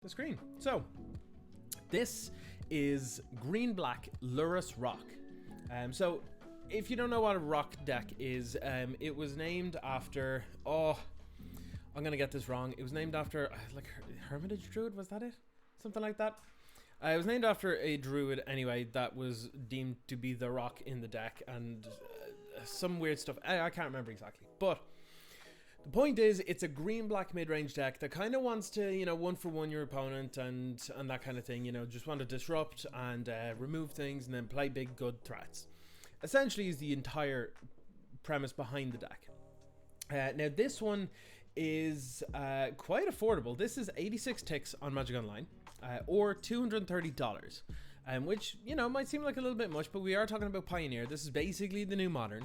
the screen. So, this is green-black Lurrus Rock. So, if you don't know what a rock deck is, it was named after... Oh, I'm going to get this wrong. It was named after, like, Hermitage Druid, was that it? Something like that. It was named after a druid, anyway, that was deemed to be the rock in the deck, and some weird stuff. I can't remember exactly. But the point is, it's a green-black mid-range deck that kind of wants to, you know, one-for-one your opponent and that kind of thing. You know, just want to disrupt and remove things and then play big, good threats. Essentially is the entire premise behind the deck. Now, this one is quite affordable. This is 86 ticks on Magic Online, or $230, which, you know, might seem like a little bit much, but we are talking about Pioneer. This is basically the new Modern.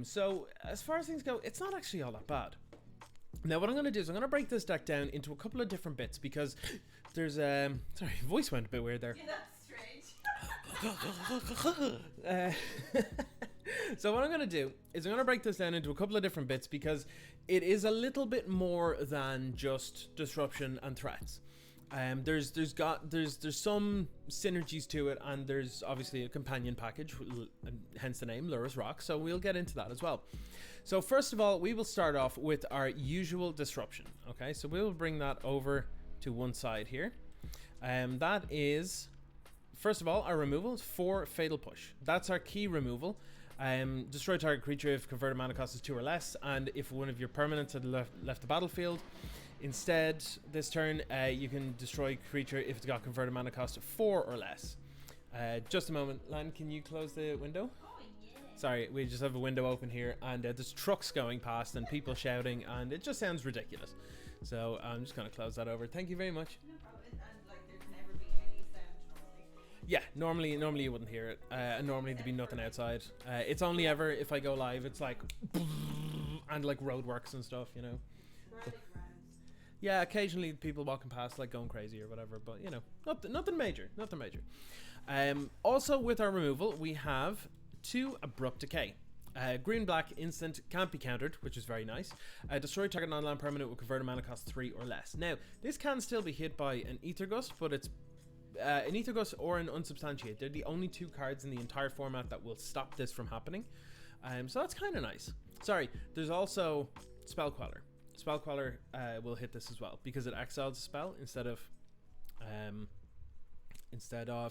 So as far as things go, it's not actually all that bad. Now, what I'm going to do is I'm going to break this deck down into a couple of different bits, because there's sorry, voice went a bit weird there. Yeah, that's strange. So what I'm going to do is I'm going to break this down into a couple of different bits, because it is a little bit more than just disruption and threats. There's some synergies to it, and there's obviously a companion package, hence the name Lurrus Rock, so we'll get into that as well. So first of all, we will start off with our usual disruption. Okay, so we will bring that over to one side here. That is, first of all, our removal is 4 Fatal Push. That's our key removal. Destroy target creature if converted mana cost is 2 or less, and if one of your permanents had left the battlefield. Instead, this turn, you can destroy creature if it's got converted mana cost of 4 or less. Just a moment, Lan, can you close the window? Oh, yeah. Sorry, we just have a window open here, and there's trucks going past and people shouting, and it just sounds ridiculous. So I'm just going to close that over. Thank you very much. No problem. And like, there's never been any sound normally. Yeah, normally you wouldn't hear it, and normally there'd be nothing outside. It's only ever if I go live, it's like, and like roadworks and stuff, you know. Sporadic rounds. Yeah, occasionally people walking past like going crazy or whatever, but you know, nothing major. Also with our removal, we have 2 Abrupt Decay. Green-black instant can't be countered, which is very nice. Destroy target non-land permanent with converted mana cost 3 or less. Now, this can still be hit by an Ether Gust, but it's an Ether Gust or an Unsubstantiate. They're the only 2 cards in the entire format that will stop this from happening. So that's kind of nice. Sorry, there's also Spell Queller. Spell Queller will hit this as well, because it exiles a spell instead of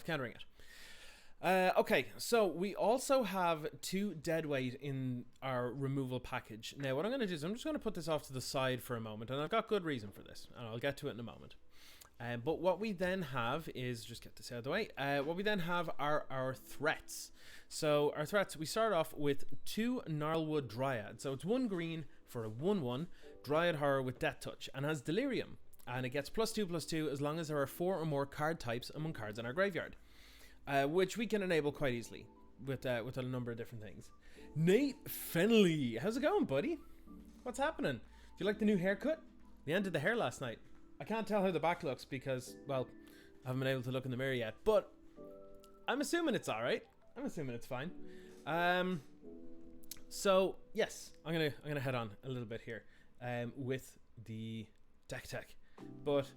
countering it. Okay, so we also have 2 Deadweight in our removal package. Now, what I'm going to do is I'm just going to put this off to the side for a moment, and I've got good reason for this, and I'll get to it in a moment. But what we then have is, just get this out of the way, what we then have are our threats. So our threats, we start off with 2 Gnarlwood Dryad. So it's 1 green for a 1/1 Dryad Horror with Death Touch, and has Delirium. And it gets +2/+2 as long as there are 4 or more card types among cards in our graveyard. Which we can enable quite easily with a number of different things. Nate Fenley, how's it going, buddy? What's happening? Do you like the new haircut? We ended the hair last night. I can't tell how the back looks because, well, I haven't been able to look in the mirror yet, but I'm assuming it's alright. I'm assuming it's fine. So yes, I'm gonna head on a little bit here with the deck tech, but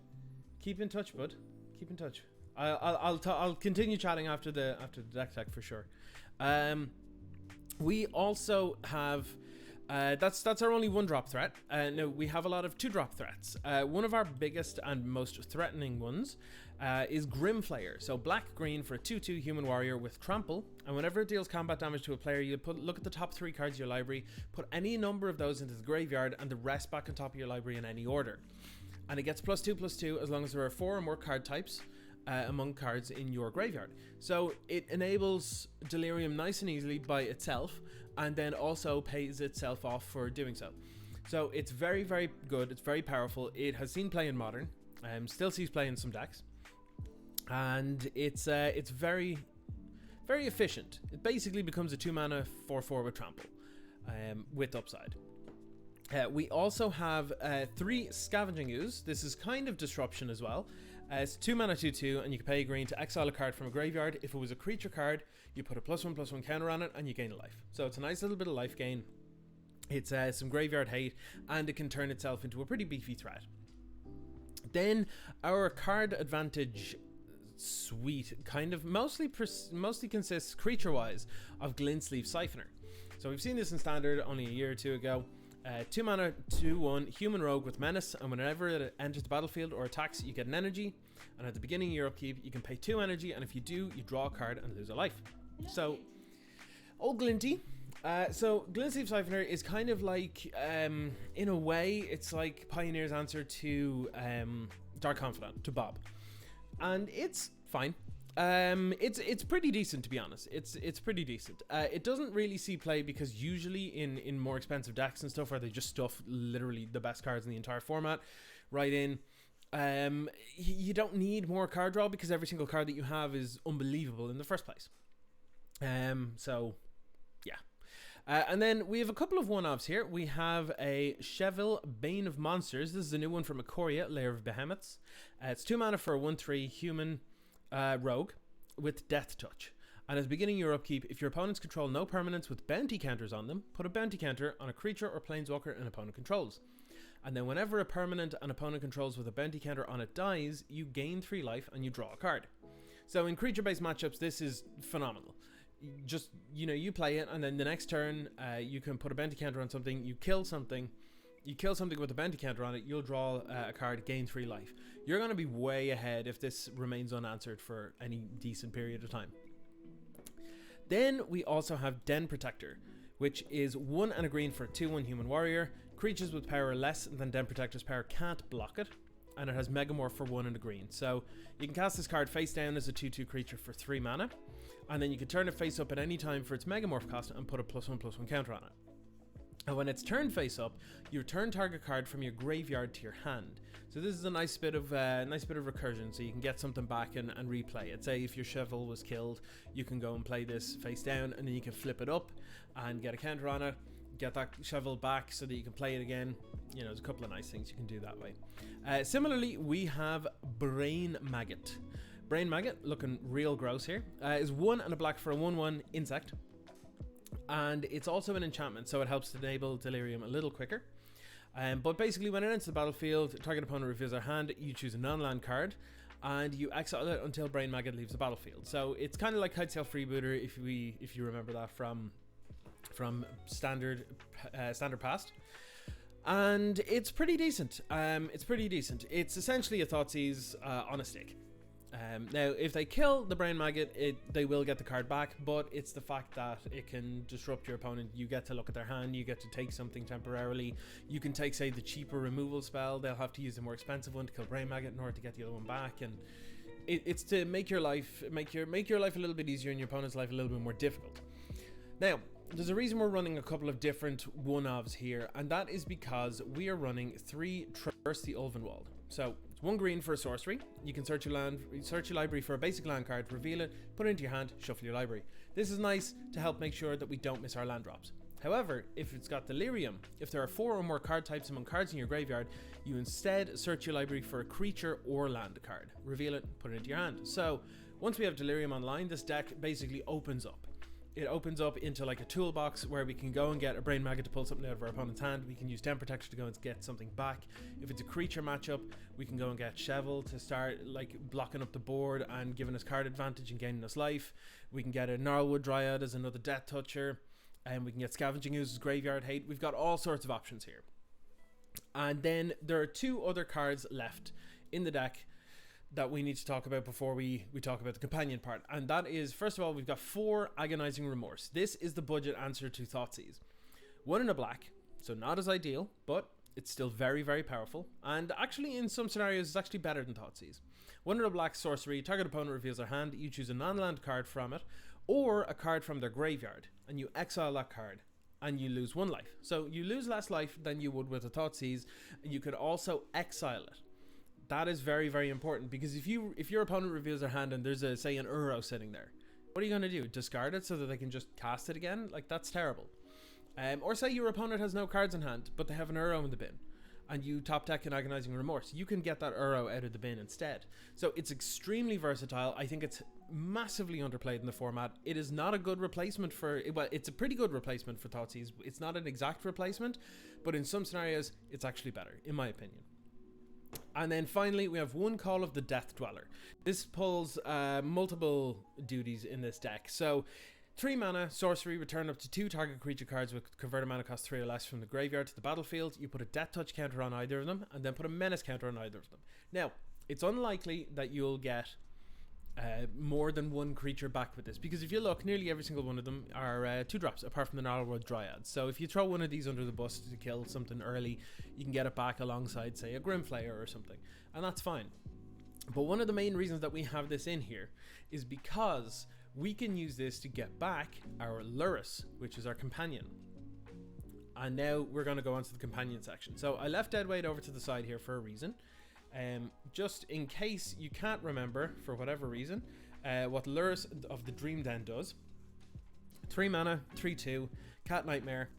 keep in touch, bud. Keep in touch. I'll continue chatting after the deck tech for sure. We also have that's our only 1-drop threat. No, we have a lot of 2-drop threats. One of our biggest and most threatening ones is Grimflayer. So black-green for a 2/2 human warrior with trample, and whenever it deals combat damage to a player, you look at the top 3 cards of your library, put any number of those into the graveyard, and the rest back on top of your library in any order. And it gets +2/+2 as long as there are 4 or more card types among cards in your graveyard. So it enables Delirium nice and easily by itself, and then also pays itself off for doing so. So it's very, very good. It's very powerful. It has seen play in Modern, still sees play in some decks, and it's very, very efficient. It basically becomes a 2-mana 4/4 with trample, with upside. We also have 3 Scavenging Ooze. This is kind of disruption as well. It's 2 mana 2/2, and you can pay a green to exile a card from a graveyard. If it was a creature card, you put a +1/+1 counter on it, and you gain a life. So it's a nice little bit of life gain. It's some graveyard hate, and it can turn itself into a pretty beefy threat. Then our card advantage suite kind of mostly consists creature-wise of Glintsleeve Siphoner. So we've seen this in Standard only a year or two ago. 2 mana, 2/1 human rogue with menace, and whenever it enters the battlefield or attacks, you get an energy. And at the beginning of your upkeep, you can pay 2 energy, and if you do, you draw a card and lose a life. So, old Glinty. So Glintsleeve Siphoner is kind of like, in a way, it's like Pioneer's answer to Dark Confidant, to Bob, and it's fine. It's pretty decent, to be honest. It's pretty decent. It doesn't really see play because usually in more expensive decks and stuff where they just stuff literally the best cards in the entire format right in, you don't need more card draw because every single card that you have is unbelievable in the first place. So yeah. And then we have a couple of one-offs here. We have a Scheffel, Bane of Monsters. This is a new one from Ikoria, Lair of Behemoths. It's 2 mana for a 1/3 human rogue with Death Touch. And at the beginning of your upkeep, if your opponents control no permanents with bounty counters on them, put a bounty counter on a creature or planeswalker an opponent controls. And then whenever a permanent an opponent controls with a bounty counter on it dies, you gain 3 life and you draw a card. So in creature-based matchups, this is phenomenal. Just, you play it, and then the next turn, you can put a bounty counter on something, you kill something with a bounty counter on it, you'll draw a card, gain 3 life. You're going to be way ahead if this remains unanswered for any decent period of time. Then we also have Den Protector, which is 1 and a green for a 2/1 human warrior. Creatures with power less than Den Protector's power can't block it, and it has Megamorph for 1 and a green. So you can cast this card face down as a 2/2 creature for 3 mana, and then you can turn it face up at any time for its Megamorph cost and put a +1/+1 counter on it. And when it's turned face up, you return target card from your graveyard to your hand. So this is a nice bit of recursion, so you can get something back and replay it. Say if your Scheffel was killed, you can go and play this face down, and then you can flip it up and get a counter on it, get that Scheffel back so that you can play it again. There's a couple of nice things you can do that way. Similarly, we have Brain Maggot. Brain Maggot, looking real gross here, is 1 and a black for a 1/1 insect. And it's also an enchantment, so it helps to enable Delirium a little quicker. But basically, when it enters the battlefield, target opponent reveals their hand, you choose a non-land card, and you exile it until Brain Maggot leaves the battlefield. So it's kind of like Kitesail Freebooter, if you remember that from Standard Past. And it's pretty decent. It's essentially a Thoughtseize on a stick. Now, if they kill the Brain Maggot, they will get the card back, but it's the fact that it can disrupt your opponent. You get to look at their hand, you get to take something temporarily. You can take, say, the cheaper removal spell. They'll have to use the more expensive one to kill Brain Maggot in order to get the other one back, and it's to make your life a little bit easier and your opponent's life a little bit more difficult. Now, there's a reason we're running a couple of different one-ofs here, and that is because we are running 3 Traverse the Ulvenwald. So it's 1 green for a sorcery. You can search your library for a basic land card, reveal it, put it into your hand, shuffle your library. This is nice to help make sure that we don't miss our land drops. However, if it's got Delirium, if there are 4 or more card types among cards in your graveyard, you instead search your library for a creature or land card, reveal it, put it into your hand. So once we have Delirium online, this deck basically opens up. It opens up into like a toolbox where we can go and get a Brain Maggot to pull something out of our opponent's hand. We can use Den Protector to go and get something back. If it's a creature matchup, we can go and get Scheffel to start like blocking up the board and giving us card advantage and gaining us life. We can get a Gnarlwood Dryad as another Death Toucher, and we can get Scavenging Ooze as Graveyard Hate. We've got all sorts of options here. And then there are 2 other cards left in the deck that we need to talk about before we talk about the companion part. And that is, first of all, we've got 4 Agonizing Remorse. This is the budget answer to Thoughtseize. 1 and a black, so not as ideal, but it's still very, very powerful. And actually, in some scenarios, it's actually better than Thoughtseize. 1 and a black sorcery, target opponent reveals their hand, you choose a non-land card from it, or a card from their graveyard, and you exile that card, and you lose 1 life. So you lose less life than you would with a Thoughtseize, and you could also exile it. That is very, very important, because if your opponent reveals their hand and there's say an Uro sitting there, what are you going to do? Discard it so that they can just cast it again? Like, that's terrible. Or say your opponent has no cards in hand, but they have an Uro in the bin, and you top deck an Agonizing Remorse. You can get that Uro out of the bin instead. So it's extremely versatile. I think it's massively underplayed in the format. It is not a good replacement for, well, it's a pretty good replacement for Thoughtseize. It's not an exact replacement, but in some scenarios, it's actually better, in my opinion. And then finally, we have one Call of the Death Dweller. This pulls multiple duties in this deck. So, 3 mana, sorcery, return up to 2 target creature cards with converted mana cost 3 or less from the graveyard to the battlefield. You put a Death Touch counter on either of them, and then put a Menace counter on either of them. Now, it's unlikely that you'll get more than one creature back with this, because if you look, nearly every single one of them are 2-drops, apart from the Gnarlroot Dryads. So if you throw one of these under the bus to kill something early, you can get it back alongside, say, a Grimflayer or something, and that's fine. But one of the main reasons that we have this in here is because we can use this to get back our Lurrus, which is our companion. And now we're going to go on to the companion section. So I left Deadweight over to the side here for a reason. Just in case you can't remember, for whatever reason, what Lurrus of the Dream Den does. 3 mana, 3/2, Cat Nightmare.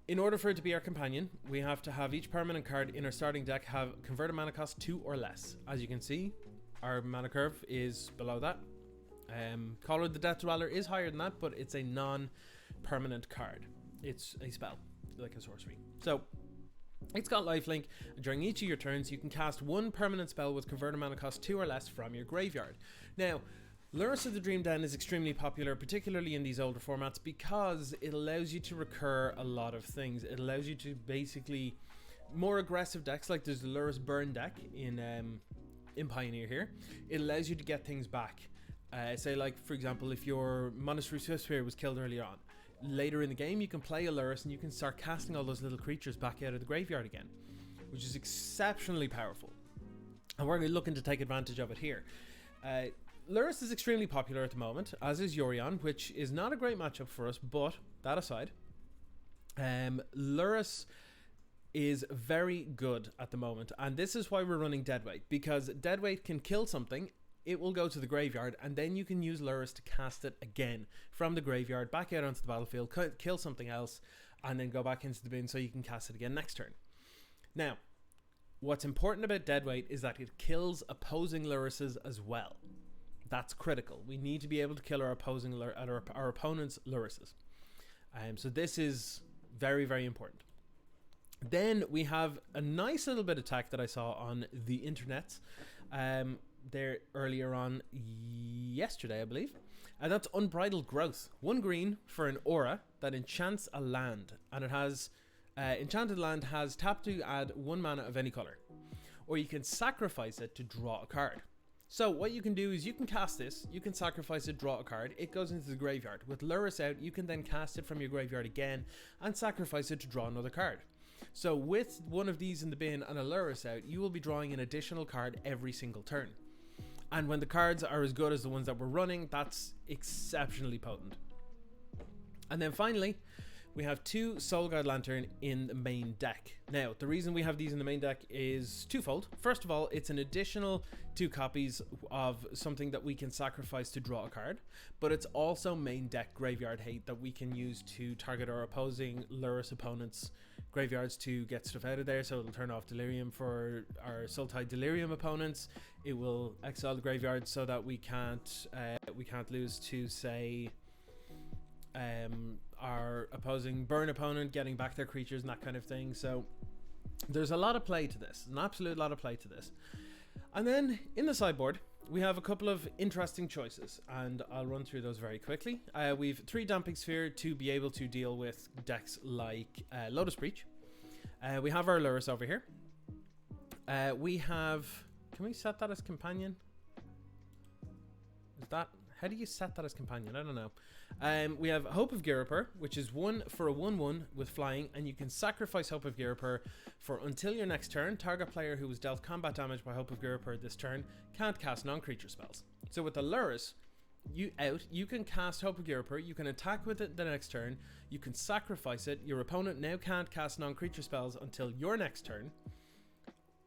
In order for it to be our companion, we have to have each permanent card in our starting deck have converted mana cost 2 or less. As you can see, our mana curve is below that. Call of the Death Dweller is higher than that, but it's a non-permanent card. It's a spell, like a sorcery. So, it's got lifelink. During each of your turns, you can cast one permanent spell with converted mana cost 2 or less from your graveyard. Now, Lurrus of the Dream Den is extremely popular, particularly in these older formats, because it allows you to recur a lot of things. It allows you to basically more aggressive decks, like there's the Lurrus Burn deck in Pioneer here. It allows you to get things back. Say, like, for example, if your Monastery Swiftspear was killed earlier on, later in the game you can play a Lurrus and you can start casting all those little creatures back out of the graveyard again, which is exceptionally powerful. And we're looking to take advantage of it here. Lurrus is extremely popular at the moment, as is Yorion, which is not a great matchup for us, but that aside, Lurrus is very good at the moment, and this is why we're running Deadweight, because Deadweight can kill something, it will go to the graveyard, and then you can use Lurrus to cast it again from the graveyard back out onto the battlefield, kill something else, and then go back into the bin so you can cast it again next turn. Now, what's important about Deadweight is that it kills opposing Lurruses as well. That's critical. We need to be able to kill our opponent's Lurruses. So this is very, very important. Then we have a nice little bit of tech that I saw on the internet there earlier on yesterday, I believe. And that's Unbridled Growth. 1 green for an aura that enchants a land. And it has enchanted land has tap to add 1 mana of any color. Or you can sacrifice it to draw a card. So what you can do is you can cast this, you can sacrifice it, draw a card, it goes into the graveyard. With Lurrus out, you can then cast it from your graveyard again and sacrifice it to draw another card. So with one of these in the bin and a Lurrus out, you will be drawing an additional card every single turn. And when the cards are as good as the ones that we're running, that's exceptionally potent. And then finally, we have 2 Soulguard Lantern in the main deck. Now, the reason we have these in the main deck is twofold. First of all, it's an additional 2 copies of something that we can sacrifice to draw a card, but it's also main deck graveyard hate that we can use to target our opposing Lurrus opponents' graveyards to get stuff out of there. So it'll turn off Delirium for our Sultai Delirium opponents. It will exile the graveyard so that we can't lose to, say, our opposing burn opponent getting back their creatures and that kind of thing. So there's a lot of play to this, an absolute lot of play to this. And then in the sideboard we have a couple of interesting choices, and I'll run through those very quickly. We've 3 Damping Sphere to be able to deal with decks like Lotus Breach. We have our Lurrus over here. We have, can we set that as companion? Is that, how do you set that as companion? I don't know. We have Hope of Girapur, which is 1 for a 1/1 with flying, and you can sacrifice Hope of Girapur for until your next turn. Target player who was dealt combat damage by Hope of Girapur this turn can't cast non-creature spells. So with the Lurrus, you can cast Hope of Girapur, you can attack with it the next turn, you can sacrifice it, your opponent now can't cast non-creature spells until your next turn.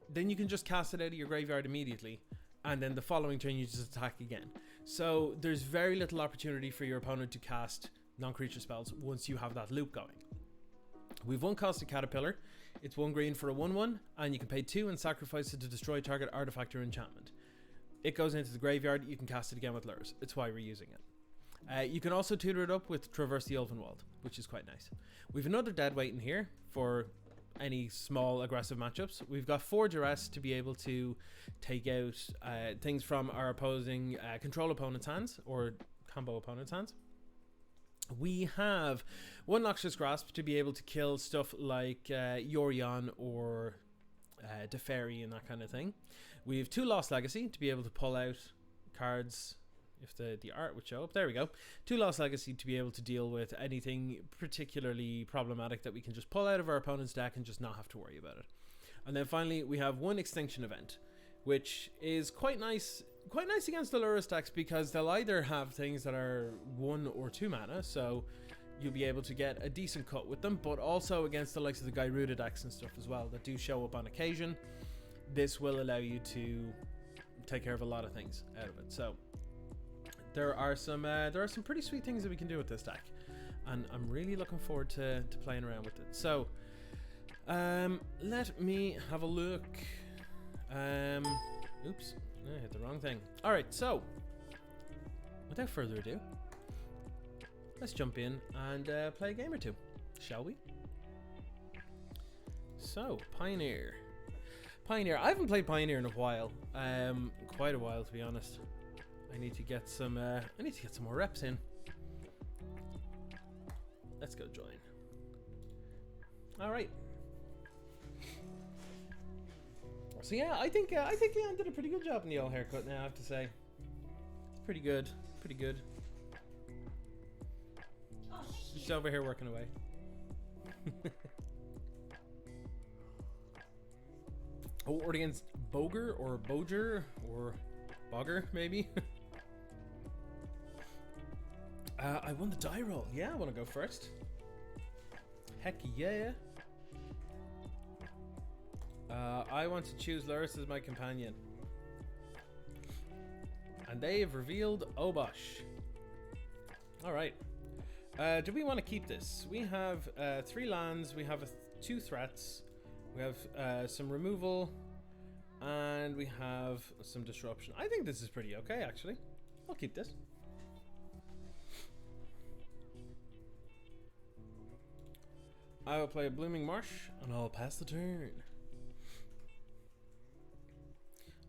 Then you can just cast it out of your graveyard immediately, and then the following turn you just attack again. So there's very little opportunity for your opponent to cast non-creature spells once you have that loop going. We've 1 costed Caterpillar. It's 1 green for a 1/1, and you can pay 2 and sacrifice it to destroy target artifact or enchantment. It goes into the graveyard, you can cast it again with Lurrus. It's why we're using it. You can also tutor it up with Traverse the Ulvenwald, which is quite nice. We've another Deadweight in here for any small aggressive matchups. We've got 4 duress to be able to take out things from our opposing control opponent's hands or combo opponent's hands. We have 1 Noxious Grasp to be able to kill stuff like Yorion or Deferi and that kind of thing. We have 2 Lost Legacy to be able to pull out cards if the art would show up. There we go. 2 Lost Legacy to be able to deal with anything particularly problematic that we can just pull out of our opponent's deck and just not have to worry about it. And then finally we have 1 Extinction Event, which is quite nice against the Lurrus decks because they'll either have things that are 1 or 2 mana, so you'll be able to get a decent cut with them, but also against the likes of the Gyruda decks and stuff as well that do show up on occasion. This will allow you to take care of a lot of things out of it. So there are some pretty sweet things that we can do with this deck, and I'm really looking forward to playing around with it. So let me have a look. Oops, I hit the wrong thing. Alright, so without further ado, let's jump in and play a game or two, shall we? So, Pioneer. I haven't played Pioneer in a while, quite a while to be honest. I need to get some more reps in. Let's go join. All right. So yeah, I think Leon did a pretty good job in the old haircut. Now I have to say, it's pretty good. Just over here working away. Or against Boger or Boger or Bogger maybe. I won the die roll. Yeah, I want to go first. Heck yeah. I want to choose Lurrus as my companion. And they have revealed Obosh. Alright. Do we want to keep this? We have 3 lands, we have 2 threats, we have some removal, and we have some disruption. I think this is pretty okay, actually. I'll keep this. I will play a Blooming Marsh, and I'll pass the turn.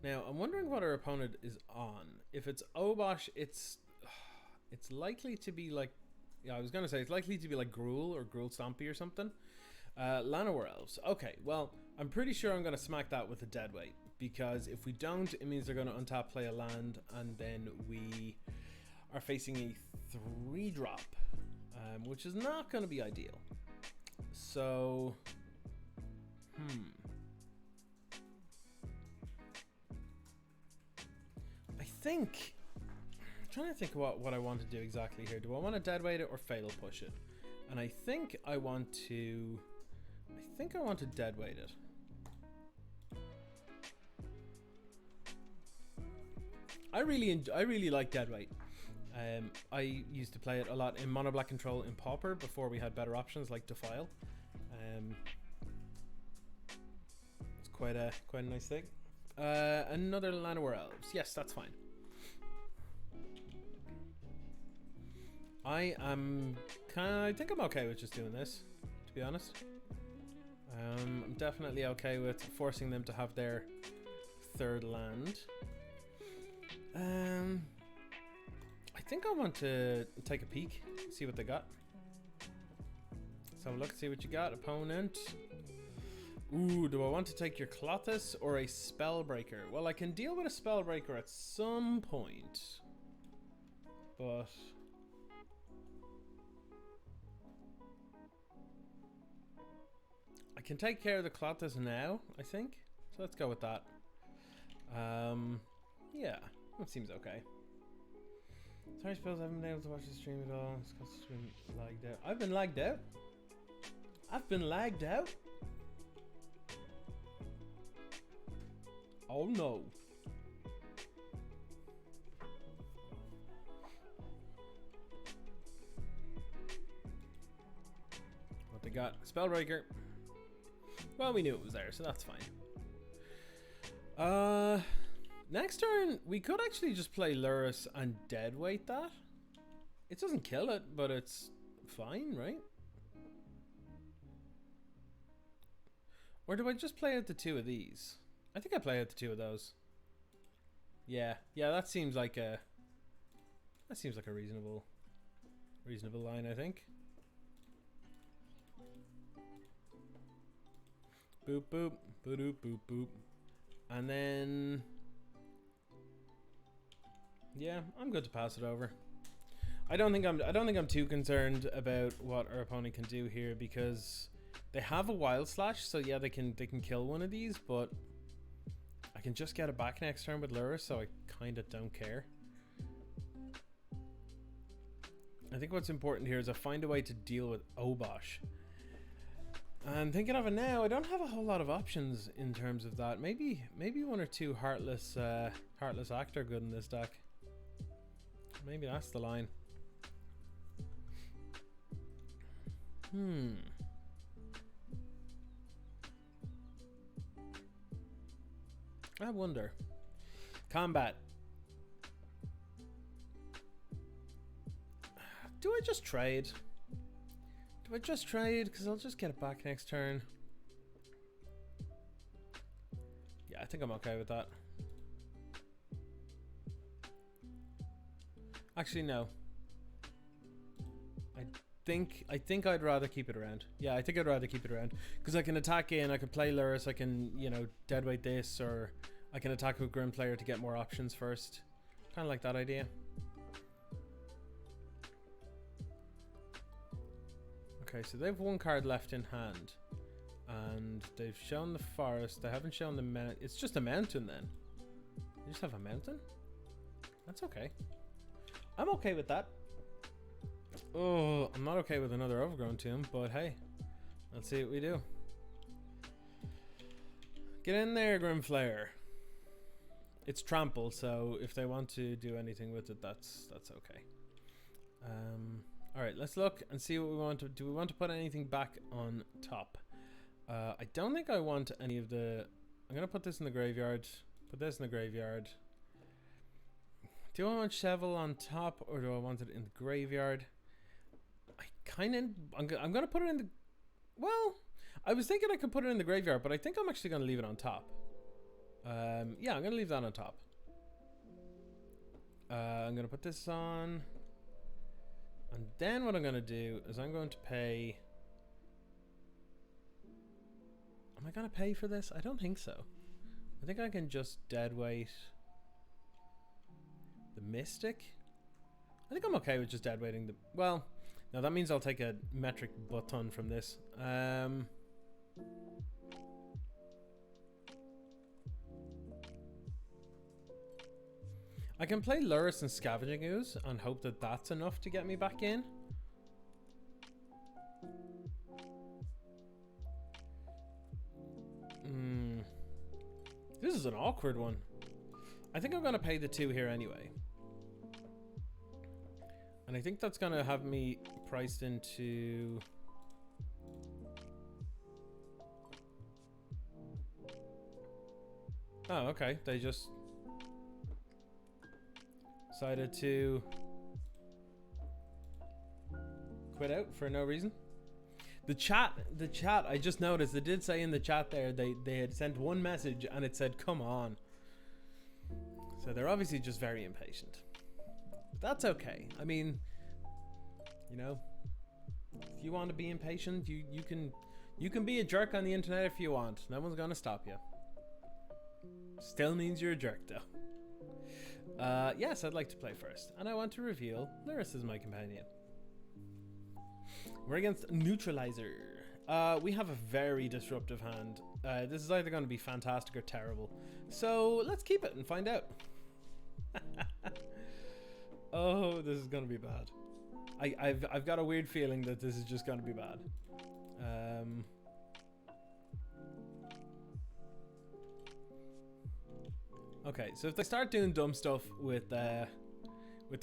Now, I'm wondering what our opponent is on. If it's Obosh, it's likely to be like... Yeah, I was going to say, it's likely to be like Gruul or Gruul Stompy or something. Llanowar Elves. Okay, well, I'm pretty sure I'm going to smack that with a Deadweight. Because if we don't, it means they're going to untap, play a land, and then we are facing a 3-drop. Which is not going to be ideal. So... I'm trying to think what I want to do exactly here. Do I want to Deadweight it or Fatal Push it? And I think I want to Deadweight it. I really like Deadweight. I used to play it a lot in Mono Black Control in Pauper before we had better options like Defile. It's quite a nice thing. Another Llanowar Elves. Yes, that's fine. I think I'm okay with just doing this, to be honest. I'm definitely okay with forcing them to have their 3rd land. I think I want to take a peek, see what they got. Let's have a look, see what you got, opponent. Ooh, do I want to take your Clothis or a Spellbreaker? Well, I can deal with a Spellbreaker at some point, but... I can take care of the Clothis now, I think. So let's go with that. Yeah, that seems okay. Sorry, suppose I haven't been able to watch the stream at all. It's because it's been lagged out. I've been lagged out? I've been lagged out? Oh no. What they got? Spellbreaker. Well, we knew it was there, so that's fine. Next turn, we could actually just play Lurrus and Deadweight that. It doesn't kill it, but it's fine, right? Or do I just play out the 2 of these? I think I play out the 2 of those. Yeah, that seems like a reasonable line, I think. Boop boop, boop boop boop. And then yeah, I'm good to pass it over. I don't think I'm too concerned about what our opponent can do here, because they have a wild slash, so yeah, they can kill one of these, but I can just get it back next turn with Lurrus, so I kind of don't care. I think what's important here is I find a way to deal with Obosh. I'm thinking of it now. I don't have a whole lot of options in terms of that. Maybe 1 or 2 Heartless Act are good in this deck. Maybe that's the line. I wonder. Combat. Do I just trade? Because I'll just get it back next turn. Yeah, I think I'm okay with that. Actually, no. I think I'd rather keep it around. Yeah, I think I'd rather keep it around. Because I can attack in, I can play Lurrus, I can, you know, deadweight this, or I can attack with Grim Player to get more options first. Kind of like that idea. Okay, so they have 1 card left in hand. And they've shown the forest. They haven't shown the mountain. It's just a mountain then. They just have a mountain? That's okay. I'm okay with that. Oh, I'm not okay with another Overgrown Tomb, but hey, let's see what we do. Get in there, Grimflayer. It's trample, so if they want to do anything with it, that's okay. All right, let's look and see what we want to do. We want to put anything back on top? I don't think I want any of the. I'm gonna put this in the graveyard. Put this in the graveyard. Do I want Scheffel on top, or do I want it in the graveyard? I'm gonna put it in the. Well, I was thinking I could put it in the graveyard, but I think I'm actually gonna leave it on top. Yeah, I'm gonna leave that on top. I'm gonna put this on, and then what I'm gonna do is I'm going to pay. Am I gonna pay for this? I don't think so. I think I can just deadweight the Mystic. I think I'm okay with just deadweighting the. Well, no, that means I'll take a metric butt ton from this. I can play Lurrus and Scavenging Ooze and hope that that's enough to get me back in. This is an awkward one. I think I'm going to pay the 2 here anyway. And I think that's going to have me priced into... Oh, okay. They just decided to quit out for no reason. The chat, I just noticed, they did say in the chat there, they had sent one message and it said, come on. So they're obviously just very impatient. But that's okay. I mean, you know, if you want to be impatient, you can be a jerk on the internet if you want. No one's gonna stop you. Still means you're a jerk though. Yes, I'd like to play first, and I want to reveal Lurrus as my companion. We're against Neutralizer. We have a very disruptive hand. This is either going to be fantastic or terrible. So let's keep it and find out. Oh, this is going to be bad. I've got a weird feeling that this is just going to be bad. Okay, so if they start doing dumb stuff with the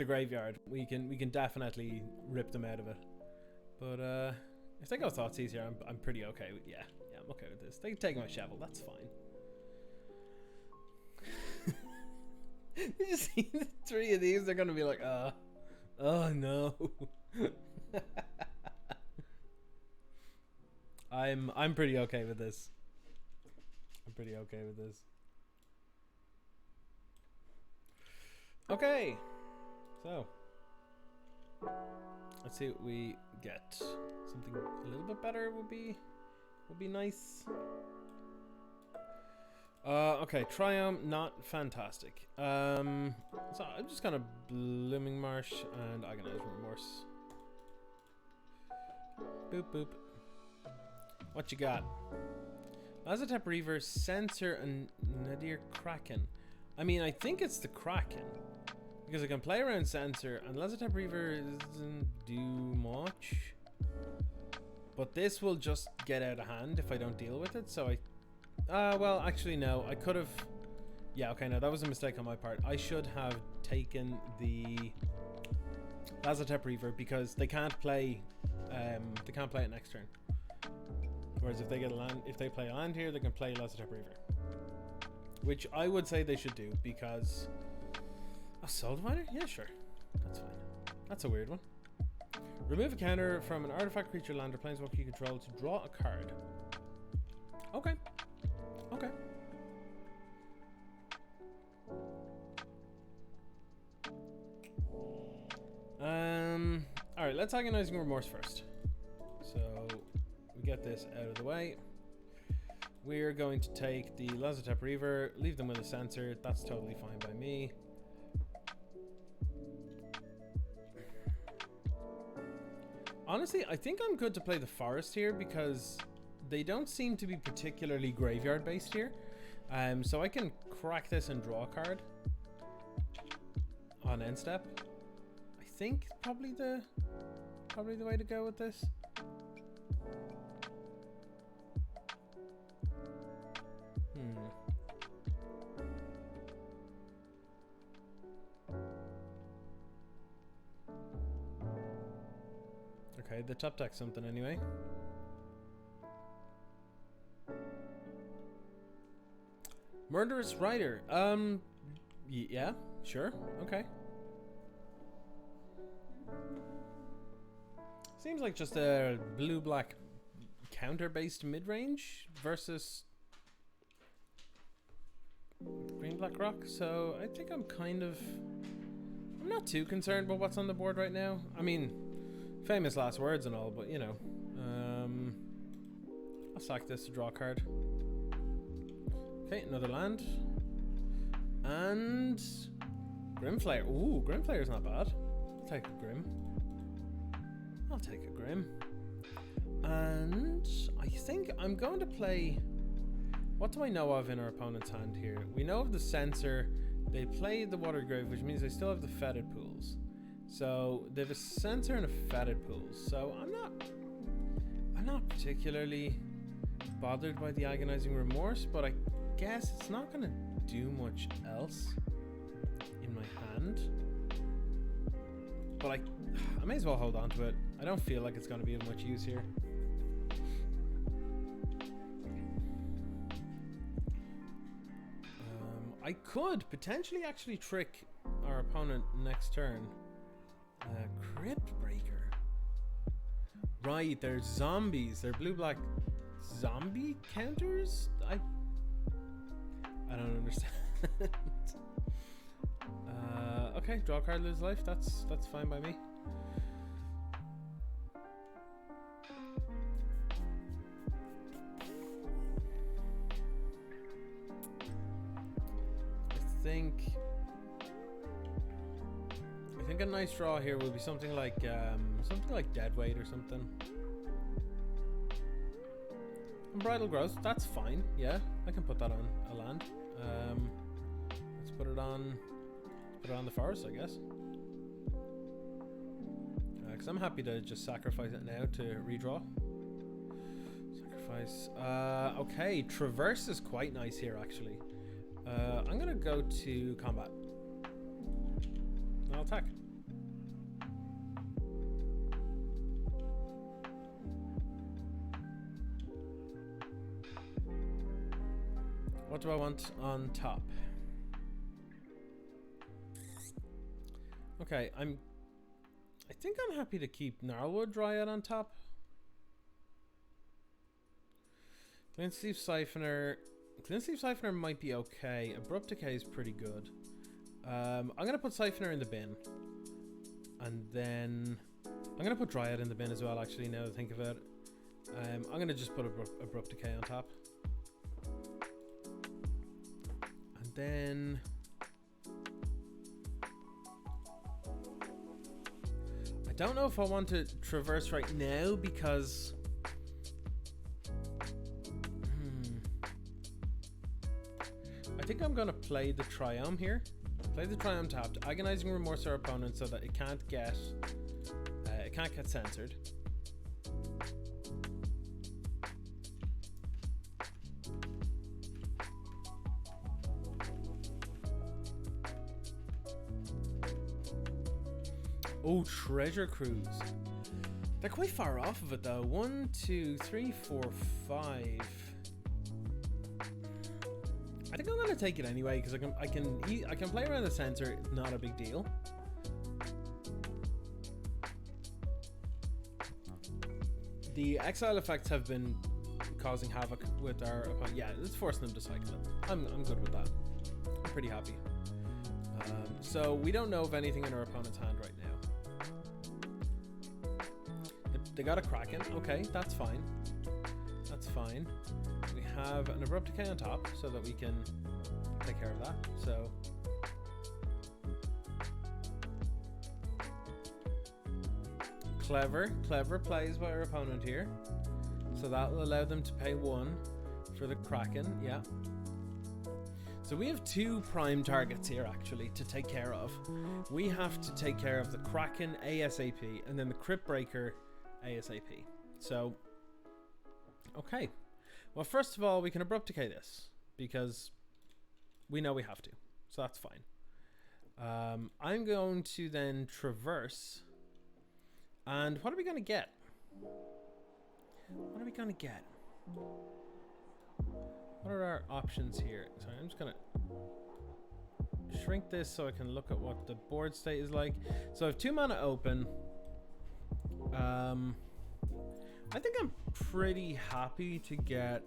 graveyard, we can definitely rip them out of it. But if they go Thoughtseize here, I'm pretty okay with. Yeah, I'm okay with this. They can take my Scheffel, that's fine. You just see the 3 of these, they're gonna be like, oh no. I'm pretty okay with this. pretty okay with this. Okay, so let's see what we get. Something a little bit better would be nice. Okay, Triumph, not fantastic. So I'm just gonna Blooming Marsh and Agonize Remorse. Boop boop. What you got? Lazotep Reaver, Censor, and Nadir Kraken. I mean, I think it's the Kraken because I can play around Censor, and Lazotep Reaver doesn't do much. But this will just get out of hand if I don't deal with it. So well, actually no. I could have. Yeah, okay, no, that was a mistake on my part. I should have taken the Lazotep Reaver because they can't play. They can't play it next turn. Whereas if they get a land, if they play a land here, they can play Lazotep Reaver, which I would say they should do because a Soul Diviner. Yeah, sure, that's fine. That's a weird one. Remove a counter from an artifact, creature, land, or planeswalker you control to draw a card. Okay. Okay. Alright, let's Agonizing Remorse first. So we get this out of the way. We're going to take the Lazotep Reaver, leave them with a Censor. That's totally fine by me. Honestly, I think I'm good to play the Forest here because they don't seem to be particularly graveyard based here. So I can crack this and draw a card on end step. I think probably the way to go with this. Okay, the top deck's something anyway. Murderous Rider. Yeah, sure. Okay. Seems like just a blue-black counter-based mid-range versus green-black rock. So I think I'm not too concerned about what's on the board right now. I mean, famous last words and all, but you know, I'll sack this to draw a card. Okay, another land. And Grimflayer. Ooh, Grimflayer's not bad. I'll take a Grim. I'll take a Grim. And I think I'm going to play... What do I know of in our opponent's hand here? We know of the Censor. They play the Water Grave, which means they still have the Fetid Pools. So they have a Censor and a Fetid Pools. So I'm not particularly bothered by the Agonizing Remorse, but I guess it's not going to do much else in my hand. But I may as well hold on to it. I don't feel like it's going to be of much use here. I could potentially actually trick our opponent next turn. Crypt Breaker. Right, they're zombies. They're blue-black zombie counters? I don't understand. Okay, draw a card, lose life. That's fine by me. I think a nice draw here will be something like Deadweight or something. Unbridled Growth, that's fine. Yeah, I can put that on a land. Let's put it on the Forest, I guess. Because I'm happy to just sacrifice it now to redraw. Sacrifice. Okay, Traverse is quite nice here, actually. I'm gonna go to combat. I'll attack. What do I want on top? Okay, I think I'm happy to keep Gnarlwood Dryad on top. Glintstleaf Siphoner, Clean Sleeve Siphoner might be okay. Abrupt Decay is pretty good. I'm going to put Siphoner in the bin. And then I'm going to put Dryad in the bin as well, actually, now that I think of it. I'm going to just put Abrupt Decay on top. And then... I don't know if I want to traverse right now because... I think I'm going to play the Triumph here. Play the Triumph tapped. Agonizing Remorse our opponent so that it can't get censored. Oh, Treasure Cruise. They're quite far off of it though. 1, 2, 3, 4, 5. I think I'm gonna take it anyway because I can play around the sensor. Not a big deal. The exile effects have been causing havoc with our opponent. Yeah, it's forcing them to cycle it. I'm good with that. I'm pretty happy. So we don't know of anything in our opponent's hand right now. They got a Kraken. Okay, that's fine. That's fine. We have an Abrupt Decay on top so that we can take care of that. So clever plays by our opponent here. So that will allow them to pay 1 for the Kraken. Yeah. So we have 2 prime targets here actually to take care of. We have to take care of the Kraken ASAP and then the Crypt Breaker ASAP. So okay. Well, first of all, we can Abrupt Decay this because we know we have to. So that's fine. I'm going to then traverse. And what are we going to get? What are we going to get? What are our options here? Sorry, I'm just going to shrink this so I can look at what the board state is like. So I have 2 mana open. I think I'm pretty happy to get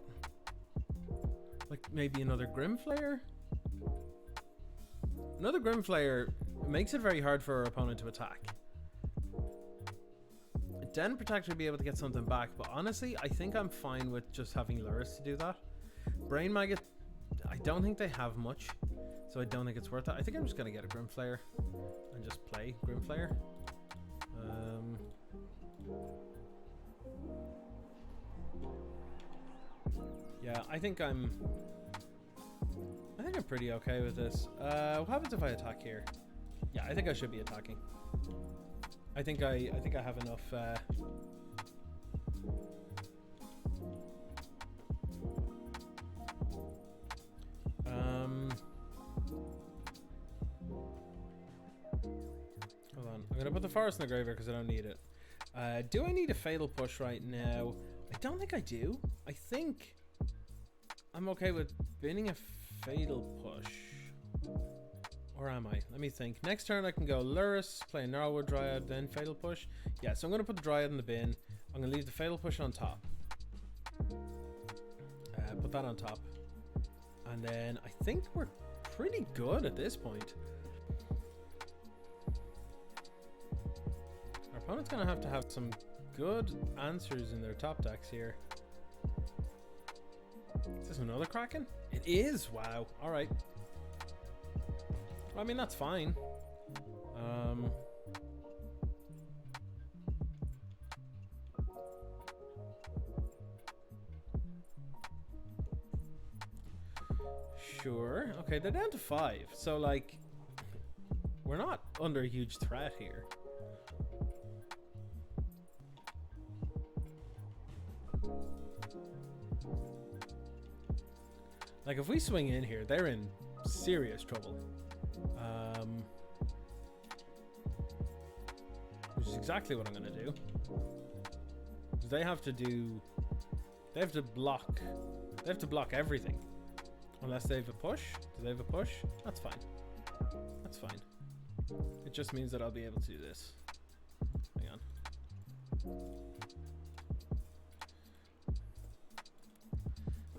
like maybe another Grimflayer. Another Grimflayer makes it very hard for our opponent to attack. Den Protector would be able to get something back, but honestly, I think I'm fine with just having Lurrus to do that. Brain Maggot, I don't think they have much, so I don't think it's worth it. I think I'm just going to get a Grimflayer and just play Grimflayer. Yeah, I think I'm pretty okay with this. What happens if I attack here? Yeah, I think I should be attacking. I think I have enough. Hold on, I'm gonna put the forest in the graveyard because I don't need it. Do I need a fatal push right now? I don't think I do. I think I'm okay with binning a fatal push. Or am I? Let me think. Next turn I can go Lurrus, play a Gnarlwood Dryad, then fatal push. Yeah, so I'm going to put the Dryad in the bin. I'm going to leave the fatal push on top. Put that on top. And then I think we're pretty good at this point. Our opponent's going to have some good answers in their top decks here. Is this another Kraken? It is! Wow. Alright. I mean, that's fine. Sure. Okay, they're down to 5. So, like, we're not under a huge threat here. Like, if we swing in here, they're in serious trouble. Which is exactly what I'm going to do. They have to block everything. Unless they have a push. Do they have a push? That's fine. That's fine. It just means that I'll be able to do this. Hang on.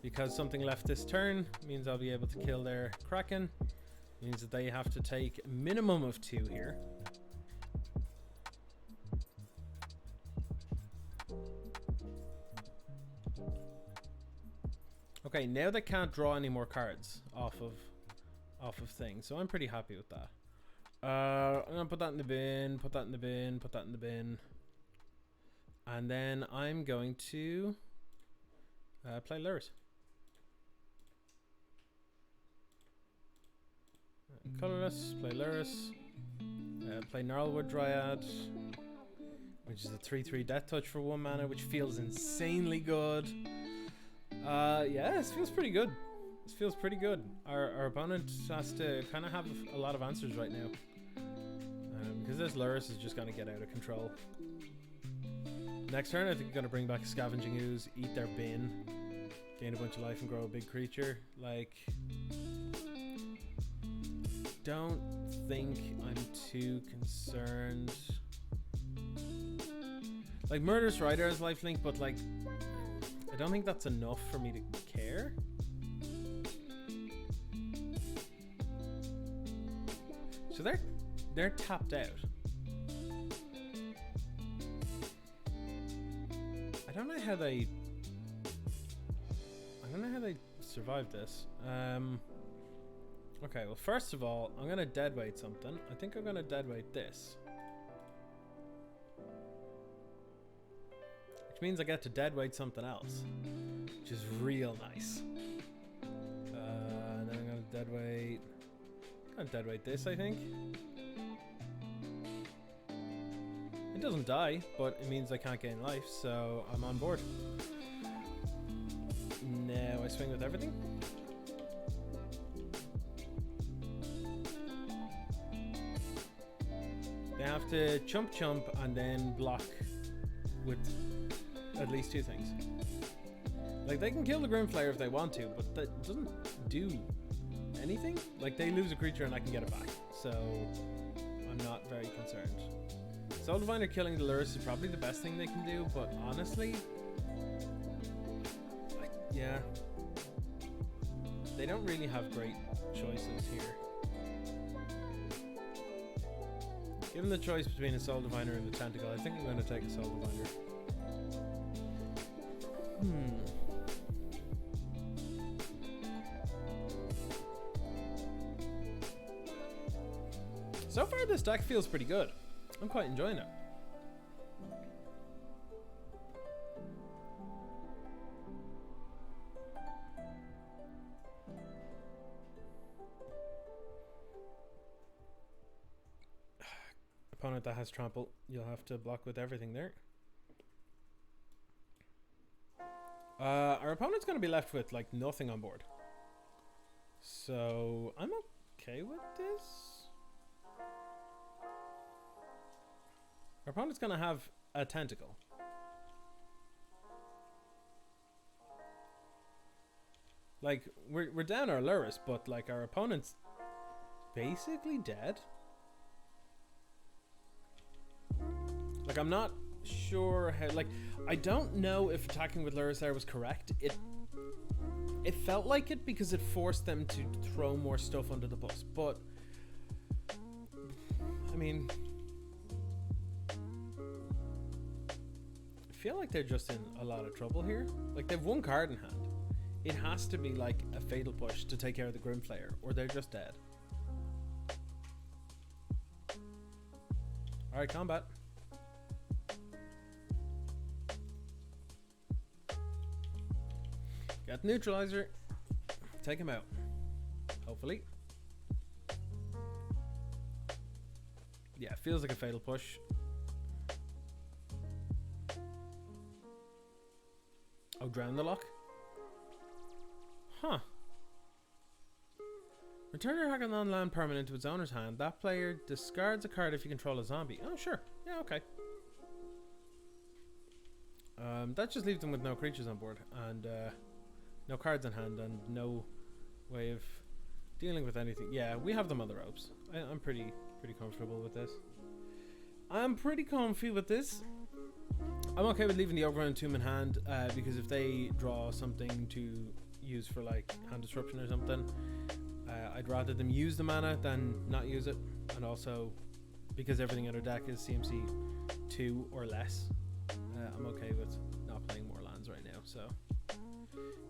because something left this turn means I'll be able to kill their Kraken. Means that they have to take a minimum of 2 here. Okay, now they can't draw any more cards off of things, so I'm pretty happy with that. I'm gonna put that in the bin, put that in the bin, put that in the bin, and then I'm going to play Lurrus. Colorless, play Lurrus, play Gnarlwood Dryad, which is a 3/3 Death Touch for 1 mana, which feels insanely good. Yeah, this feels pretty good. This feels pretty good. Our opponent has to kind of have a lot of answers right now. Because this Lurrus is just going to get out of control. Next turn, I think I'm going to bring back a Scavenging Ooze, eat their bin, gain a bunch of life and grow a big creature. Like, don't think I'm too concerned. Like, Murderous Rider has lifelink, but like, I don't think that's enough for me to care. So they're tapped out. I don't know how they survived this. Okay, well, first of all, I'm gonna deadweight something. I think I'm gonna deadweight this, which means I get to deadweight something else, which is real nice. And then I'm gonna deadweight this, I think. It doesn't die, but it means I can't gain life, so I'm on board. Now I swing with everything. They have to chump and then block with at least 2 things. Like, they can kill the Grimflayer if they want to, but that doesn't do anything. Like, they lose a creature and I can get it back, so I'm not very concerned. Soul Diviner killing the Lurrus is probably the best thing they can do, but honestly, yeah, they don't really have great choices here. Given the choice between a Soul Diviner and a Tentacle, I think I'm going to take a Soul Diviner. So far, this deck feels pretty good. I'm quite enjoying it. Opponent that has trample, you'll have to block with everything there. Our opponent's going to be left with like nothing on board, so I'm okay with this. Our opponent's going to have a Tentacle. Like, we're down our Lurrus, but like our opponent's basically dead. Like, I'm not sure how, like, I don't know if attacking with Lurrus there was correct. It felt like it because it forced them to throw more stuff under the bus, but I mean, I feel like they're just in a lot of trouble here. Like, they've 1 card in hand. It has to be like a fatal push to take care of the Grimflayer, or they're just dead. Alright, combat. Got Neutralizer. Take him out. Hopefully. Yeah, feels like a fatal push. Oh, drown the lock? Huh. Return your Hack on non-land permanent to its owner's hand. That player discards a card if you control a zombie. Oh, sure. Yeah, okay. That just leaves them with no creatures on board and no cards in hand and no way of dealing with anything. Yeah, we have them on the ropes. I'm pretty comfortable with this. I'm pretty comfy with this. I'm okay with leaving the Overground Tomb in hand because if they draw something to use for like hand disruption or something. I'd rather them use the mana than not use it, and also because everything in our deck is CMC 2 or less, I'm okay with not playing more lands right now. So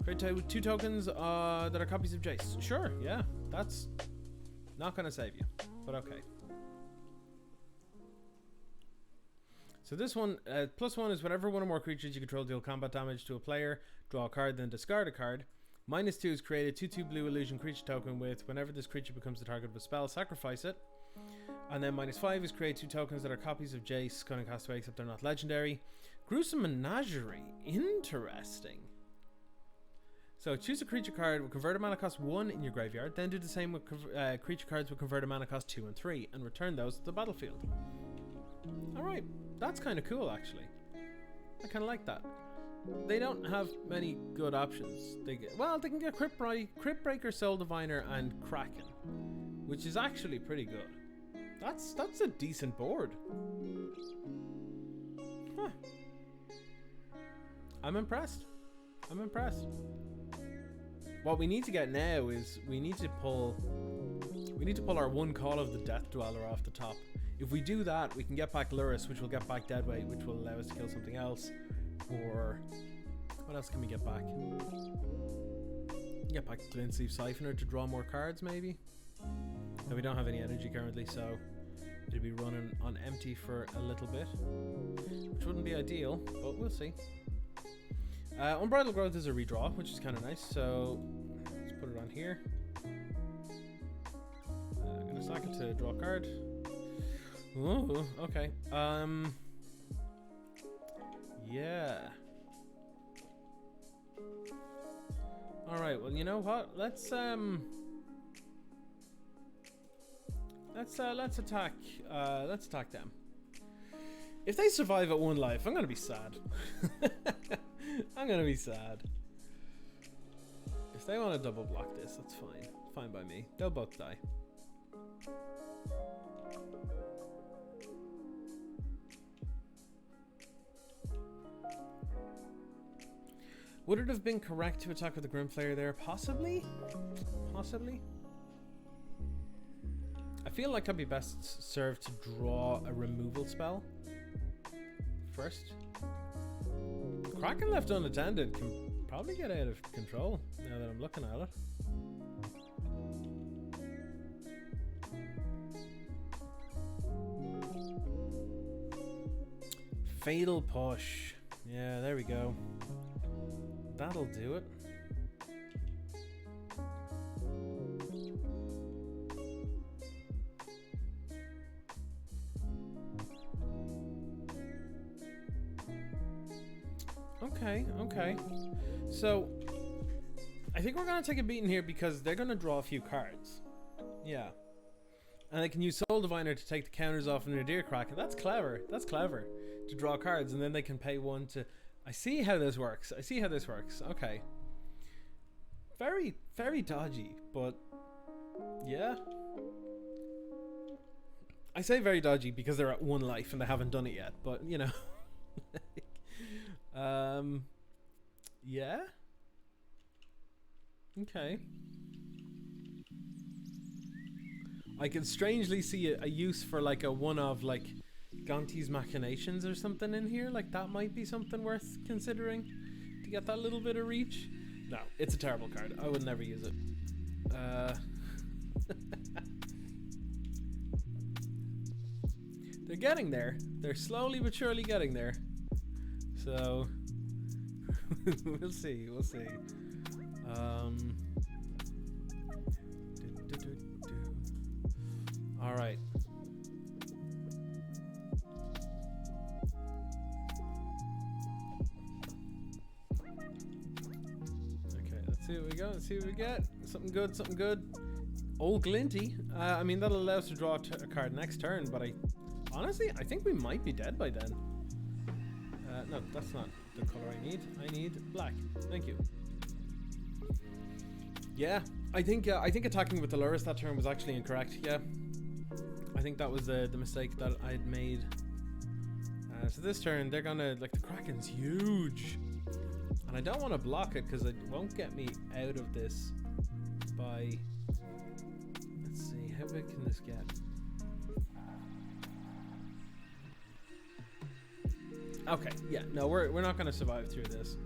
create 2 tokens that are copies of Jace. Sure, yeah, that's not gonna save you, but okay. So this one, +1 is whenever one or more creatures you control deal combat damage to a player, draw a card, then discard a card. -2 is create a 2/2 blue illusion creature token with whenever this creature becomes the target of a spell, sacrifice it. And then -5 is create 2 tokens that are copies of Jace, Cunning Castaway, except they're not legendary. Gruesome Menagerie, interesting. So choose a creature card with converted mana cost 1 in your graveyard, then do the same with creature cards with converted mana cost 2 and 3, and return those to the battlefield. Alright, that's kind of cool actually. I kind of like that. They don't have many good options. They can get Crypt Breaker, Soul Diviner, and Kraken, which is actually pretty good. That's a decent board. Huh. I'm impressed. What we need to get now is we need to pull our one Call of the Death Dweller off the top. If we do that, we can get back Lurrus, which will get back Deadweight, which will allow us to kill something else. Or what else can we get back? Get back Glintsleeve Siphoner to draw more cards, maybe. And we don't have any energy currently, so it'll be running on empty for a little bit, which wouldn't be ideal, but we'll see. Unbridled Growth is a redraw, which is kind of nice, so let's put it on here. I'm gonna sack it to draw a card. Ooh, okay. Yeah. Alright, well, you know what? Let's attack them. If they survive at 1 life, I'm gonna be sad. I'm gonna be sad. If they want to double block this, that's fine. Fine by me. They'll both die. Would it have been correct to attack with the Grimflayer there? Possibly? Possibly? I feel like I'd be best served to draw a removal spell first. Kraken left unattended can probably get out of control now that I'm looking at it. Fatal Push. Yeah, there we go. That'll do it. Okay. So, I think we're going to take a beating here because they're going to draw a few cards. Yeah. And they can use Soul Diviner to take the counters off in their Deer Kraken. That's clever. That's clever. To draw cards, and then they can pay 1 to... I see how this works. Okay. Very, very dodgy, but... Yeah. I say very dodgy because they're at 1 life and they haven't done it yet, but, you know... Yeah. Okay. I can strangely see a use for like a one of like Gonti's Machinations or something in here. Like that might be something worth considering to get that little bit of reach. No, it's a terrible card. I would never use it. They're getting there. They're slowly but surely getting there. So we'll see. All right. Okay, let's see what we got. Let's see what we get. Something good. Old Glinty. I mean, that'll allow us to draw a card next turn, but I think we might be dead by then. No, that's not the color I need. I need black. Thank you. Yeah, I think attacking with the Lurrus that turn was actually incorrect. Yeah, I think that was the mistake that I'd made. So this turn they're gonna, like, the Kraken's huge. And I don't want to block it because it won't get me out of this by... Let's see, how big can this get? Okay, yeah, no, we're not going to survive through this.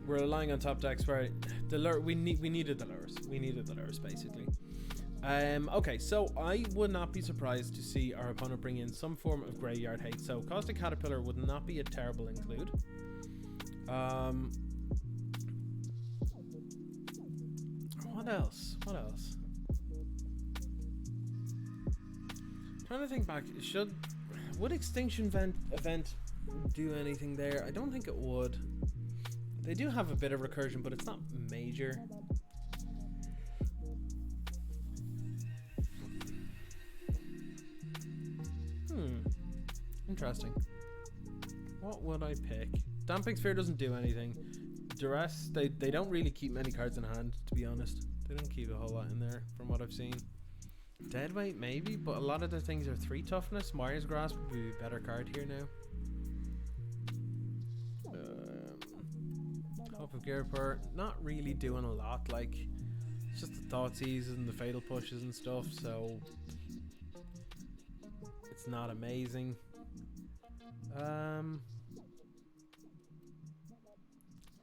We're relying on top decks where we needed the Lurrus. We needed the Lurrus, basically. Okay, so I would not be surprised to see our opponent bring in some form of graveyard hate. So Caustic Caterpillar would not be a terrible include. What else? What else? Trying to think back. Would Extinction event do anything there? I don't think it would. They do have a bit of recursion, but it's not major. Interesting. What would I pick? Damping Sphere doesn't do anything. Duress, they don't really keep many cards in hand, to be honest. They don't keep a whole lot in there, from what I've seen. Deadweight, maybe, but a lot of the things are 3 toughness. Myers Grasp would be a better card here now. Hope of Gearper, not really doing a lot. Like, it's just the Thoughtseize and the Fatal Pushes and stuff, so it's not amazing.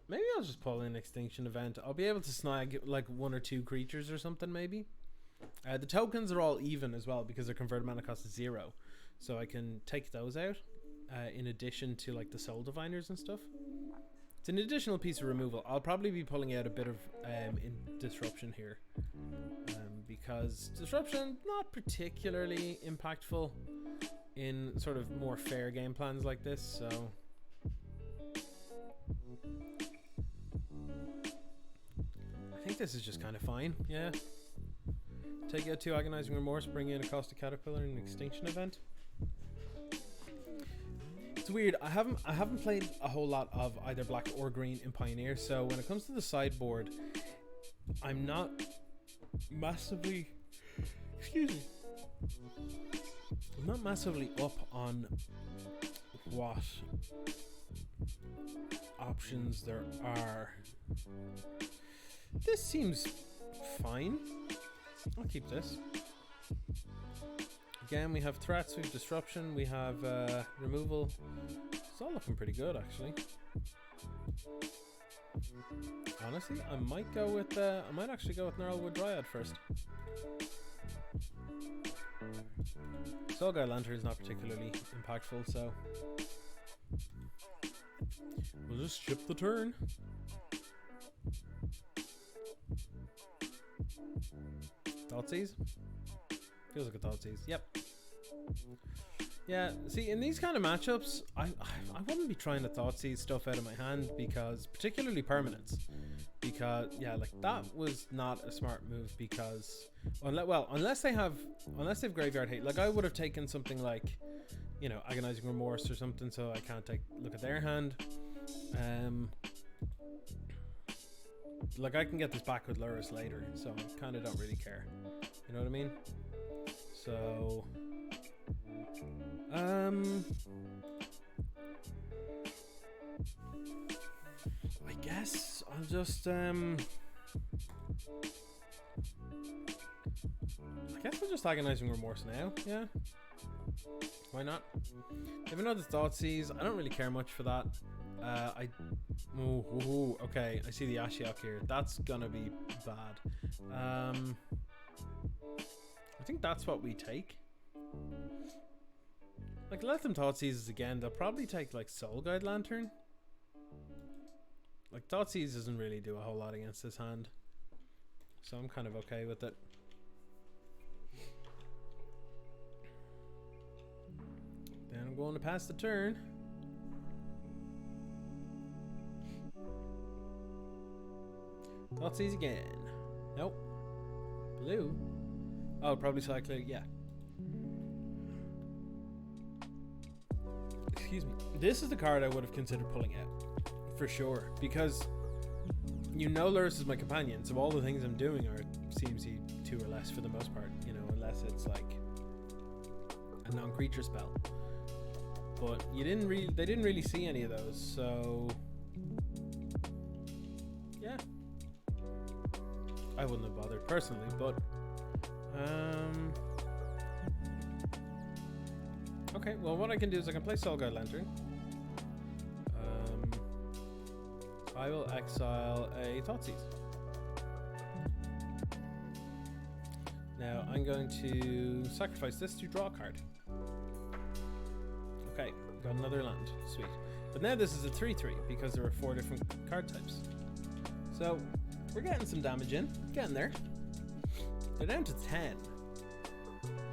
Maybe I'll just pull in Extinction Event. I'll be able to snag like 1 or 2 creatures or something, maybe. The tokens are all even as well because their converted mana cost is 0, so I can take those out in addition to like the Soul Diviners and stuff. It's an additional piece of removal. I'll probably be pulling out a bit of in Disruption here because Disruption not particularly impactful in sort of more fair game plans like this, so I think this is just kind of fine. Yeah. Take out 2 Agonizing Remorse, bring in a Caustic Caterpillar and an Extinction Event. It's weird. I haven't played a whole lot of either black or green in Pioneer, so when it comes to the sideboard, I'm not massively I'm not massively up on what options there are. This seems fine. I'll keep this. Again, we have threats, we have disruption, we have removal. It's all looking pretty good, actually. Honestly, I might go with I might actually go with Gnarlwood Dryad first. Soulguard Lantern is not particularly impactful, so we'll just ship the turn. Thoughtseize? Feels like a Thoughtseize. Yep. Yeah, see, in these kind of matchups, I wouldn't be trying to Thoughtseize stuff out of my hand because, particularly permanents, because, yeah, like, that was not a smart move because, unless they've Graveyard Hate, like, I would have taken something like, you know, Agonizing Remorse or something so I can't look at their hand. Like, I can get this back with Lurrus later, so I kind of don't really care. You know what I mean? So, I guess I'll just, Agonizing Remorse now, yeah. Why not? They have another Thoughtseize. I don't really care much for that. Okay, I see the Ashiok here. That's gonna be bad. I think that's what we take. Like, let them Thoughtseizes again. They'll probably take, like, Soulguard Lantern. Like, Thoughtseize doesn't really do a whole lot against this hand, so I'm kind of okay with it. Then I'm going to pass the turn. Thoughtseize again. Nope. Blue. Oh, probably Cyclone. Yeah. Excuse me. This is the card I would have considered pulling out for sure, because you know Lurrus is my companion, so all the things I'm doing are CMC 2 or less for the most part. You know, unless it's like a non-creature spell. But they didn't really see any of those, so I wouldn't have bothered personally, but okay, well what I can do is I can play Soulguard Lantern. I will exile a Thoughtseize. Now I'm going to sacrifice this to draw a card. Okay, got another land. Sweet. But now this is a 3/3 because there are 4 different card types. So we're getting some damage in. Getting there. They're down to 10.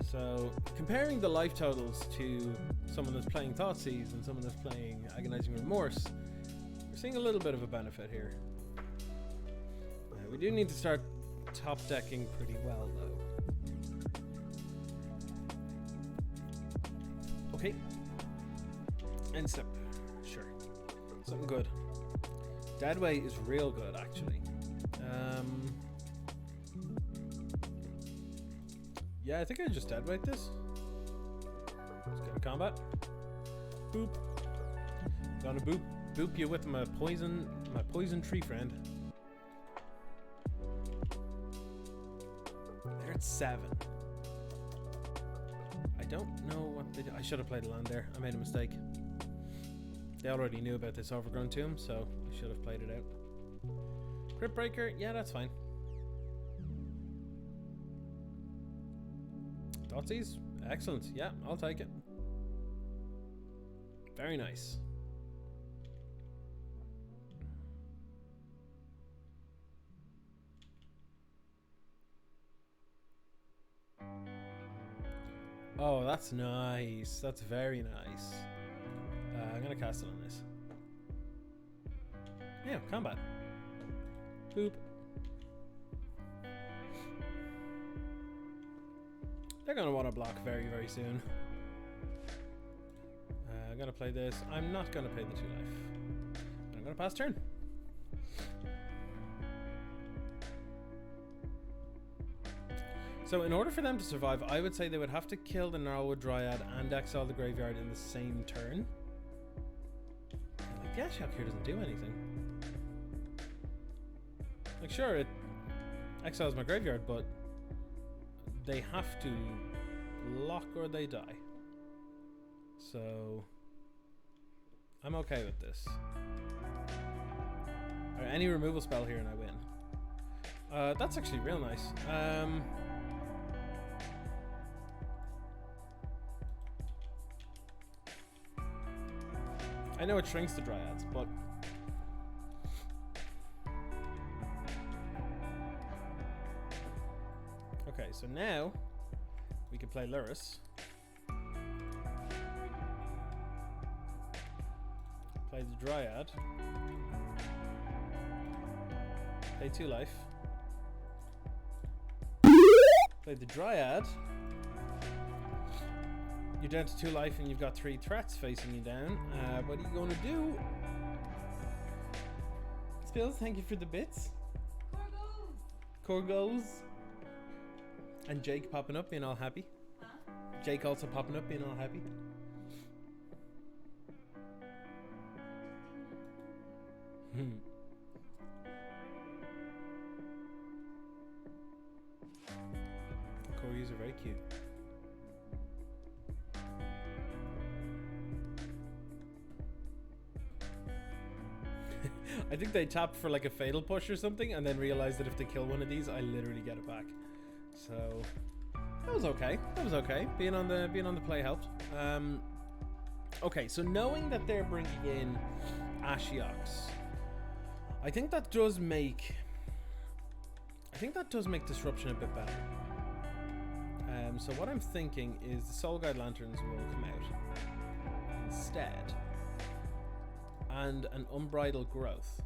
So comparing the life totals to someone that's playing Thoughtseize and someone that's playing Agonizing Remorse, we're seeing a little bit of a benefit here. We do need to start top decking pretty well though. Okay. End step. Sure. Something good. Deadweight is real good actually. Yeah, I think I just deadweight this. Let's go to combat. Boop. Gonna boop you with my poison tree friend. They're at 7. I don't know what they do. I should have played a land there. I made a mistake. They already knew about this overgrown tomb, so I should have played it out. Crypt Breaker, yeah, that's fine. Thoughtseize, excellent. Yeah, I'll take it. Very nice. Oh, that's nice. That's very nice. I'm gonna cast it on this. Yeah, combat. Boop. They're gonna want to block very, very soon. I'm gonna play this. I'm not gonna pay the 2 life. I'm gonna pass turn. So in order for them to survive, I would say they would have to kill the Gnarlwood Dryad and exile the graveyard in the same turn. Like, the Ashiok here doesn't do anything. Like, sure, it exiles my graveyard, but they have to block or they die. So I'm okay with this. Alright, any removal spell here and I win. That's actually real nice. I know it shrinks the Dryads, but okay, so now we can play Lurrus. Play the Dryad. Pay 2 life. Play the Dryad. You're down to 2 life and you've got 3 threats facing you down. What are you going to do? Spills, thank you for the bits. Corgos. And Jake popping up, being all happy. Huh? Jake also popping up, being all happy. Corgis are very cute. I think they tapped for like a fatal push or something and then realized that if they kill one of these, I literally get it back. So that was okay. That was okay. Being on the play helped. Okay, so knowing that they're bringing in Ashioks, I think that does make disruption a bit better. So what I'm thinking is the Soulguard Lanterns will come out instead, and an Unbridled Growth,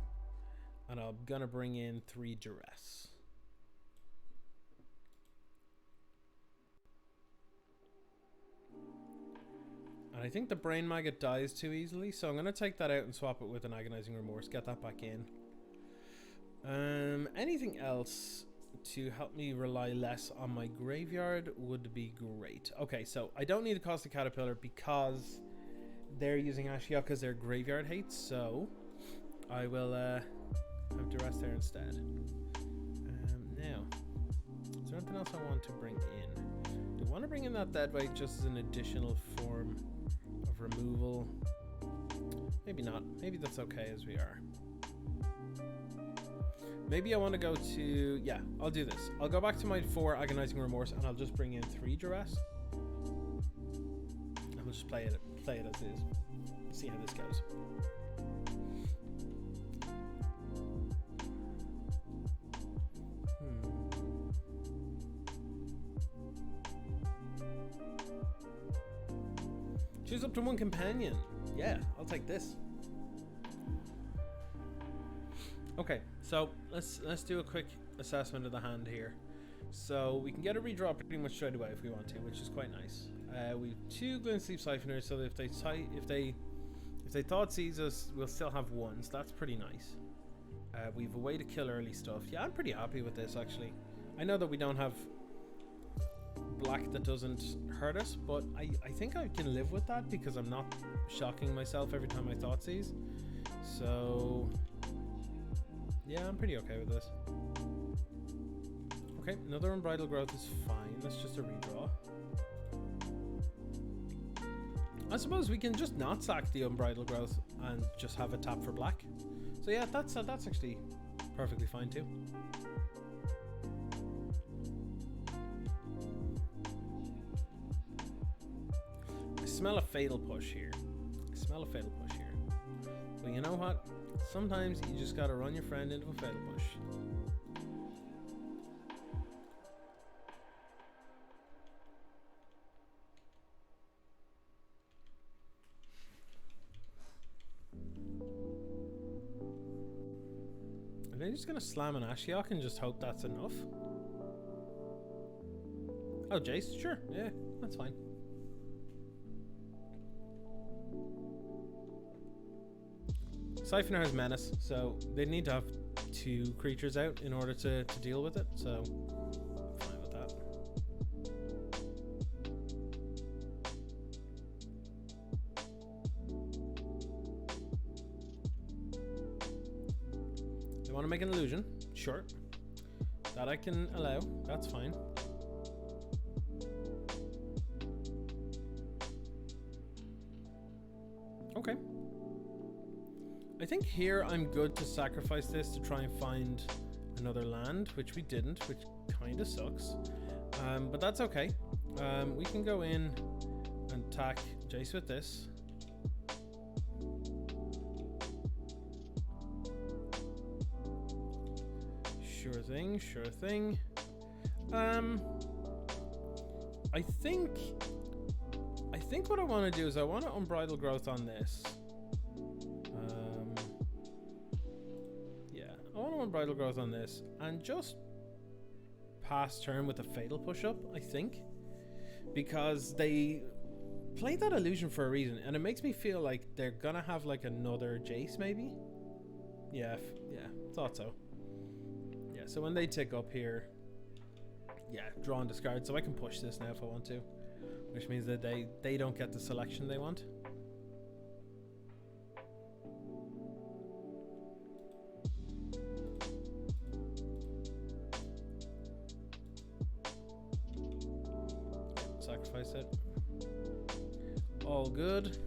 and I'm gonna bring in 3 Duress. And I think the Brain Maggot dies too easily, so I'm going to take that out and swap it with an Agonizing Remorse, get that back in. Anything else to help me rely less on my graveyard would be great. Okay, so I don't need to cost a Caterpillar because they're using Ashiok as their graveyard hate, so I will have Duress there instead. Now, anything else I want to bring in? Do I want to bring in that dead weight just as an additional form of removal? Maybe not. Maybe that's okay as we are. Maybe I want to go to... Yeah, I'll do this. I'll go back to my 4 Agonizing Remorse and I'll just bring in 3 Duress. And we'll just play it as is. See how this goes. Choose up to 1 companion. Yeah, I'll take this. Okay, so let's do a quick assessment of the hand here. So we can get a redraw pretty much straight away if we want to, which is quite nice. We've 2 Glint Sleep Siphoners, so that if they thought seize us, we'll still have 1, so that's pretty nice. We've a way to kill early stuff. Yeah, I'm pretty happy with this actually. I know that we don't have black that doesn't hurt us, but I think I can live with that because I'm not shocking myself every time I thought seize. So yeah, I'm pretty okay with this. Okay, another Unbridled Growth is fine. That's just a redraw. I suppose we can just not sack the Unbridled Growth and just have a tap for black. So yeah, that's actually perfectly fine too. I smell a Fatal Push here. But you know what? Sometimes you just gotta run your friend into a Fatal Push. Are they just gonna slam an Ashiok and just hope that's enough? Oh, Jace? Sure, yeah, that's fine. Siphoner has Menace, so they need to have 2 creatures out in order to deal with it, so fine with that. They want to make an illusion? Sure. That I can allow, that's fine. Okay. I think here I'm good to sacrifice this to try and find another land, which we didn't, which kind of sucks. But that's okay. We can go in and attack Jace with this. Sure thing, sure thing. I think what I want to do is I want to Unbridled Growth on this. Unbridled Growth on this and just pass turn with a Fatal Push up, I think, because they played that illusion for a reason and it makes me feel like they're gonna have like another Jace maybe. Yeah, thought so. Yeah, so when they tick up here, yeah, draw and discard, so I can push this now if I want to, which means that they don't get the selection they want. Sacrifice it. All good.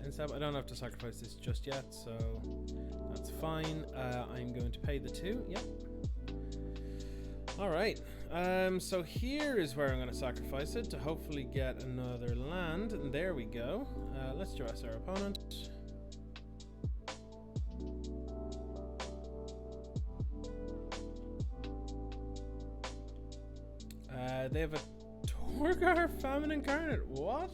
And I don't have to sacrifice this just yet, so that's fine. I'm going to pay the 2. Yep. All right. So here is where I'm going to sacrifice it to hopefully get another land. And there we go. Let's dress our opponent. They have a Torgar Famine Incarnate. What?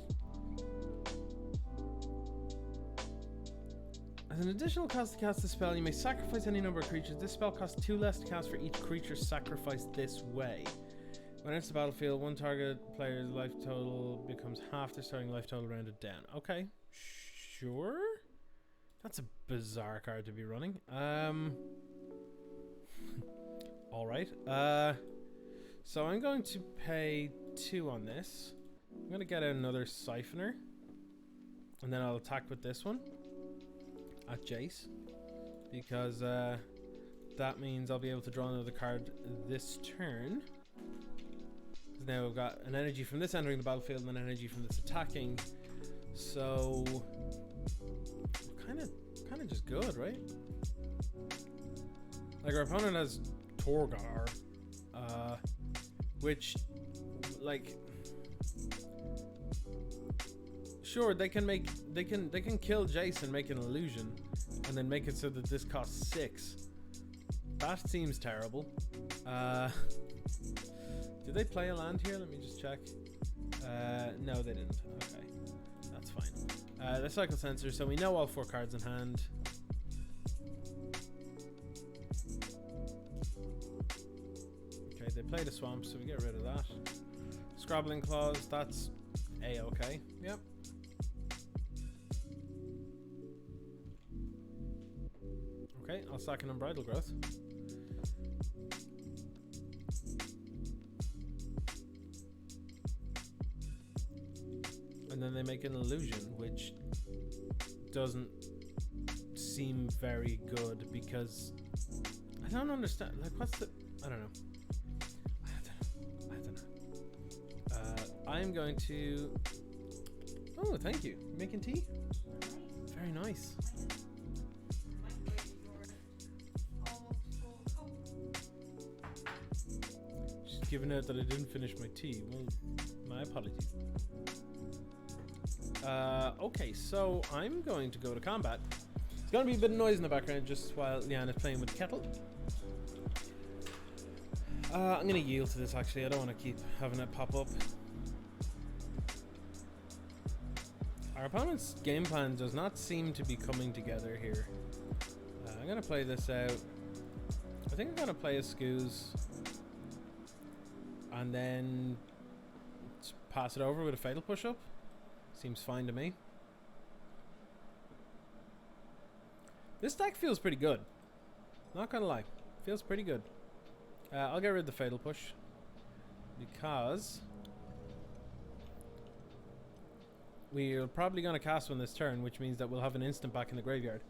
As an additional cost to cast the spell, you may sacrifice any number of creatures. This spell costs 2 less to cast for each creature sacrificed this way. When it enters the battlefield, one target player's life total becomes half their starting life total rounded down. Okay, sure. That's a bizarre card to be running. All right. So I'm going to pay 2 on this. I'm going to get another Siphoner. And then I'll attack with this one. at Jace, because that means I'll be able to draw another card this turn. Now we've got an energy from this entering the battlefield and an energy from this attacking. So kind of just good, right? Like, our opponent has Torgar, which, like, sure, they can kill Jace and make an illusion, and then make it so that this costs 6. That seems terrible. Did they play a land here? Let me just check. No, they didn't. Okay, that's fine. The cycle sensor, so we know all 4 cards in hand. Okay, they played a swamp, so we get rid of that. Scrabbling Claws, that's A-okay. Yep. Okay, I'll sack an Unbridled Growth. And then they make an illusion, which doesn't seem very good, because I don't understand. Like, what's the... I don't know. I'm going to... Oh, thank you. Making tea? Very nice. Just giving out that I didn't finish my tea. Well, my apologies. Okay, so I'm going to go to combat. It's going to be a bit of noise in the background just while Leanne is playing with the kettle. I'm going to yield to this, actually. I don't want to keep having it pop up. Our opponent's game plan does not seem to be coming together here. I'm going to play this out. I think I'm going to play a Scoos and then pass it over with a Fatal Push-Up. Seems fine to me. This deck feels pretty good. Not gonna lie. Feels pretty good. I'll get rid of the Fatal Push, because we're probably going to cast one this turn, which means that we'll have an instant back in the graveyard,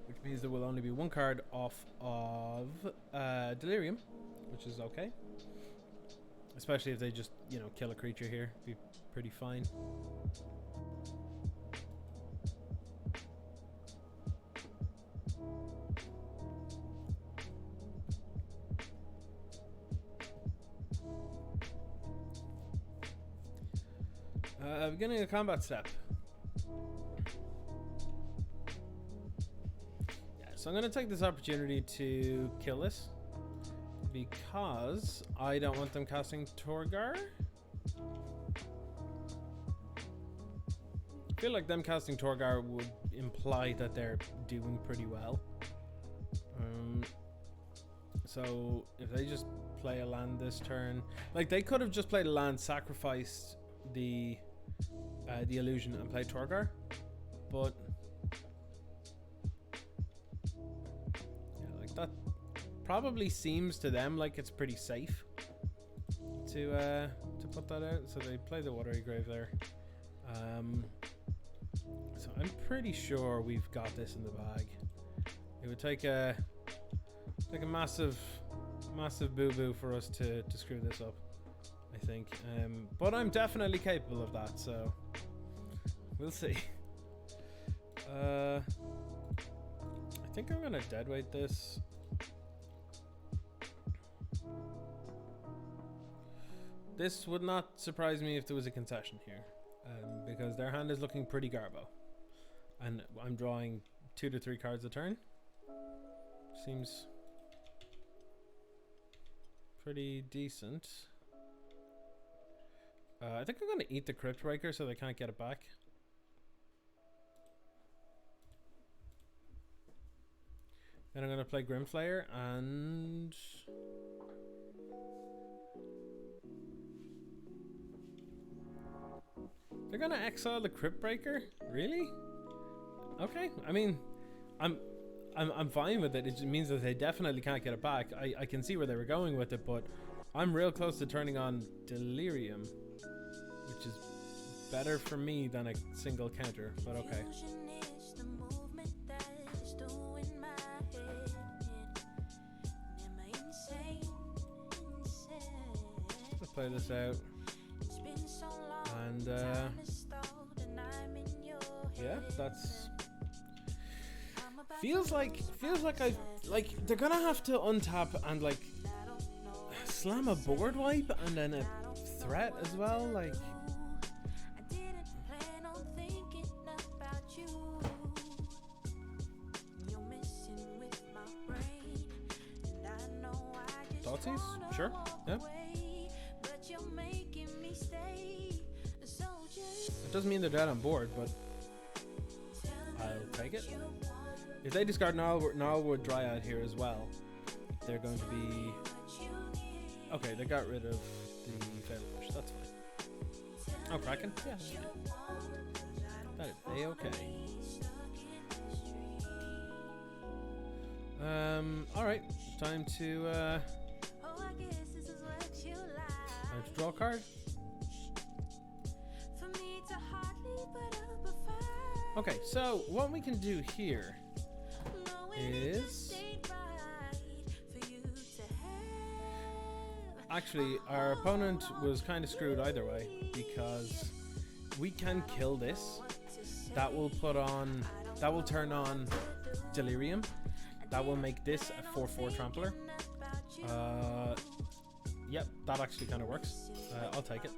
which means there will only be 1 card off of Delirium, which is okay. Especially if they just, you know, kill a creature here. Be pretty fine. Beginning of combat step. Yeah, so I'm going to take this opportunity to kill this, because I don't want them casting Torgar. I feel like them casting Torgar would imply that they're doing pretty well. So if they just play a land this turn, like, they could have just played a land, sacrificed the illusion and play Torgar, but yeah, like, that probably seems to them like it's pretty safe to put that out. So they play the Watery Grave there. So I'm pretty sure we've got this in the bag. It would take a massive boo-boo for us to screw this up, I think. But I'm definitely capable of that, so we'll see. I think I'm gonna deadweight this. This would not surprise me if there was a concession here, because their hand is looking pretty garbo, and I'm drawing 2 to 3 cards a turn. Seems pretty decent. I think I'm going to eat the Crypt Breaker so they can't get it back. Then I'm going to play Grimflayer, and they're going to exile the Crypt Breaker? Really? Okay. I mean, I'm fine with it. It just means that they definitely can't get it back. I can see where they were going with it, but I'm real close to turning on Delirium, which is better for me than a single counter, but okay. play this out. And yeah, that's feels like I like they're gonna have to untap and like slam a board wipe and then a threat as well, like. Thoughtsies? Sure. Yeah. It doesn't mean they're dead on board, but I'll take it. If they discard Gnarlwood Dryad here as well, they're going to be... Okay, they got rid of the Fatal Push, that's fine. Oh, Kraken? Yeah. That is A-okay. Alright, time to draw a card. Okay, so what we can do here is... Actually, our opponent was kind of screwed either way, because we can kill this. That will turn on Delirium. That will make this a 4/4 trampler. Yep, that actually kind of works. I'll take it.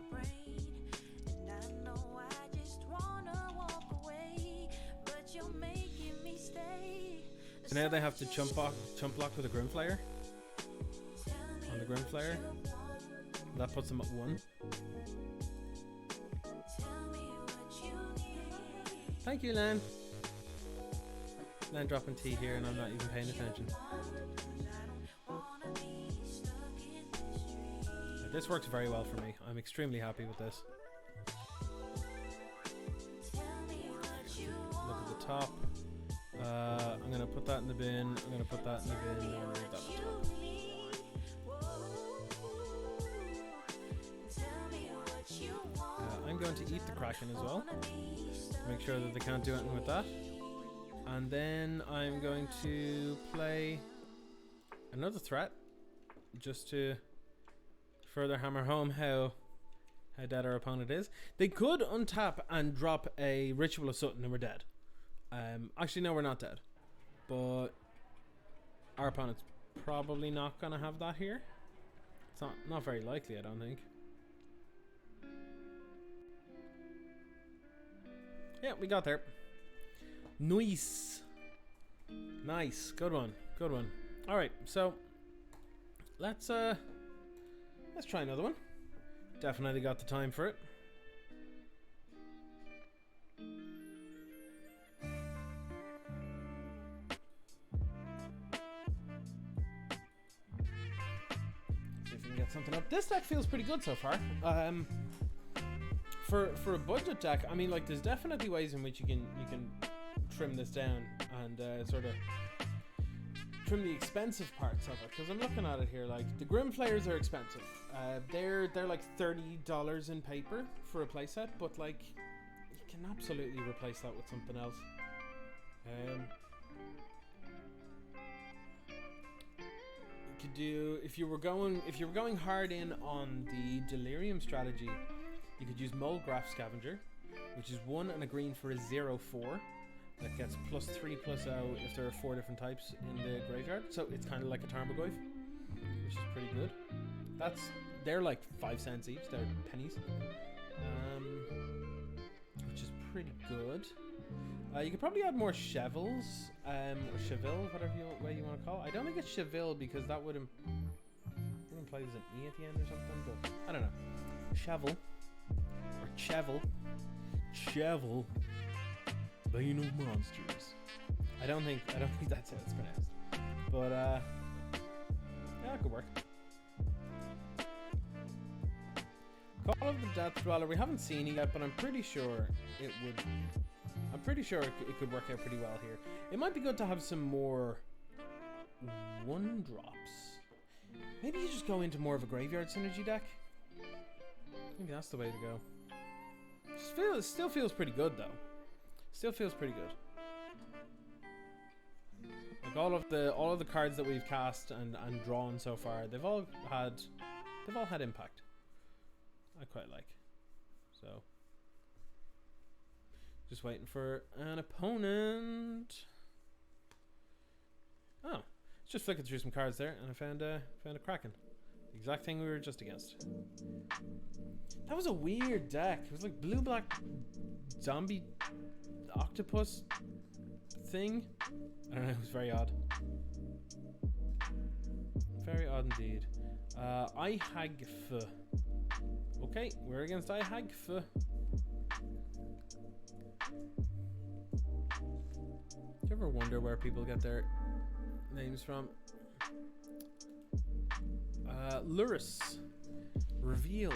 So now they have to chump block with a Grimflayer. On the Grimflayer. That puts them at 1. Thank you, Lan. Lan dropping tea here and I'm not even paying attention. This works very well for me. I'm extremely happy with this. Look at the top. I'm going to put that in the bin. I'm going to put that in the bin. And I'll leave that on top. I'm going to eat the Kraken as well. Make sure that they can't do anything with that. And then I'm going to play another threat. Just to further hammer home how dead our opponent is. They could untap and drop a Ritual of Sutton and we're dead. Actually, no, we're not dead. But our opponent's probably not going to have that here. It's not very likely, I don't think. Yeah, we got there. Nice. Nice. Good one. Good one. Alright, so let's try another one. Definitely got the time for it. See if we can get something up. This deck feels pretty good so far. For a budget deck, I mean, like, there's definitely ways in which you can trim this down and sort of trim the expensive parts of it, because I'm looking at it here, like the Grimflayers are expensive. They're like $30 in paper for a playset, but like you can absolutely replace that with something else. You could do, if you were going hard in on the Delirium strategy, you could use Mulgraf Scavenger, which is 1 and a green for a 0/4. That gets +3/+0 if there are 4 different types in the graveyard. So it's kind of like a Tarmogoyf, which is pretty good. They're like 5 cents each. They're pennies, which is pretty good. You could probably add more Chevels, or Cheville, whatever way you want to call it. I don't think it's Cheville because that would imply there's an E at the end or something. But I don't know. Chevel or Chevel. Bane of Monsters. I don't think that's how it's pronounced. But yeah, it could work. Call of the Death Dweller. We haven't seen it yet, but I'm pretty sure it would. I'm pretty sure it could work out pretty well here. It might be good to have some more 1-drops. Maybe you just go into more of a graveyard synergy deck. Maybe that's the way to go. It still feels pretty good though. Still feels pretty good. Like all of the cards that we've cast and drawn so far, they've all had impact. I quite like. So, just waiting for an opponent. Oh, just flicking through some cards there, and I found a Kraken. The exact thing we were just against. That was a weird deck. It was like blue-black zombie octopus thing. I don't know. It was very odd. Very odd indeed. Ihagf. Okay, we're against Ihagf. Do you ever wonder where people get their names from? Lurrus. Reveal.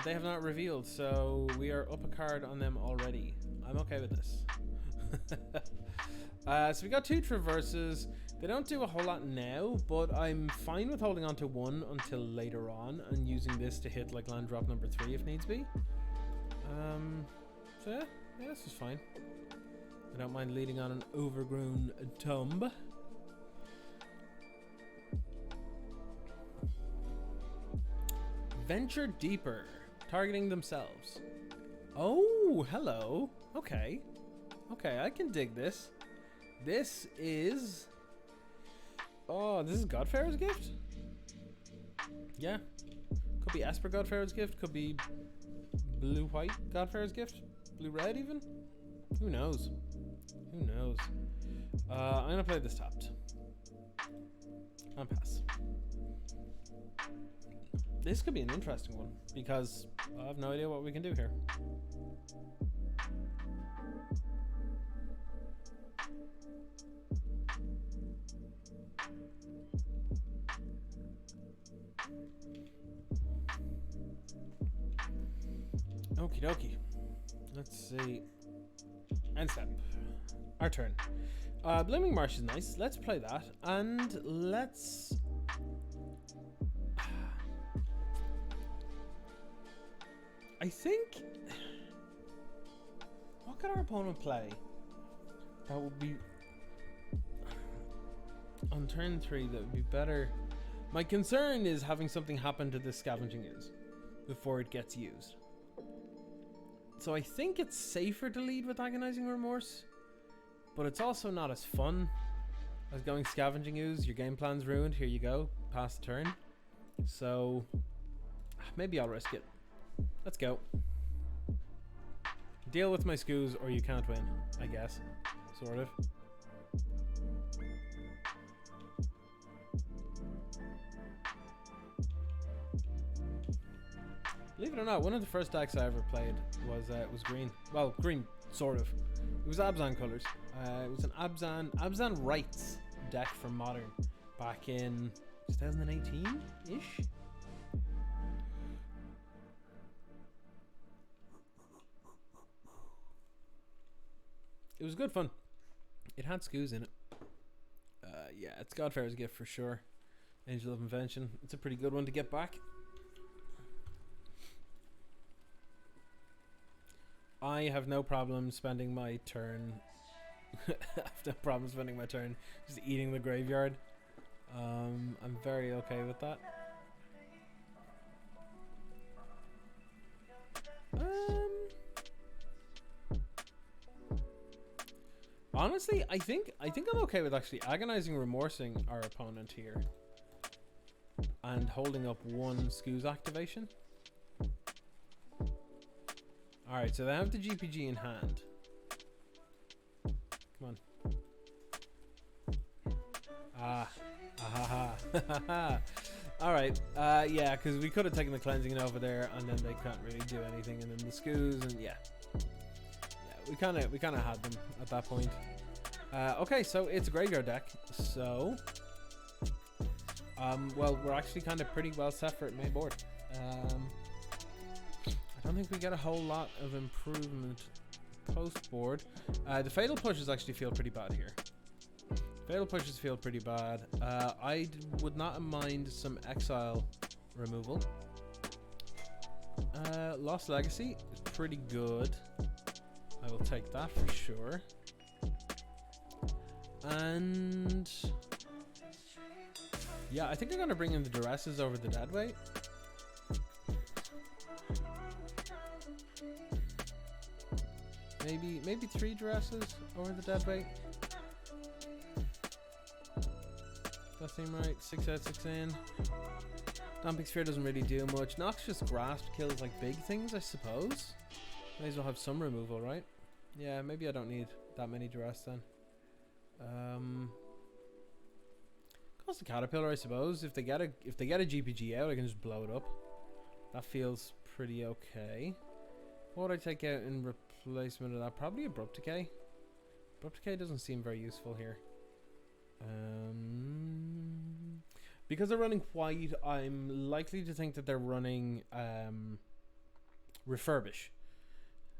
They have not revealed, so we are up a card on them already. I'm okay with this. So we got 2 traverses. They don't do a whole lot now, but I'm fine with holding on to 1 until later on and using this to hit like land drop number 3 if needs be. So yeah, this is fine. I don't mind leading on an overgrown tomb. Venture deeper, targeting themselves. Oh, hello. Okay. Okay, I can dig this. This is... Oh, this is Godfarer's Gift? Yeah. Could be Esper Godfarer's Gift. Could be blue-white Godfarer's Gift. Blue-red even? Who knows? Who knows? I'm going to play this tapped. And pass. This could be an interesting one, because I have no idea what we can do here. Okie dokie. Let's see. End step. Our turn. Blooming Marsh is nice. Let's play that. And let's... I think... What could our opponent play that would be... On turn 3, that would be better. My concern is having something happen to this Scavenging Ooze before it gets used. So I think it's safer to lead with Agonizing Remorse, but it's also not as fun as going Scavenging Ooze. Your game plan's ruined. Here you go. Pass the turn. So maybe I'll risk it. Let's go. Deal with my scoos or you can't win, I guess. Sort of. Believe it or not, one of the first decks I ever played was green. Well, green, sort of. It was Abzan colors. It was an Abzan Rights deck from Modern back in 2018-ish. It was good fun. It had scoos in it. Yeah, it's Godfarer's Gift for sure. Angel of Invention. It's a pretty good one to get back. I have no problem spending my turn. I have no problem spending my turn just eating the graveyard. I'm very okay with that. Honestly, I think I'm okay with actually agonizing remorsing our opponent here and holding up 1 Scoos activation. Alright, so they have the GPG in hand. Come on. Alright, yeah, because we could have taken the cleansing over there and then they can't really do anything, and then the Scoos, and yeah. We kind of had them at that point. Okay, so it's a graveyard deck. So, well, we're actually kind of pretty well set for it main board. I don't think we get a whole lot of improvement post board. The fatal pushes actually feel pretty bad here. Fatal pushes feel pretty bad. I would not mind some exile removal. Lost Legacy is pretty good. I will take that for sure. And yeah, I think I'm gonna bring in the Duresses over the Deadweight. Maybe 3 dresses over the dead weight. That seem right? 6 out, 6 in. Damping Sphere doesn't really do much. Noxious Grasp kills like big things, I suppose. May as well have some removal, right? Yeah, maybe I don't need that many duress then. Cost the Caterpillar, I suppose. If they get a GPG out, I can just blow it up. That feels pretty okay. What would I take out in replacement of that? Probably Abrupt Decay. Abrupt Decay doesn't seem very useful here. Because they're running white, I'm likely to think that they're running Refurbish,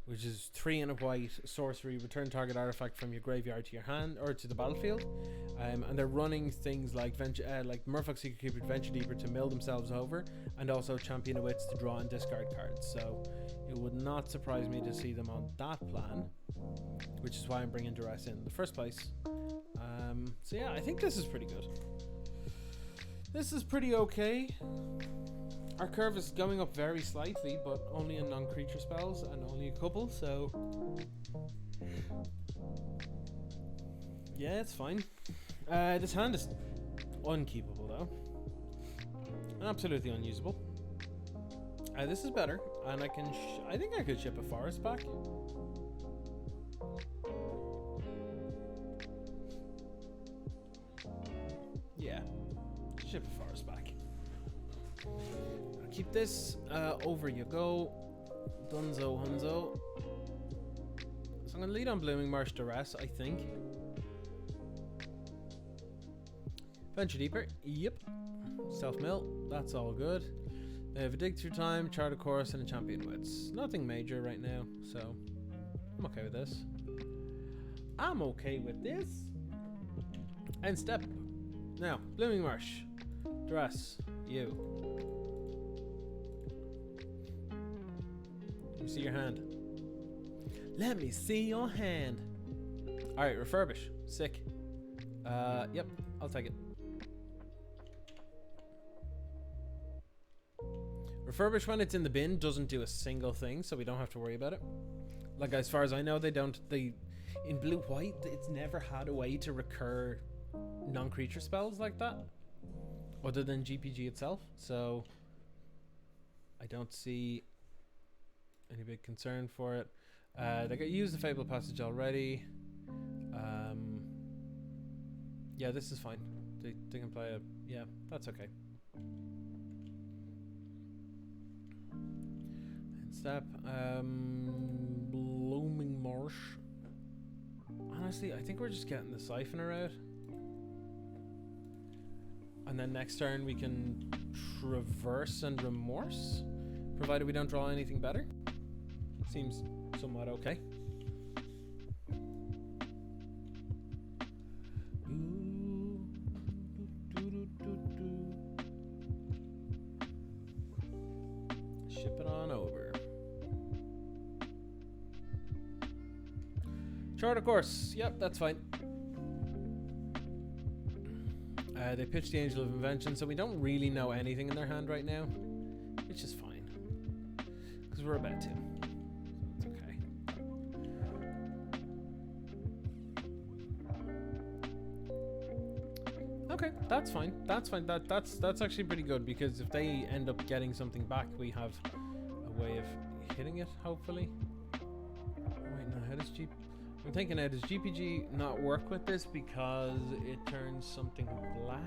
which is 3 and a white sorcery, return target artifact from your graveyard to your hand or to the battlefield, and they're running things like Murfolk Secret Keeper, Venture Deeper to mill themselves over, and also Champion of Wits to draw and discard cards. So it would not surprise me to see them on that plan, which is why I'm bringing Duress in the first place. So yeah, I think this is pretty good. This is pretty okay. Our curve is going up very slightly, but only in non-creature spells and only a couple, so yeah, it's fine. This hand is unkeepable though. Absolutely unusable. This is better, and I think I could ship a forest back. Yeah, ship a forest back. Keep this. Over you go. Dunzo Hunzo. So I'm going to lead on Blooming Marsh Duress, I think. Venture Deeper. Yep. Self-mill. That's all good. They have a Dig Through Time, Chart of Course, and a Champion Wits. Nothing major right now, so I'm okay with this. I'm okay with this. End step. Now, Blooming Marsh. Duress. You. Let me see your hand. Let me see your hand. Alright, Refurbish. Sick. Yep, I'll take it. Refurbish when it's in the bin doesn't do a single thing, so we don't have to worry about it. Like, as far as I know, in blue-white, it's never had a way to recur non-creature spells like that, other than GPG itself, so I don't see any big concern for it. They got used the Fable Passage already. Yeah, this is fine. They can play yeah, that's okay. Step. Blooming Marsh. Honestly, I think we're just getting the Siphoner out. And then next turn we can Traverse and Remorse, provided we don't draw anything better. Seems somewhat okay. Ship it on over. Chart of Course. Yep, that's fine. They pitched the Angel of Invention, so we don't really know anything in their hand right now, which is fine, because we're about to. So it's okay. Okay, that's fine. That's fine. That's actually pretty good, because if they end up getting something back, we have a way of hitting it, hopefully. Wait, no, how does I'm thinking now, does GPG not work with this because it turns something black?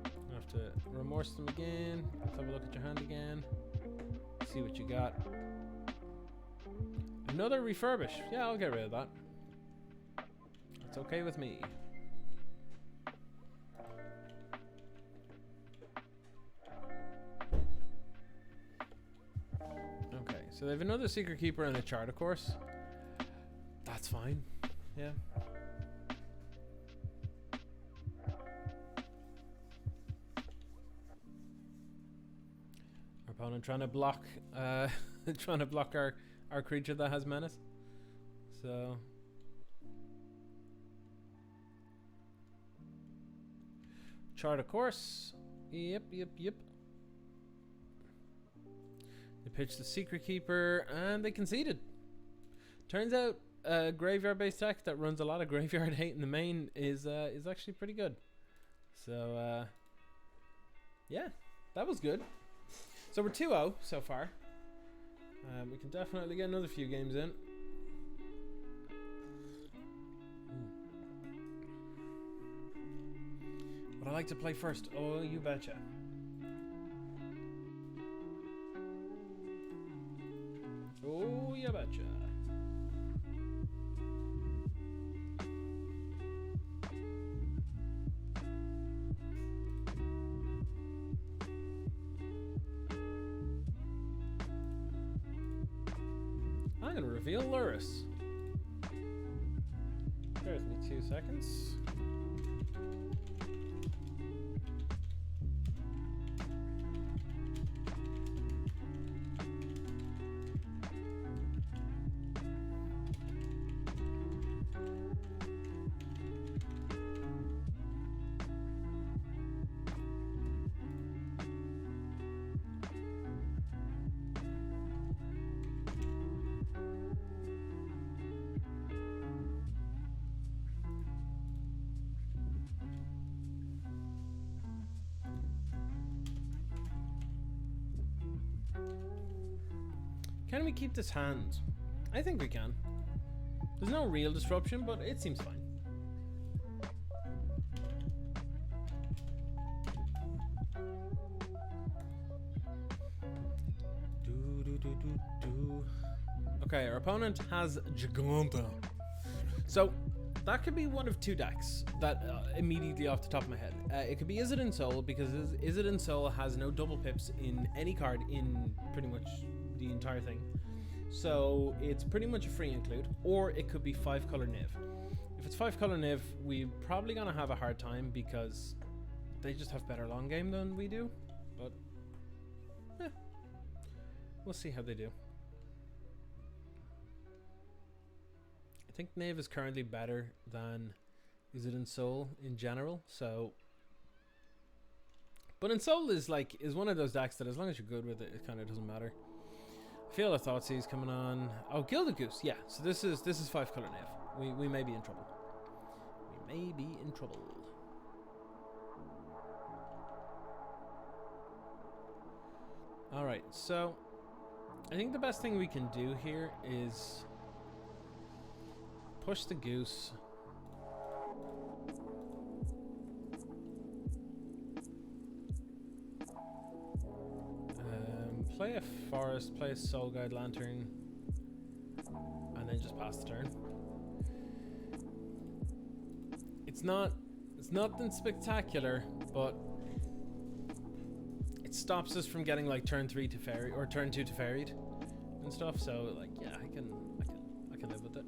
I have to remorse them again. Let's have a look at your hand again. See what you got. Another Refurbish. Yeah, I'll get rid of that. That's okay with me. So they have another Secret Keeper and a Chart, of course. That's fine. Yeah. Our opponent trying to block our creature that has menace. So Chart, of course. Yep. They pitched the Secret Keeper, and they conceded. Turns out a graveyard-based deck that runs a lot of graveyard hate in the main is actually pretty good. So, yeah, that was good. So we're 2-0 so far. We can definitely get another few games in. Would I like to play first? Oh, you betcha. Oh, you betcha. I'm gonna reveal Lurrus. Bear with me 2 seconds. Can we keep this hand? I think we can. There's no real disruption, but it seems fine. Okay, our opponent has Giganta. So that could be one of two decks that immediately off the top of my head. It could be Izzet Soul, because Izzet Soul has no double pips in any card in pretty much the entire thing. So it's pretty much a free include. Or it could be 5-color Niv. If it's 5-color Niv, we're probably going to have a hard time because they just have better long game than we do. But we'll see how they do. I think Niv is currently better than Izzet Soul in general, so. But in Soul is one of those decks that as long as you're good with it, it kind of doesn't matter. I feel a Thoughtseize coming on. Oh, Gilded Goose, yeah. So this is 5-color Niv. We may be in trouble. We may be in trouble. All right, so I think the best thing we can do here is push the Goose. Play a Forest, play a Soulguard Lantern, and then just pass the turn. It's nothing spectacular, but it stops us from getting like turn 3 to fairy or turn 2 to ferried and stuff. So like, yeah, I can live with it.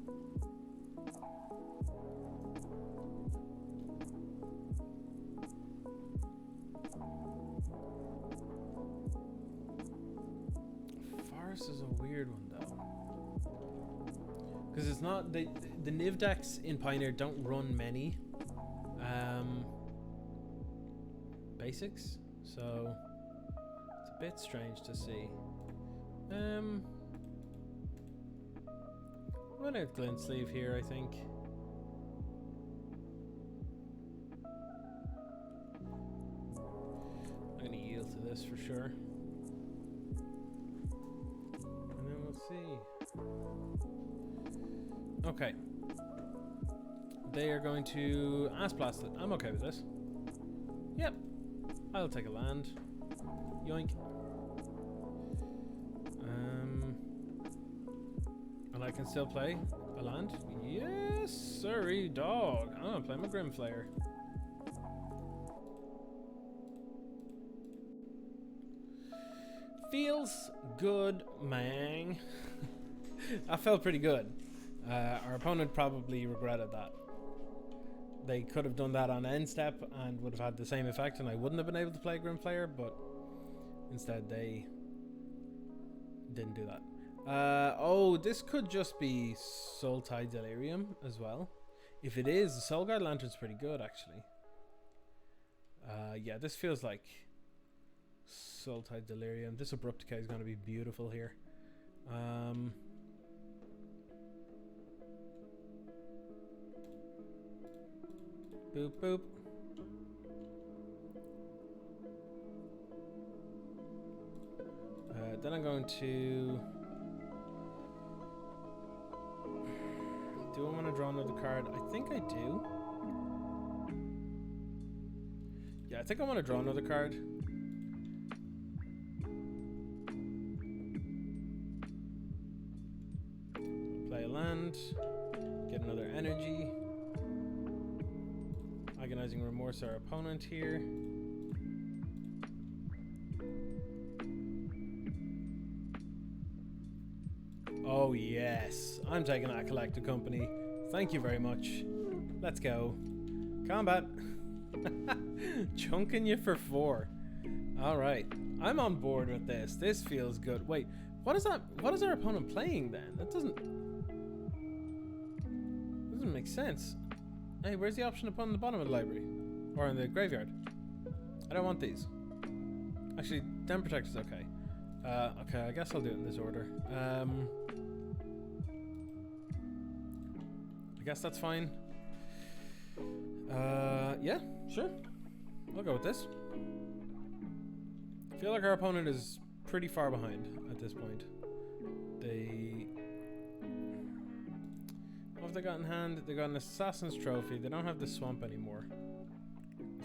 Forest is a weird one though, because it's not the Niv decks in Pioneer don't run many basics, so it's a bit strange to see. Run out Glint Sleeve here, I think. I'm gonna yield to this for sure. And then we'll see. Okay. They are going to Ass Blast it. I'm okay with this. Yep. I'll take a land. Yoink. And I can still play a land? Yes, sirree, dog. I'm gonna play my Grimflayer. Feels good, man. That felt pretty good. Our opponent probably regretted that. They could have done that on end step and would have had the same effect, and I wouldn't have been able to play Grimflayer, but instead they didn't do that. Oh, this could just be Sultai Delirium as well. If it is, the Soulguard Lantern's pretty good, actually. Yeah, this feels like Sultai Delirium. This abrupt decay is going to be beautiful here. Boop boop. Then I'm going to. Do I want to draw another card? I think I do. Yeah, I think I want to draw another card. Play a land. Get another energy. Agonizing Remorse our opponent here. Oh yes, I'm taking that Collector Company. Thank you very much. Let's go. Combat. Chunking you for 4. Alright, I'm on board with this. This feels good. Wait, what is that? What is our opponent playing then? That doesn't make sense. Hey, where's the option upon the bottom of the library? Or in the graveyard? I don't want these. Actually, Den Protector's okay. Okay, I guess I'll do it in this order. I guess that's fine. Yeah, sure. I'll go with this. I feel like our opponent is pretty far behind at this point. What have they got in hand? They got an Assassin's Trophy. They don't have the Swamp anymore.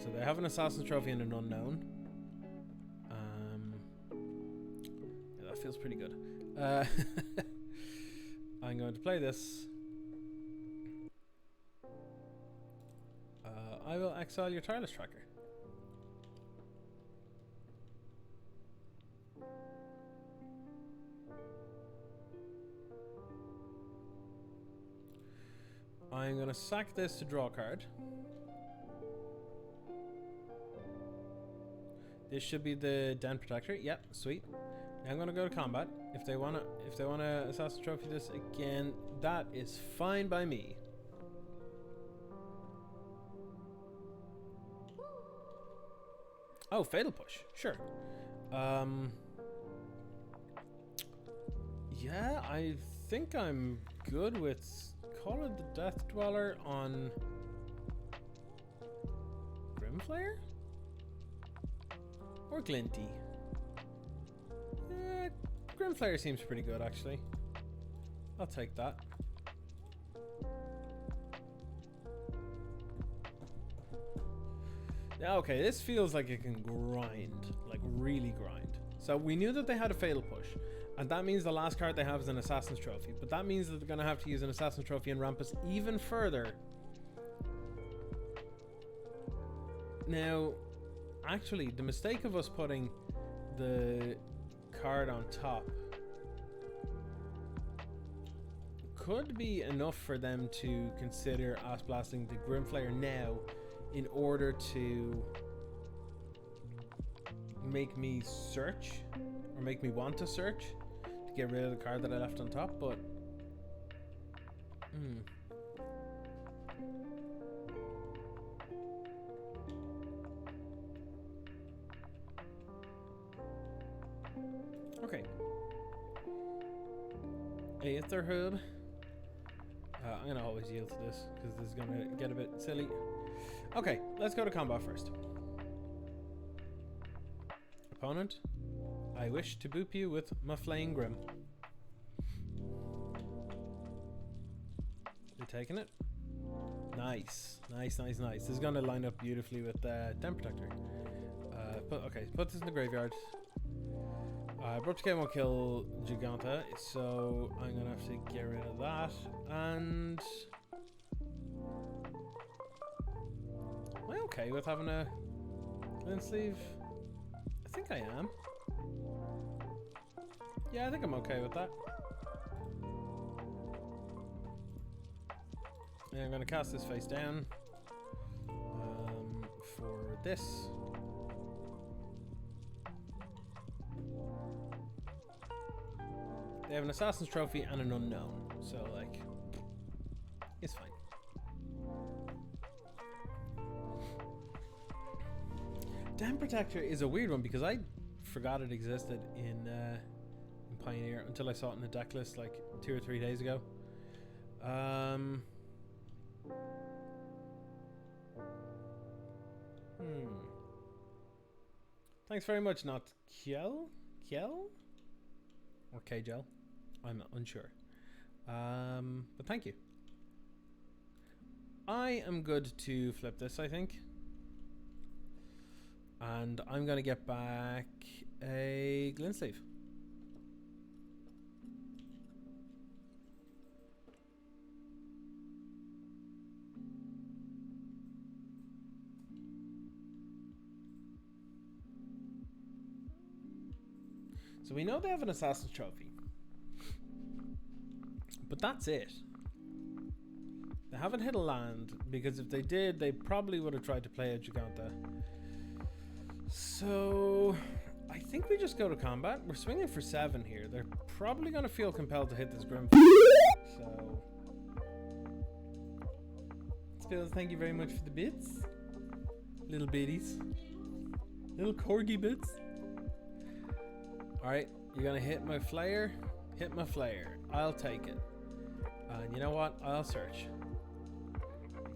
So they have an Assassin's Trophy and an Unknown. Yeah, that feels pretty good. I'm going to play this. I will exile your Tireless Tracker. I'm going to sack this to draw a card. This should be the Den Protector. Yep, sweet. Now I'm going to go to combat. If they want to Assassin's Trophy this again, that is fine by me. Oh, Fatal Push. Sure. Yeah, I think I'm good with Call of the Death Dweller on Grimflayer? Or Glinty? Grimflayer seems pretty good, actually. I'll take that. Yeah, okay, this feels like it can grind. Like, really grind. So we knew that they had a Fatal Push. And that means the last card they have is an Assassin's Trophy. But that means that they're going to have to use an Assassin's Trophy and ramp us even further. Now, actually, the mistake of us putting the card on top could be enough for them to consider us blasting the Grimflayer now in order to make me search, or make me want to search, to get rid of the card that I left on top, but... Okay. Aether Hub. I'm gonna always yield to this, because this is gonna get a bit silly. Okay, let's go to combat first. Opponent, I wish to boop you with my Flaying Grim. You taking it? Nice, nice, nice, nice. This is going to line up beautifully with Den Protector. Put this in the graveyard. Abrupt Decay won't kill Giganta, so I'm going to have to get rid of that. And... am I okay with having a linen sleeve? I think I am. Yeah, I think I'm okay with that. And I'm going to cast this face down for this. They have an Assassin's Trophy and an Unknown, so like, it's fine. Den Protector is a weird one because I forgot it existed in Pioneer until I saw it in the deck list like 2 or 3 days ago. Thanks very much, not Kiel? Or Kjel? I'm unsure. But thank you. I am good to flip this, I think. And I'm going to get back a glint sleeve. So we know they have an Assassin's Trophy. But that's it. They haven't hit a land, because if they did, they probably would have tried to play a Giganta. So I think we just go to combat. We're swinging for 7 here. They're probably going to feel compelled to hit this Grim. So Phil, thank you very much for the bits. Little biddies. Little corgi bits. Alright, you're going to hit my flare. Hit my flare. I'll take it. And you know what? I'll search.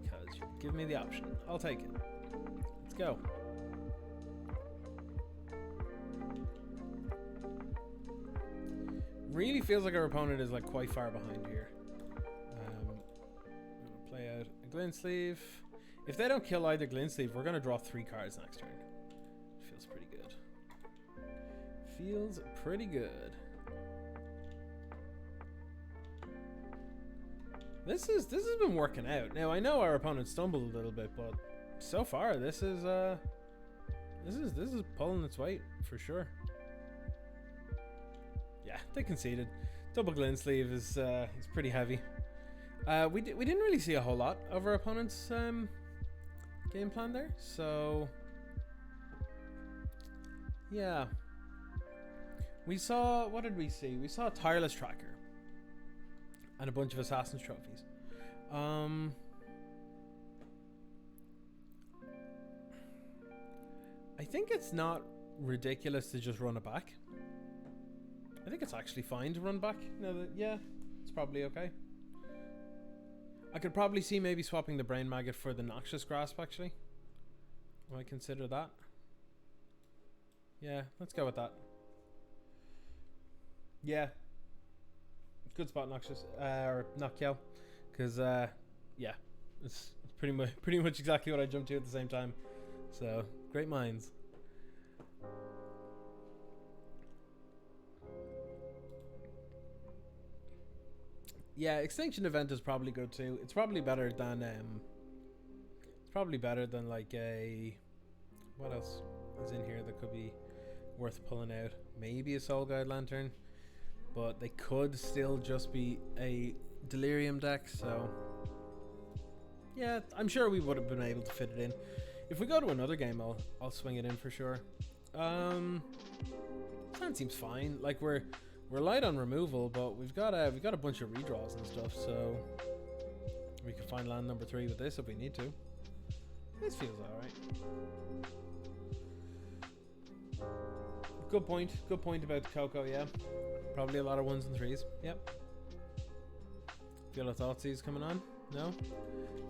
Because you give me the option. I'll take it. Let's go. Really feels like our opponent is like quite far behind here. I'm going to play out a glint sleeve. If they don't kill either glint sleeve, we're going to draw 3 cards next turn. Feels pretty good. Feels pretty good. This has been working out. Now I know our opponent stumbled a little bit, but so far this is pulling its weight for sure. Yeah, they conceded. Double glint sleeve is pretty heavy. We didn't really see a whole lot of our opponent's game plan there, so yeah. We saw, what did we see? We saw a Tireless Tracker and a bunch of Assassin's Trophies. I think it's not ridiculous to just run it back. I think it's actually fine to run back. No, yeah, it's probably okay. I could probably see maybe swapping the Brain Maggot for the Noxious Grasp, actually. I might consider that. Yeah, let's go with that. Yeah. Good spot, Noxious. Or Nokiel. Because, yeah. It's pretty much exactly what I jumped to at the same time. So, great minds. Yeah, Extinction Event is probably good too. It's probably better than like a, what else is in here that could be worth pulling out? Maybe a Soulguard Lantern, but they could still just be a Delirium deck, so yeah, I'm sure we would have been able to fit it in. If we go to another game, I'll swing it in for sure. That seems fine. Like we're light on removal, but we've got a bunch of redraws and stuff, so we can find land number 3 with this if we need to. This feels alright. Good point about the Coco, yeah. Probably a lot of 1s and 3s, yep. Feel a Thoughtseize coming on? No?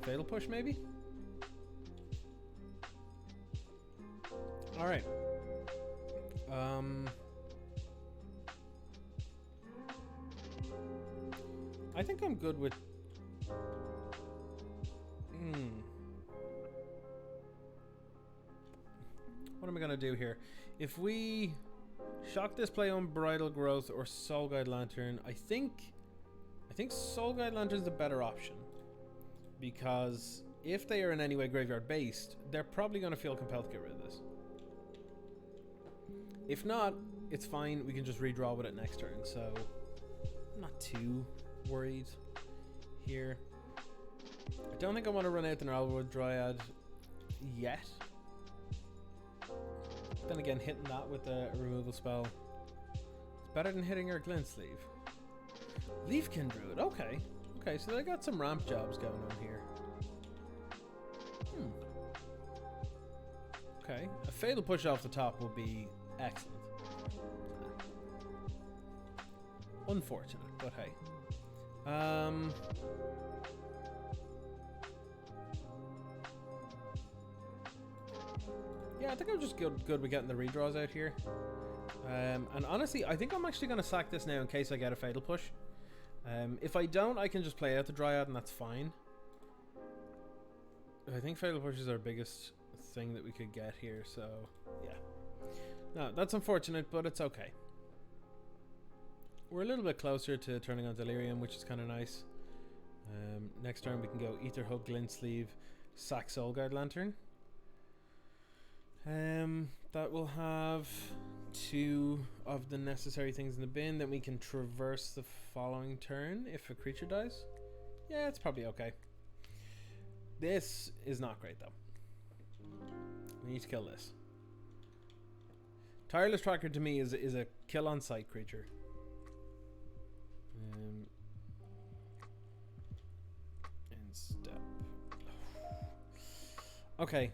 Fatal Push maybe? Alright. I think I'm good with... What am I going to do here? If we shock this play Unbridled Growth or Soulguard Lantern, I think Soulguard Lantern is the better option. Because if they are in any way graveyard based, they're probably going to feel compelled to get rid of this. If not, it's fine. We can just redraw with it next turn. So I'm not too worried here. I don't think I want to run out the Gnarlwood Dryad yet. Then again, hitting that with a removal spell, it's better than hitting our glint sleeve. Leafkin Druid, okay, so they got some ramp jobs going on here. Okay, a Fatal Push off the top will be excellent. Unfortunate, but hey. Yeah, I think I'm just good with getting the redraws out here. And honestly, I think I'm actually going to sack this now in case I get a Fatal Push. If I don't, I can just play out the Dryad and that's fine. I think Fatal Push is our biggest thing that we could get here, so yeah. No, that's unfortunate, but it's okay. We're a little bit closer to turning on Delirium, which is kind of nice. Next turn we can go Ether Hug, Glint Sleeve, sack Soulguard Lantern. That will have 2 of the necessary things in the bin. Then we can traverse the following turn if a creature dies. Yeah, it's probably okay. This is not great though. We need to kill this. Tireless Tracker to me is a kill on sight creature. End step. Okay.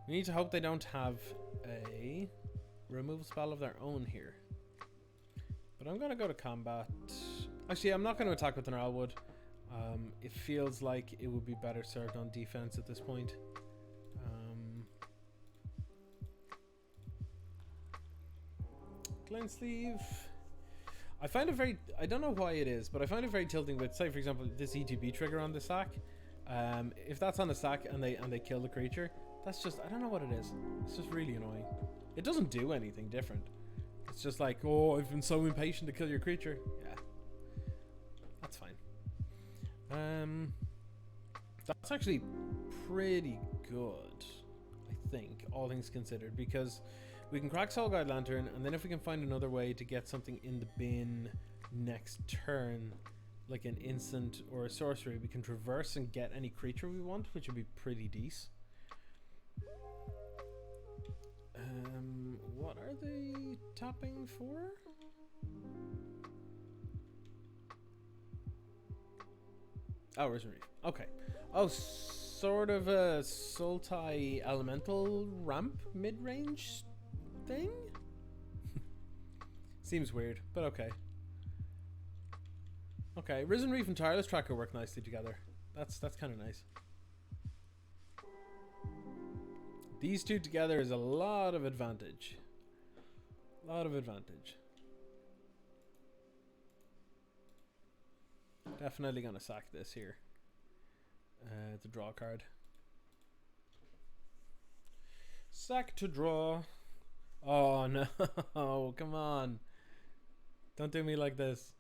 We need to hope they don't have a removal spell of their own here. But I'm gonna go to combat. Actually, I'm not gonna attack with an Gnarlwood. It feels like it would be better served on defense at this point. Glint Sleeve. I find it very, I don't know why it is, but I find it very tilting with, say for example, this ETB trigger on the sack. If that's on the sack and they kill the creature, that's just, I don't know what it is. It's just really annoying. It doesn't do anything different. It's just like, oh, I've been so impatient to kill your creature. Yeah. That's fine. That's actually pretty good, I think, all things considered, because we can crack Soulguard Lantern, and then if we can find another way to get something in the bin next turn, like an instant or a sorcery, we can traverse and get any creature we want, which would be pretty decent. What are they tapping for? Oh, Risen Reef. Okay. Oh, sort of a Sultai Elemental ramp mid-range thing? Seems weird, but okay. Okay, Risen Reef and Tireless Tracker work nicely together. That's kind of nice. These two together is a lot of advantage. A lot of advantage. Definitely gonna sack this here. To draw a card. Sack to draw. Oh no, come on. Don't do me like this.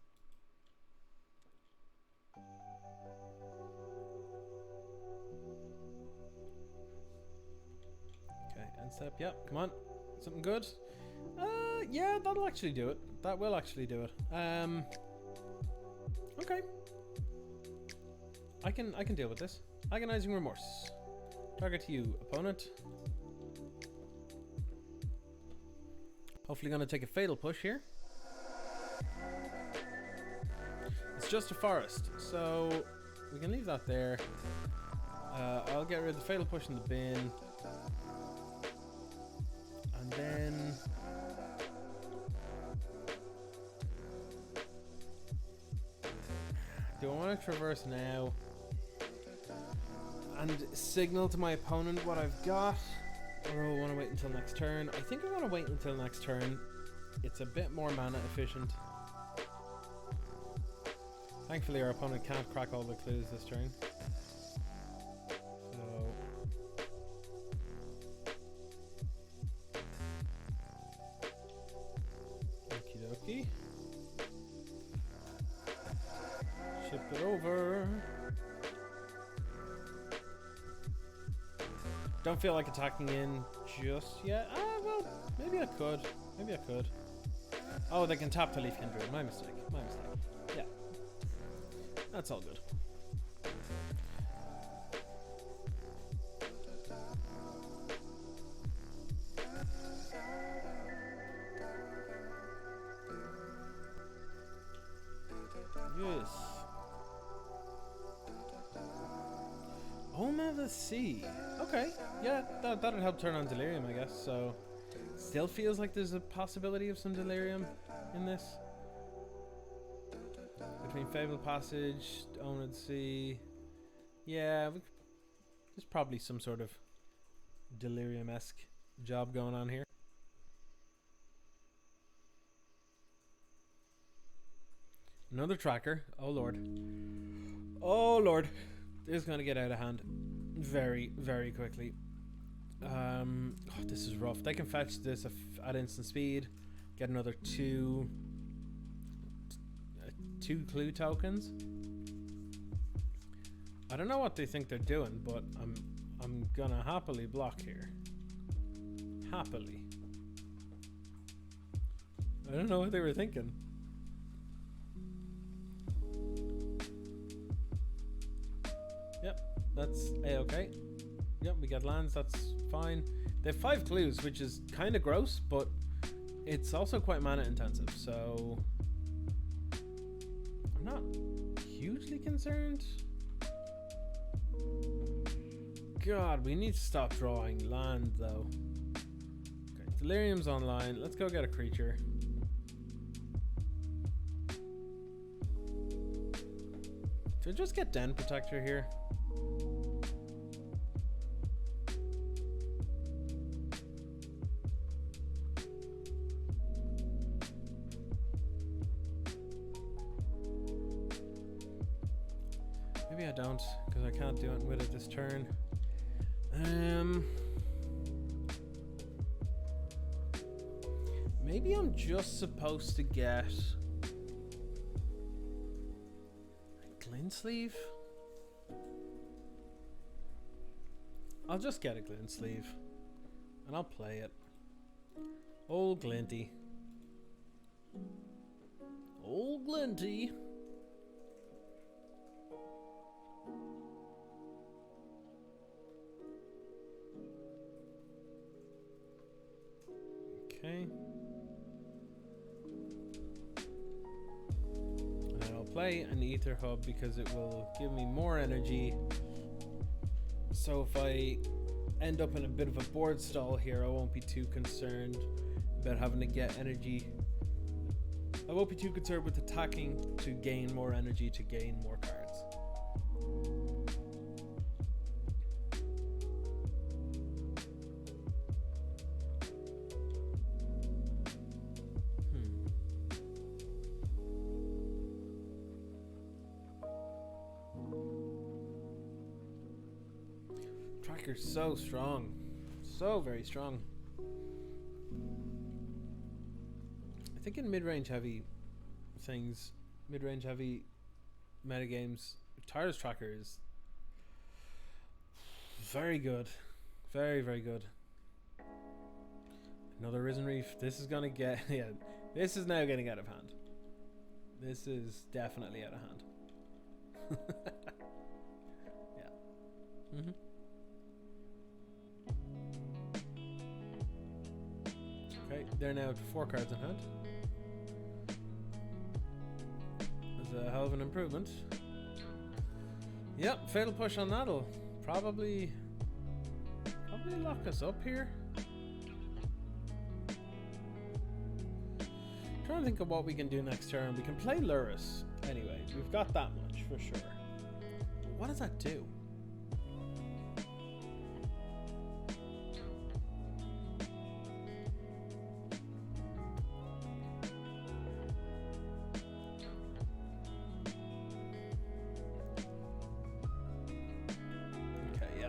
Okay, end step, yep, come on. Something good? Yeah, that'll actually do it. That will actually do it. Okay. I can deal with this. Agonizing Remorse. Target to you, opponent. Hopefully gonna take a Fatal Push here. It's just a forest, so we can leave that there. I'll get rid of the Fatal Push in the bin. And then do I want to traverse now and signal to my opponent what I've got, or do I want to wait until next turn? I think I'm going to wait until next turn. It's a bit more mana efficient. Thankfully our opponent can't crack all the clues this turn. So okie dokie. Ship it over. Don't feel like attacking in just yet. Ah, well, maybe I could. Maybe I could. Oh, they can tap to Leaf Kindred. My mistake. My mistake. Yeah. That's all good. Yes. Home of the Sea. Okay, yeah, that'd help turn on Delirium, I guess. So Still feels like there's a possibility of some delirium in this. Between Fable Passage, Owned Sea. Yeah, there's probably some sort of delirium-esque job going on here. Another tracker. Oh lord. Oh lord. This is going to get out of hand very, very quickly. Oh, this is rough. They can fetch this at instant speed. Get another two clue tokens. I don't know what they think they're doing, but I'm gonna happily block here. Happily. I don't know what they were thinking. Yep, that's a-okay. Yep, we get lands, that's fine. They have 5 clues, which is kind of gross, but it's also quite mana intensive, so I'm not hugely concerned. God, we need to stop drawing land, though. Okay, Delirium's online. Let's go get a creature. Do I just get Den Protector here? Maybe I don't, because I can't do it with it this turn. Maybe I'm just supposed to get a Glint Sleeve. I'll just get a Glint Sleeve and I'll play it. Old Glinty. Old Glinty. Okay. I'll play an Ether Hub because it will give me more energy. So if I end up in a bit of a board stall here, I won't be too concerned about having to get energy. I won't be too concerned with attacking to gain more energy, to gain more cards. Tracker's so strong. So very strong. I think in mid-range heavy things, mid-range heavy metagames, Theros Tracker is very good. Very, very good. Another Risen Reef. This is gonna get, yeah, this is now getting out of hand. This is definitely out of hand. Yeah. Mm-hmm. Okay, they're now at 4 cards in hand. There's a hell of an improvement. Yep, Fatal Push on that'll probably lock us up here. Trying to think of what we can do next turn. We can play Lurrus. Anyway, we've got that much for sure. What does that do?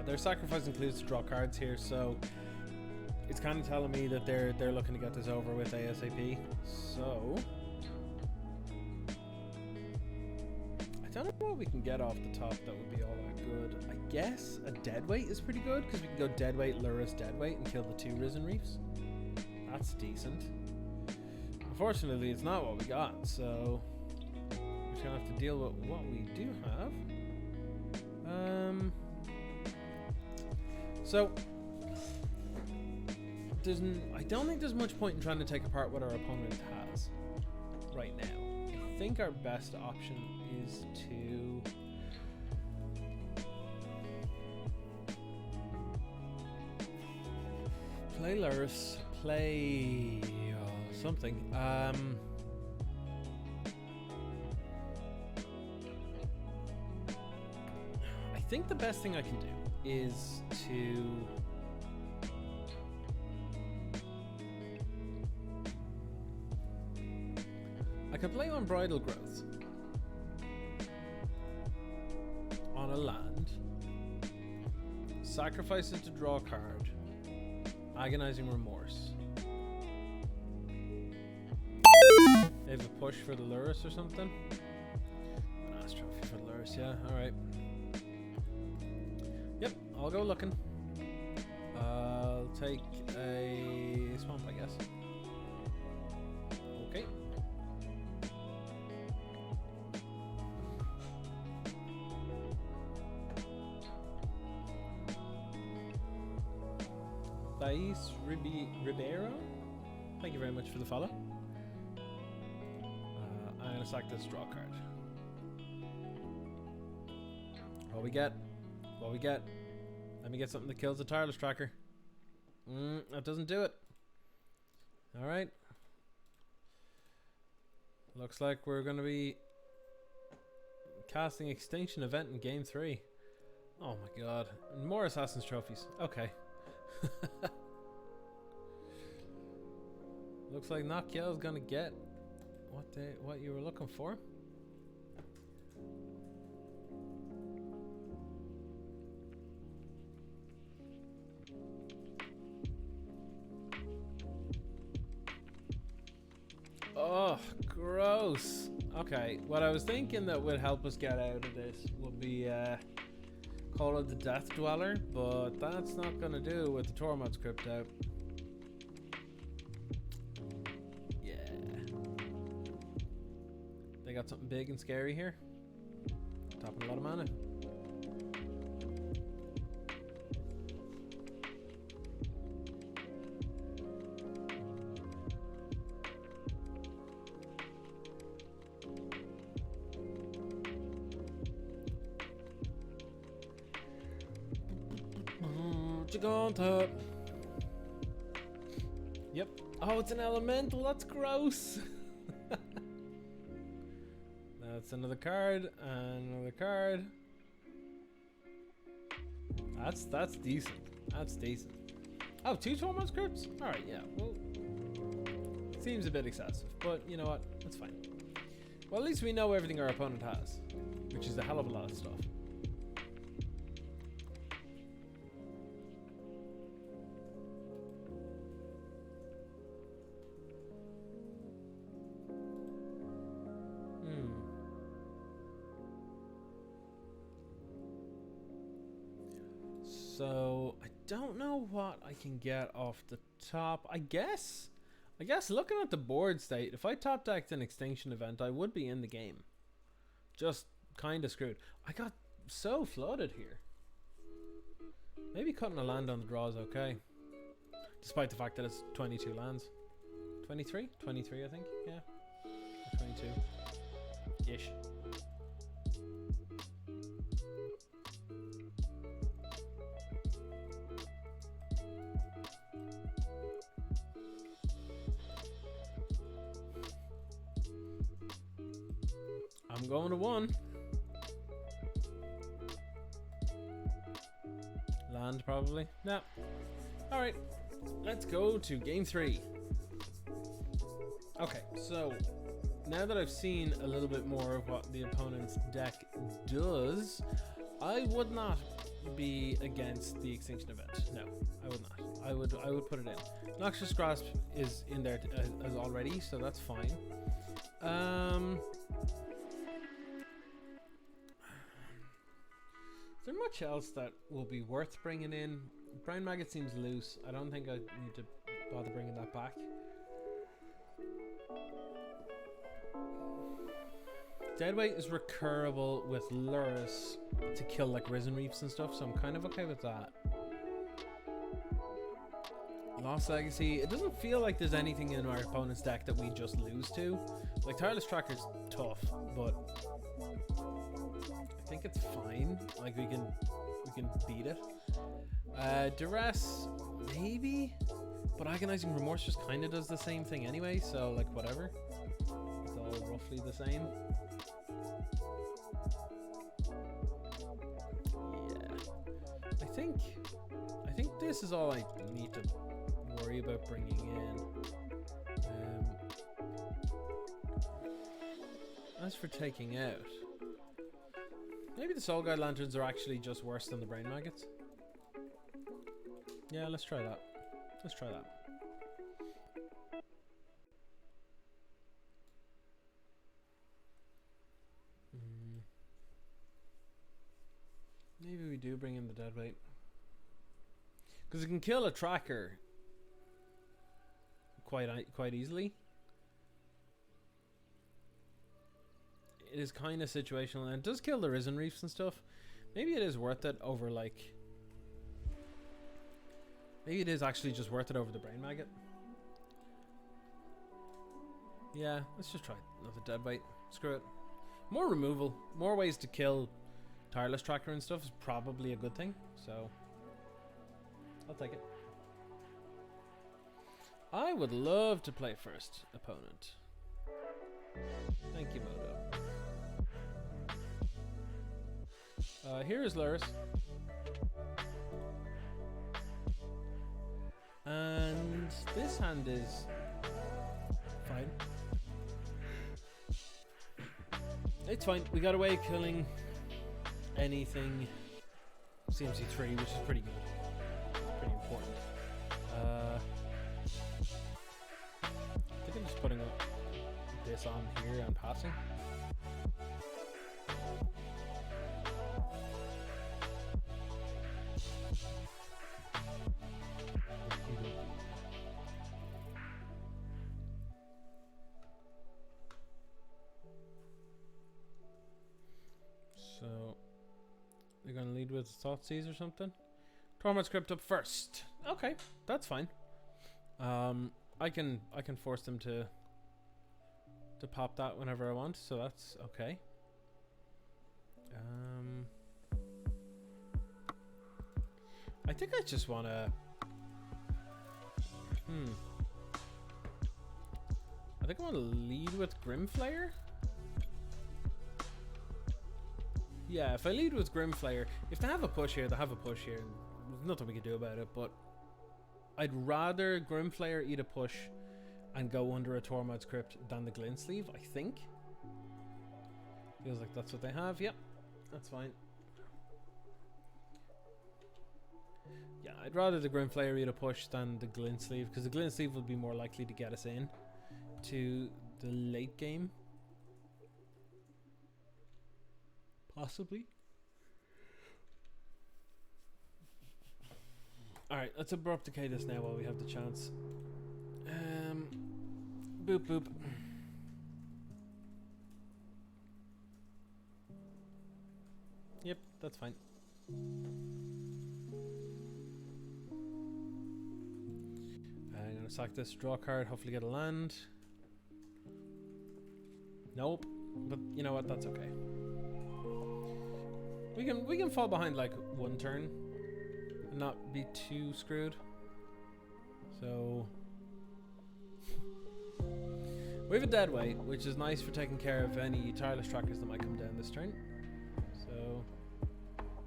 They're sacrificing clues to draw cards here, so it's kind of telling me that they're looking to get this over with ASAP. So I don't know what we can get off the top that would be all that good. I guess a Deadweight is pretty good because we can go Deadweight, Lurrus, Deadweight, and kill the 2 Risen Reefs. That's decent. Unfortunately, it's not what we got, so we're just gonna have to deal with what we do have. So, I don't think there's much point in trying to take apart what our opponent has right now. I think our best option is to play Lurrus, play something. I think the best thing I can do is to I could play Unbridled Growth on a land, sacrifice it to draw a card, Agonizing Remorse. They have a push for the Lurrus or something. Nice trophy for the Lurrus, yeah, alright. Yep, I'll go looking. I'll take a swamp, I guess. Okay. Thais Ribeiro, thank you very much for the follow. I'm going to sack this draw card. What we get? What we get? Let me get something that kills the tireless tracker. That doesn't do it. Alright. Looks like we're going to be casting Extinction Event in game 3. Oh my god. More Assassin's Trophies. Okay. Looks like Nokiel's gonna get what you were looking for. Oh, gross. Okay, what I was thinking that would help us get out of this would be Call it the Death Dweller, but that's not gonna do with the Tormod script out. Yeah. They got something big and scary here. Topping a lot of mana. Giganta. Yep. Oh, it's an elemental. That's gross. That's another card. Another card. That's decent. That's decent. Oh, 2 Tormod scripts? Alright, yeah. Well, seems a bit excessive, but you know what? That's fine. Well, at least we know everything our opponent has, which is a hell of a lot of stuff. So I don't know what I can get off the top. I guess looking at the board state, if I top decked an Extinction Event, I would be in the game. Just kind of screwed. I got so flooded here. Maybe cutting a land on the draw is okay, despite the fact that it's 22 lands. 23? 23, I think. Yeah, 22 ish. I'm going to 1. Land probably. Nah. Alright. Let's go to game 3. Okay, so now that I've seen a little bit more of what the opponent's deck does, I would not be against the Extinction Event. No, I would not. I would put it in. Noxious Grasp is in there as already, so that's fine. Is there much else that will be worth bringing in? Brown Maggot seems loose. I don't think I need to bother bringing that back. Deadweight is recurable with Lurrus to kill like Risen Reefs and stuff, so I'm kind of okay with that. Lost Legacy, it doesn't feel like there's anything in our opponent's deck that we just lose to. Like Tireless Tracker's tough, but I think it's fine. Like we can beat it. Duress, maybe. But Agonizing Remorse just kind of does the same thing anyway, so like whatever. It's all roughly the same. Yeah. I think this is all I need to worry about bringing in. As for taking out, maybe the Soulguard Lanterns are actually just worse than the Brain Maggots. Yeah, let's try that. Let's try that. Maybe we do bring in the Deadweight. Because it can kill a tracker quite easily. It is kind of situational, and it does kill the Risen Reefs and stuff. Maybe it is worth it over like... Maybe it is actually just worth it over the Brain Maggot. Yeah, let's just try another Deadweight. Screw it. More removal, more ways to kill Tireless Tracker and stuff is probably a good thing. So, I'll take it. I would love to play first opponent. Thank you, Moto. Here is Lurrus. And this hand is fine. It's fine. We got away killing anything CMC3, which is pretty good. Pretty important. I think I'm just putting this on here and passing. So they're gonna lead with Thoughtseize or something. Tormod's Crypt up first. Okay, that's fine. I can force them to pop that whenever I want, so that's okay. I think I just wanna I think I wanna lead with Grimflayer. Yeah, if I lead with Grimflayer, if they have a push here, they have a push here. There's nothing we can do about it, but I'd rather Grimflayer eat a push and go under a Tormod's Crypt than the Glint Sleeve, I think. Feels like that's what they have. Yep, that's fine. Yeah, I'd rather the Grimflayer eat a push than the Glint Sleeve, because the Glint Sleeve will be more likely to get us in to the late game. Possibly. Alright, let's abrupt decay this now while we have the chance. Boop boop. Yep, that's fine. I'm gonna sack this, draw a card, hopefully get a land. Nope, but you know what, that's okay. We can fall behind like one turn and not be too screwed. So we have a Deadweight, which is nice for taking care of any tireless trackers that might come down this turn. So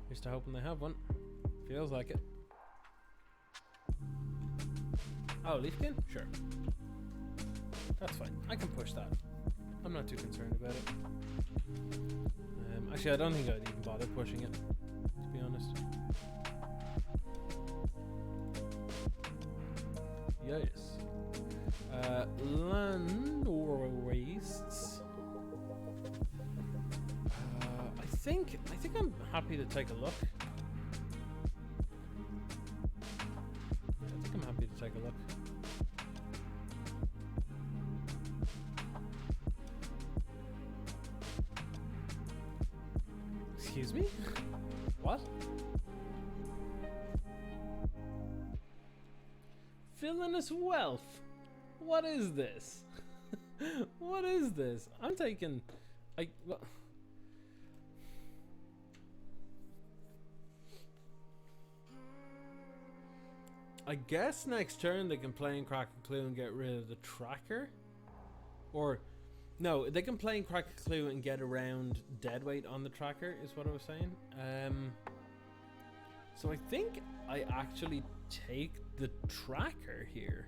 here's to hoping they have one. Feels like it. Oh, Leafkin? Sure. That's fine. I can push that. I'm not too concerned about it. Actually, I don't think I'd even bother pushing it, to be honest. Yes. Land or wastes. I think I'm happy to take a look. I think I'm happy to take a look. Excuse me? What? Villainous wealth. What is this? What is this? I'm taking... well, I guess next turn they can play and crack a clue and get rid of the tracker. Or, no, they can play and crack a clue and get around deadweight on the tracker, is what I was saying. So I think I actually take the tracker here.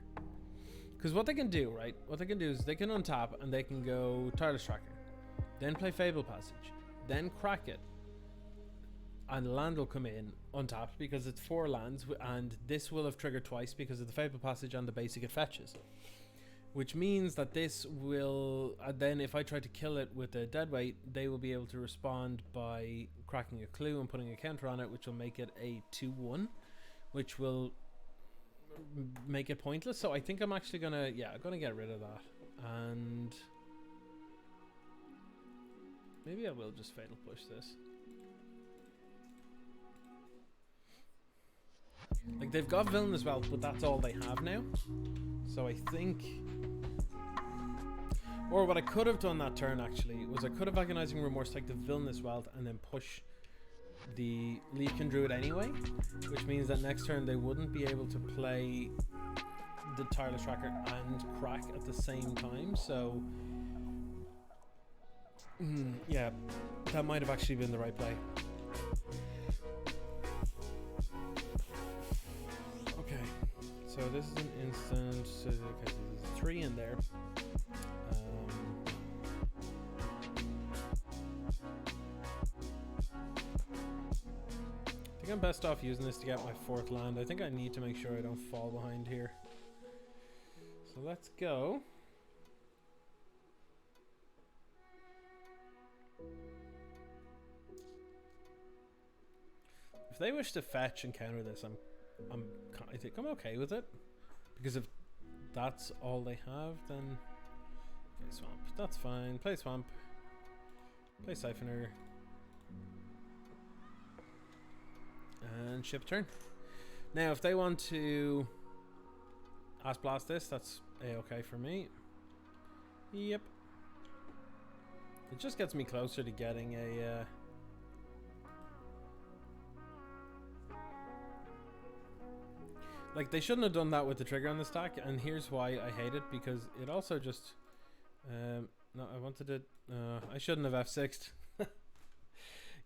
Because what they can do, right? What they can do is they can untap and they can go Tireless Tracker. Then play Fable Passage. Then crack it. And land will come in untapped because it's 4 lands, and this will have triggered twice because of the Fable Passage and the basic it fetches. Which means that this will, then if I try to kill it with a deadweight, they will be able to respond by cracking a clue and putting a counter on it, which will make it a 2-1, which will make it pointless. So I think I'm actually gonna, I'm gonna get rid of that, and maybe I will just Fatal Push this. Like, they've got Villainous Wealth, but that's all they have now. So I think, or what I could have done that turn actually was I could have Agonizing Remorse, take the Villainous Wealth, and then push the Leafkin Druid anyway, which means that next turn they wouldn't be able to play the Tireless Tracker and crack at the same time. So yeah, that might have actually been the right play. Okay, so this is an instant. So, okay, there's 3 in there. I think I'm best off using this to get my 4th land. I think I need to make sure I don't fall behind here. So let's go. If they wish to fetch and counter this, I think I'm okay with it, because if that's all they have, then okay, swamp. That's fine. Play swamp. Play siphoner. And ship turn. Now, if they want to Ass Blast this, that's a-okay for me. Yep. It just gets me closer to getting a like, they shouldn't have done that with the trigger on the stack, and here's why I hate it, because it also just no, I wanted to I shouldn't have F6'd.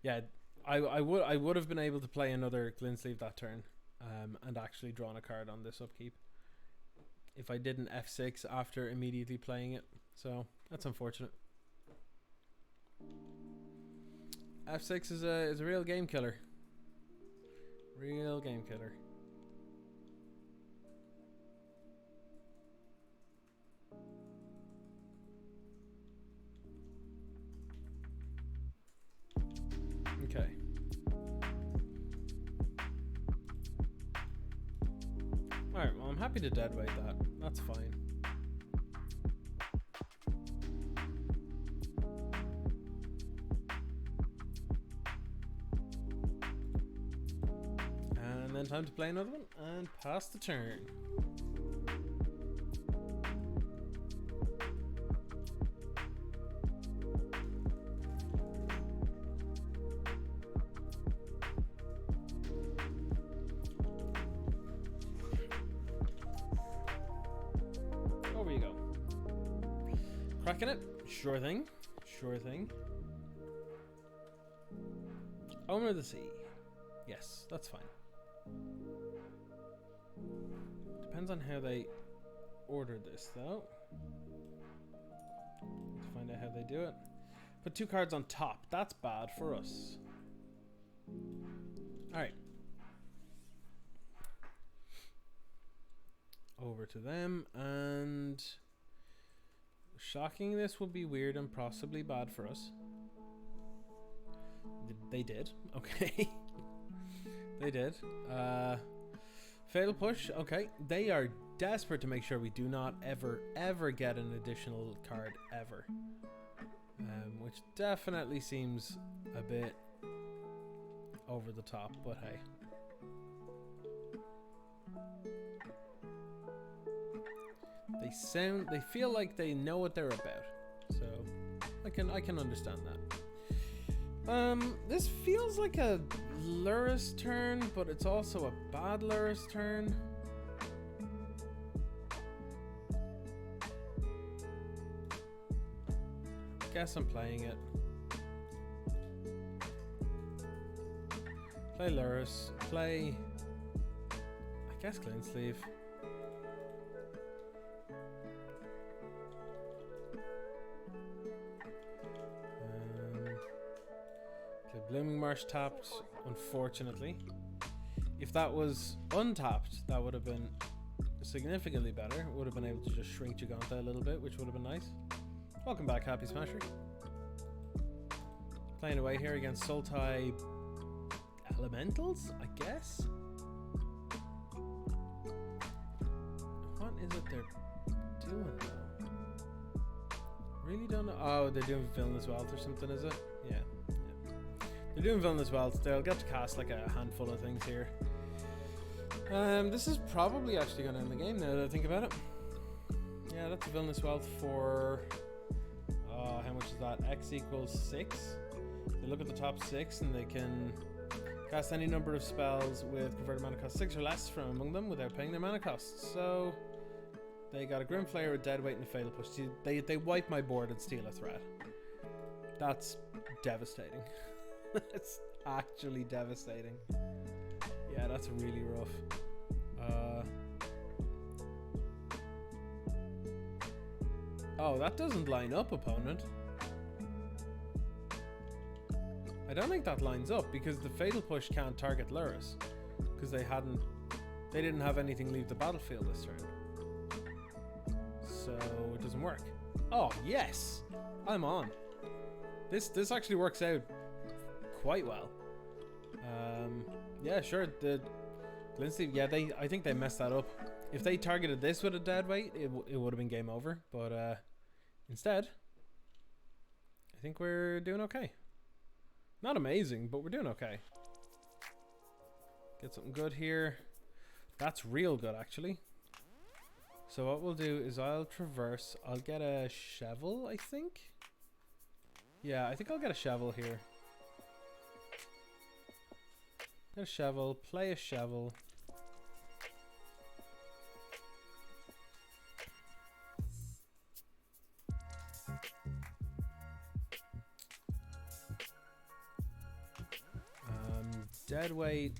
Yeah, I would have been able to play another Glint Sleeve that turn, and actually drawn a card on this upkeep if I didn't F6 after immediately playing it. So that's unfortunate. F6 is a real game killer. Real game killer. Okay. Alright, well, I'm happy to deadweight that. That's fine. And then time to play another one and pass the turn. Cracking it? Sure thing. Sure thing. Owner of the Sea. Yes, that's fine. Depends on how they ordered this, though. Let's find out how they do it. Put 2 cards on top. That's bad for us. Alright. Over to them, and shocking, this will be weird and possibly bad for us. They did. Okay. They did. Fatal Push. Okay. They are desperate to make sure we do not ever get an additional card ever. Which definitely seems a bit over the top, but hey. They feel like they know what they're about, so I can understand that. This feels like a Lurrus turn, but it's also a bad Lurrus turn. guess I'm playing it. Play Lurrus. Play... I guess Clean Sleeve. Play Blooming Marsh tapped, unfortunately. If that was untapped, that would have been significantly better. Would have been able to just shrink Giganta a little bit, which would have been nice. Welcome back, Happy Smasher. Playing away here against Sultai Elementals, I guess. What is it they're doing though? Really don't know. Oh, they're doing Villainous Wealth or something, is it? Yeah. They're doing Villainous Wealth. They'll get to cast like a handful of things here. This is probably actually going to end the game now that I think about it. Yeah, that's a Villainous Wealth for... how much is that? X equals 6. They look at the top 6 and they can cast any number of spells with converted mana cost 6 or less from among them without paying their mana costs. So they got a Grimflayer, a Deadweight, and a Fatal Push. They wipe my board and steal a threat. That's devastating. It's actually devastating. Yeah, that's really rough. Oh, that doesn't line up, opponent. I don't think that lines up because the Fatal Push can't target Lurrus because they didn't have anything leave the battlefield this turn. So it doesn't work. Oh, yes. I'm on. This actually works out quite well. Yeah, sure. The Lindsay, yeah, I think they messed that up. If they targeted this with a Deadweight, it would have been game over. But instead, I think we're doing okay. Not amazing, but we're doing okay. Get something good here. That's real good, actually. So what we'll do is I'll traverse. I'll get a Scheffel, I think. Yeah, I think I'll get a Scheffel here. Get a Scheffel, play a Scheffel. Deadweight,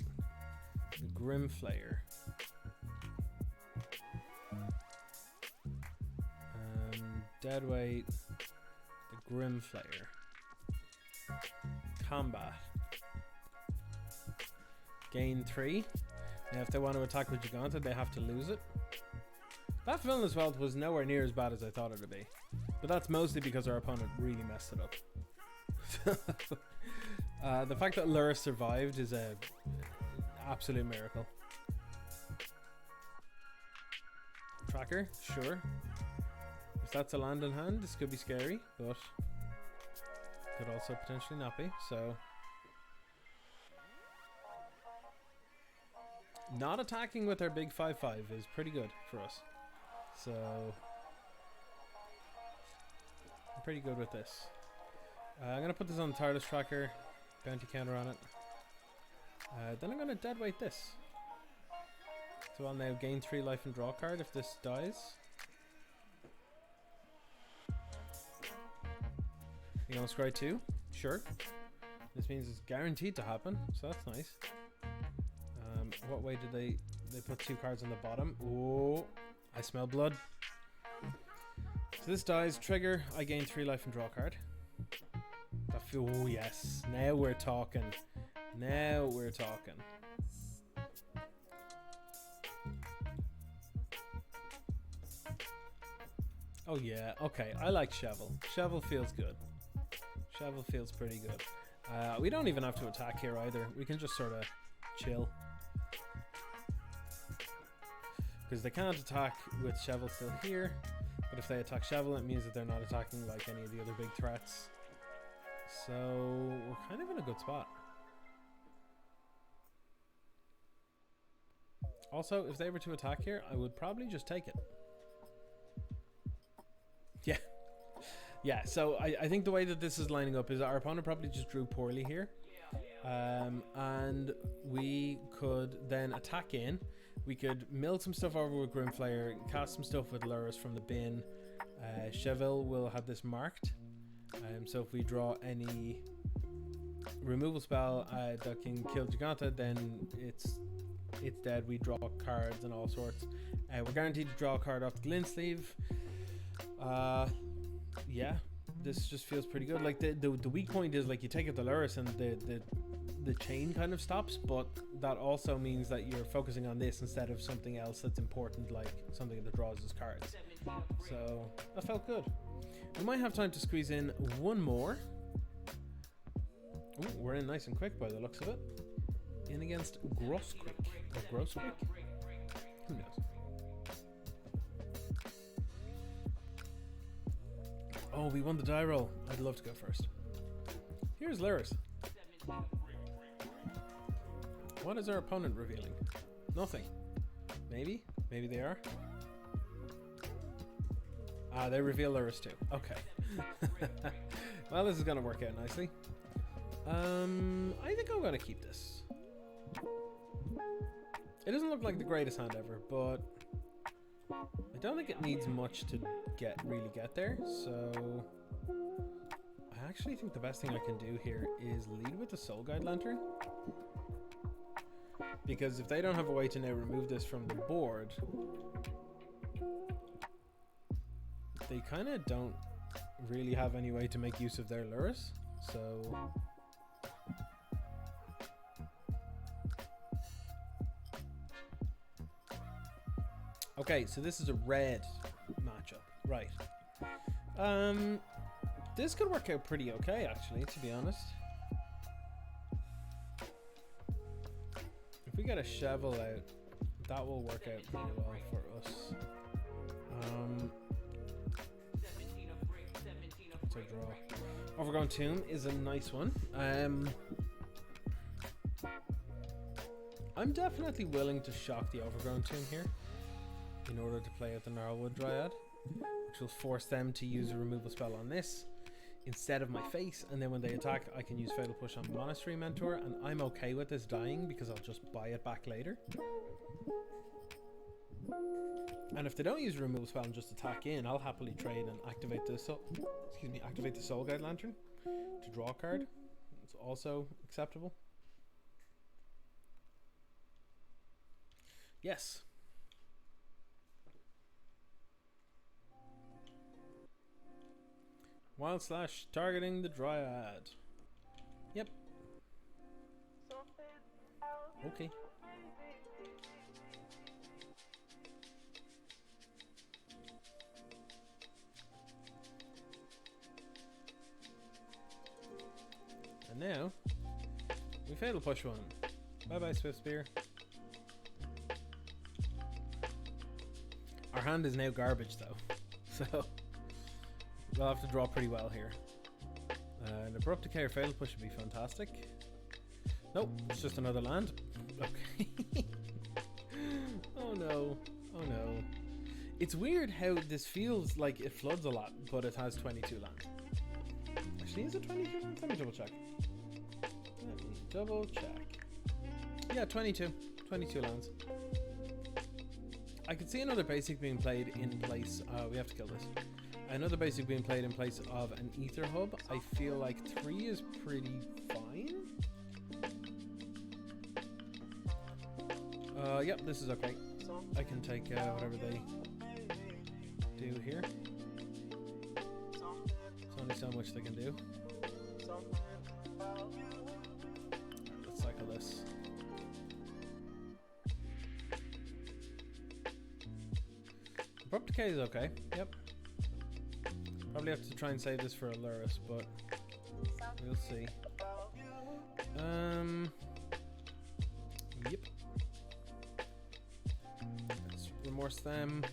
Grimflayer. Deadweight, the Grimflayer. Combat. Gain 3. Now if they want to attack with Giganta, they have to lose it. That Villainous Wealth was nowhere near as bad as I thought it would be. But that's mostly because our opponent really messed it up. The fact that Lurrus survived is a absolute miracle. Tracker, sure. If that's a land in hand, this could be scary, but could also potentially not be, so. Not attacking with our big 5/5 is pretty good for us. So I'm pretty good with this. I'm going to put this on the tireless tracker. Bounty counter on it. Then I'm going to deadweight this. So I'll now gain 3 life and draw a card if this dies. You going to scry 2? Sure. This means it's guaranteed to happen, so that's nice. What way did they put 2 cards on the bottom? Oh, I smell blood. So this dies, trigger, I gain 3 life and draw a card. Oh yes, now we're talking. Now we're talking. Oh yeah, okay, I like Scheffel. Scheffel feels good. Scheffel feels pretty good. We don't even have to attack here either. We can just sort of chill. Because they can't attack with Scheffel still here. But if they attack Scheffel, it means that they're not attacking like any of the other big threats. So we're kind of in a good spot. Also, if they were to attack here, I would probably just take it. Yeah. Yeah, so I think the way that this is lining up is our opponent probably just drew poorly here. And we could then attack in. We could mill some stuff over with Grimflayer, cast some stuff with Lurrus from the bin. Scheffel will have this marked. So if we draw any removal spell that can kill Giganta, then it's dead. We draw cards and all sorts. We're guaranteed to draw a card off the glint sleeve. Yeah, this just feels pretty good. Like the weak point is like you take out the Lurrus and the chain kind of stops, but that also means that you're focusing on this instead of something else that's important, like something that draws us cards. So that felt good. We might have time to squeeze in one more. Ooh, we're in nice and quick by the looks of it. In against Grossquick. Or Grossquick? Who knows? Oh, we won the die roll. I'd love to go first. Here's Lurrus. What is our opponent revealing? Nothing. Maybe? Maybe they are? Ah, they reveal Lurrus too. Okay. Well, this is going to work out nicely. I think I'm going to keep this. It doesn't look like the greatest hand ever, but I don't think it needs much to really get there. So I actually think the best thing I can do here is lead with the Soulguard Lantern. Because if they don't have a way to now remove this from the board, they kind of don't really have any way to make use of their Lurrus. So okay, so this is a red matchup, right? This could work out pretty okay, actually, to be honest. If we get a Scheffel out, that will work out pretty well for us. So draw. Overgrown Tomb is a nice one. I'm definitely willing to shock the Overgrown Tomb here in order to play out the Gnarlwood Dryad, which will force them to use a removal spell on this instead of my face, and then when they attack I can use Fatal Push on Monastery Mentor, and I'm okay with this dying because I'll just buy it back later. And if they don't use a removal spell and just attack in, I'll happily trade and activate the Soulguard Lantern to draw a card. It's also acceptable. Yes. Wild Slash targeting the Dryad. Yep. Okay. And now we Fatal Push one. Bye bye, Swift Spear. Our hand is now garbage though, so we'll have to draw pretty well here. An Abrupt Decay or Fatal Push would be fantastic. Nope, it's just another land. Okay. Oh no. Oh no. It's weird how this feels like it floods a lot, but it has 22 land. Actually, is it 22 lands? Let me double check. Let me double check. Yeah, 22. 22 lands. I could see another basic being played in place. We have to kill this. Another basic being played in place of an Ether Hub. I feel like 3 is pretty fine. Yep, this is okay. I can take whatever they do here. There's only so much they can do. Right, let's cycle this. Abrupt Decay is okay. Yep. Probably have to try and save this for a Lurrus, but we'll see. Yep. Let's Remorse them.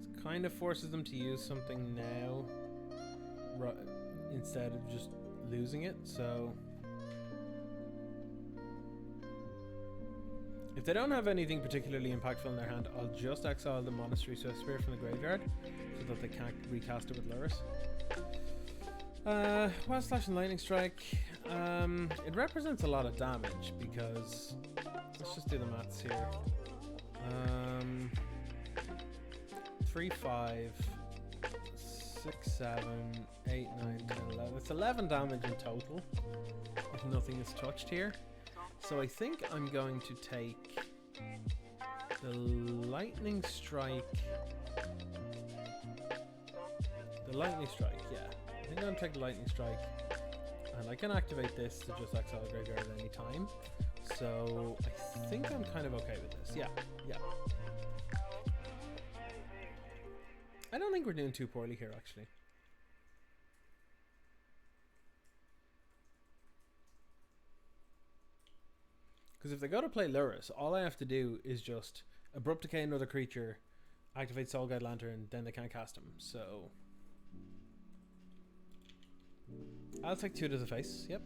It kind of forces them to use something now instead of just losing it, so if they don't have anything particularly impactful in their hand, I'll just exile the Monastery Swift Spear from the graveyard so that they can't recast it with Lurrus. Wild Slash and Lightning Strike. It represents a lot of damage because let's just do the maths here. 3, 5, 6, 7, 8, 9, 10, 11. It's 11 damage in total if nothing is touched here. So I think I'm going to take the lightning strike. The lightning strike, yeah. I think I'm going to take the lightning strike. And I can activate this to just exile the graveyard at any time. So I think I'm kind of okay with this. Yeah, yeah. I don't think we're doing too poorly here, actually. Because if they go to play Lurrus, all I have to do is just abrupt decay another creature, activate Soulguard Lantern, then they can't cast him. So I'll take 2 to the face. Yep.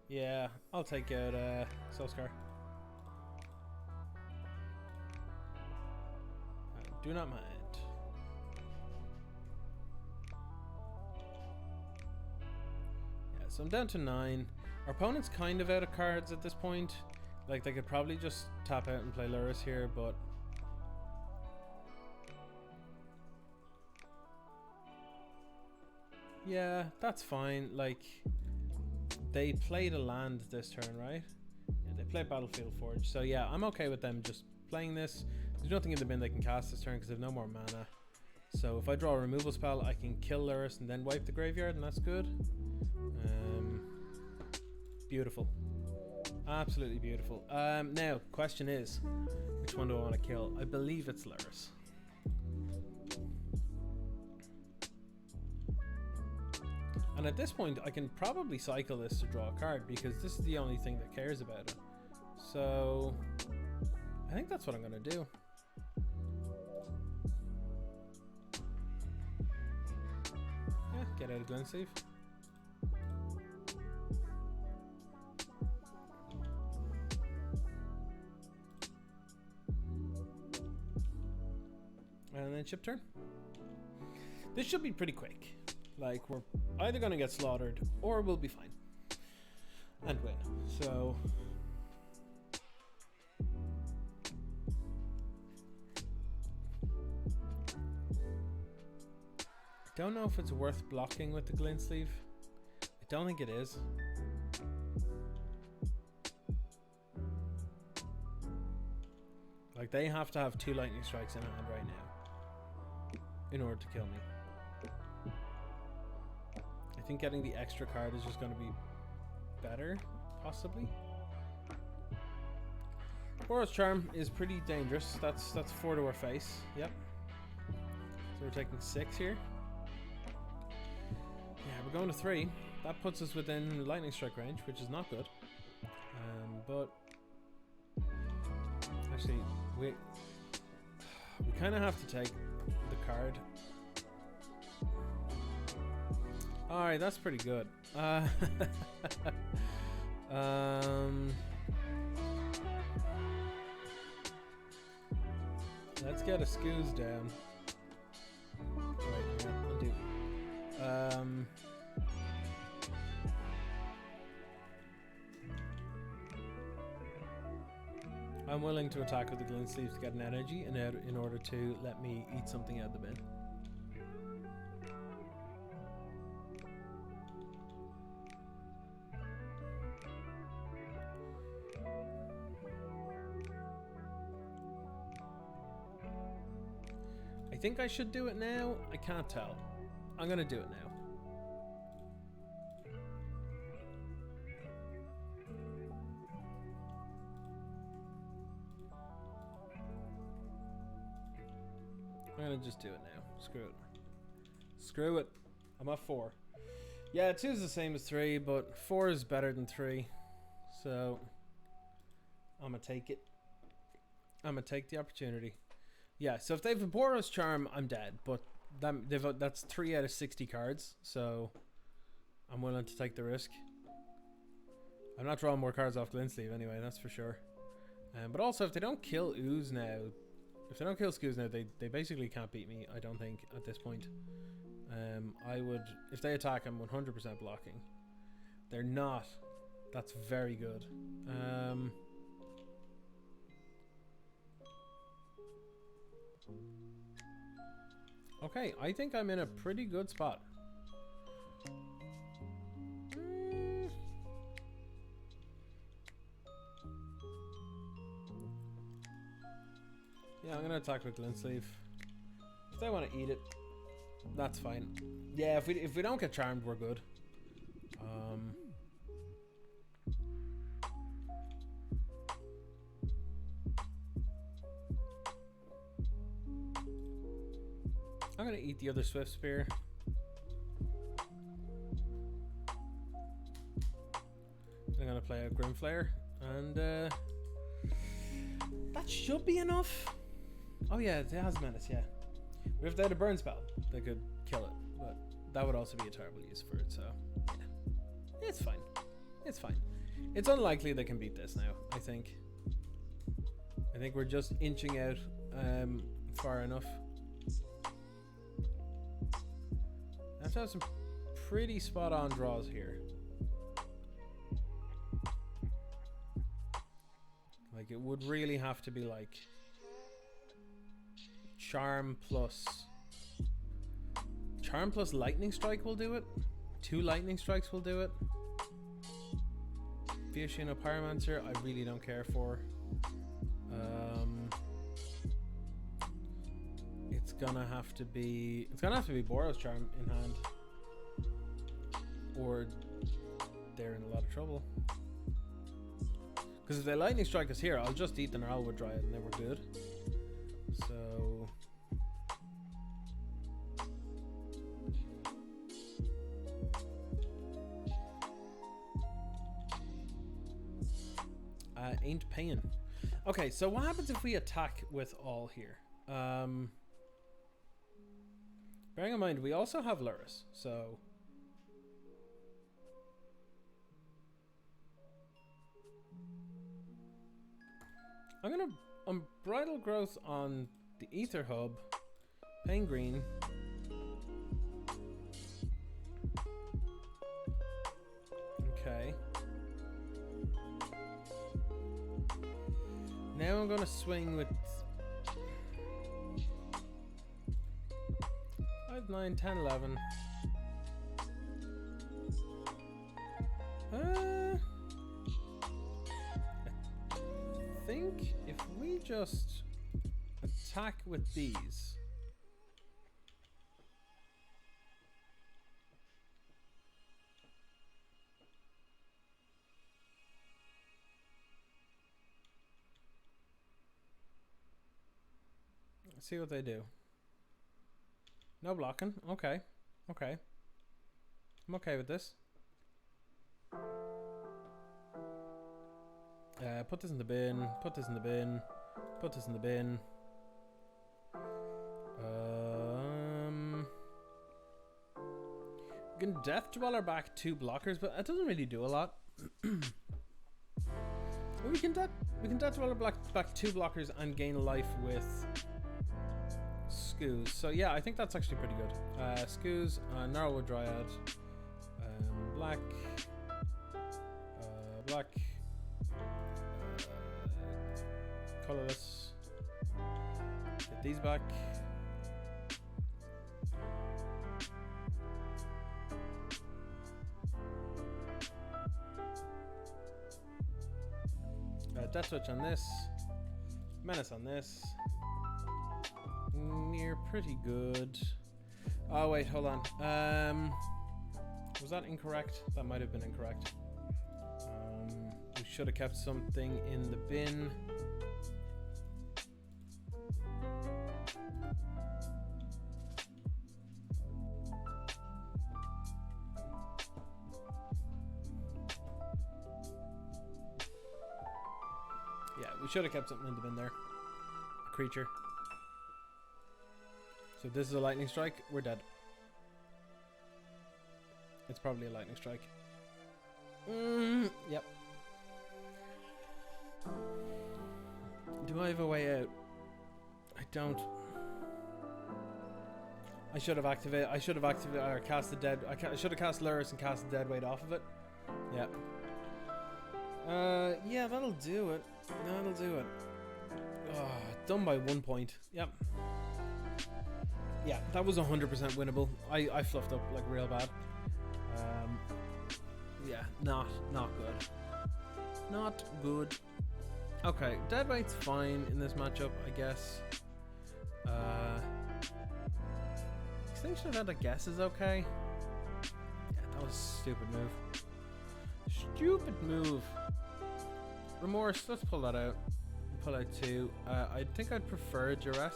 Yeah, I'll take out Soulscar. Do not mind. Yeah, so I'm down to 9. Our opponent's kind of out of cards at this point. Like, they could probably just tap out and play Lurrus here, but yeah, that's fine. Like, they played a land this turn, right? Yeah, they played Battlefield Forge. So yeah, I'm okay with them just playing this. There's nothing in the bin they can cast this turn because they have no more mana. So if I draw a removal spell, I can kill Lurrus and then wipe the graveyard, and that's good. Beautiful. Absolutely beautiful. Now, question is, which one do I want to kill? I believe it's Lurrus. And at this point, I can probably cycle this to draw a card because this is the only thing that cares about it. So I think that's what I'm going to do. Yeah, get out of Glint Sleeve. And then chip turn. This should be pretty quick. Like, we're either going to get slaughtered or we'll be fine and win. So I don't know if it's worth blocking with the Glint Sleeve. I don't think it is. Like, they have to have 2 lightning strikes in hand right now in order to kill me. I think getting the extra card is just going to be better, possibly. Boros Charm is pretty dangerous. That's 4 to our face. Yep. So we're taking 6 here. Yeah, we're going to 3. That puts us within lightning strike range, which is not good. But actually, we kind of have to take the card. Alright, that's pretty good. Let's get a Scoos down. Wait, undo. I'm willing to attack with the Glint Sleeve to get an energy in order to let me eat something out of the bin. I think I should do it now. I can't tell. I'm gonna do it now. I'm gonna just do it now. Screw it. Screw it. I'm at 4. Yeah, 2 is the same as 3, but 4 is better than 3. So I'm gonna take it. I'm gonna take the opportunity. Yeah, so if they have a Boros Charm, I'm dead. But that's 3 out of 60 cards, so I'm willing to take the risk. I'm not drawing more cards off Glint Sleeve anyway, that's for sure. But also, if they don't kill Ooze now, if they don't kill Skoos now, they basically can't beat me, I don't think, at this point. I would, if they attack, I'm 100% blocking. They're not. That's very good. Okay, I think I'm in a pretty good spot. Yeah, I'm gonna attack with Glint Sleeve. If they want to eat it, that's fine. Yeah, if we don't get charmed, we're good. I'm gonna eat the other Swift Spear. I'm gonna play a Grim Flare, and that should be enough. Oh yeah, it has Menace, yeah. But if they had a burn spell, they could kill it, but that would also be a terrible use for it, so yeah. It's fine. It's fine. It's unlikely they can beat this now, I think. I think we're just inching out far enough. I have to have some pretty spot on draws here. Like, it would really have to be like Charm plus Lightning Strike will do it. 2 Lightning Strikes will do it. Fiashino Pyromancer, I really don't care for. It's gonna have to be Boros Charm in hand, or they're in a lot of trouble. Because if they Lightning Strike us here, I'll just eat the Gnarlwood Dryad and then we're good. So ain't paying. Okay, so what happens if we attack with all here? Bearing in mind, we also have Lurrus, so I'm gonna Unbridled Growth on the Ether Hub, Pain Green. Okay. Now I'm gonna swing with 5, 9, 10, 11. I think if we just attack with these. Let's see what they do. No blocking. Okay. Okay. I'm okay with this. Put this in the bin. Put this in the bin. Put this in the bin. We can Death Dweller back 2 blockers, but that doesn't really do a lot. we can Death Dweller back 2 blockers and gain life with Skoos. So yeah, I think that's actually pretty good. Skoos, Gnarlwood Dryad, black, colorless. Get these back. Death Switch on this. Menace on this. You're pretty good. Oh wait, hold on. Was that incorrect? That might have been incorrect. We should have kept something in the bin. Yeah, we should have kept something in the bin there. A creature. So if this is a lightning strike, we're dead. It's probably a lightning strike. Yep. Do I have a way out? I don't. I should have activated. Or cast the dead. I should have cast Lurrus and cast the dead weight off of it. Yeah. Yeah, that'll do it. That'll do it. Oh, done by 1 point. Yep. Yeah, that was 100% winnable. I fluffed up like real bad. Yeah, not good. Not good. Okay, deadweight's fine in this matchup, I guess. Extinction event, I guess, is okay. Yeah, that was a stupid move. Stupid move. Remorse, let's pull that out. Pull out 2. I think I'd prefer Duress.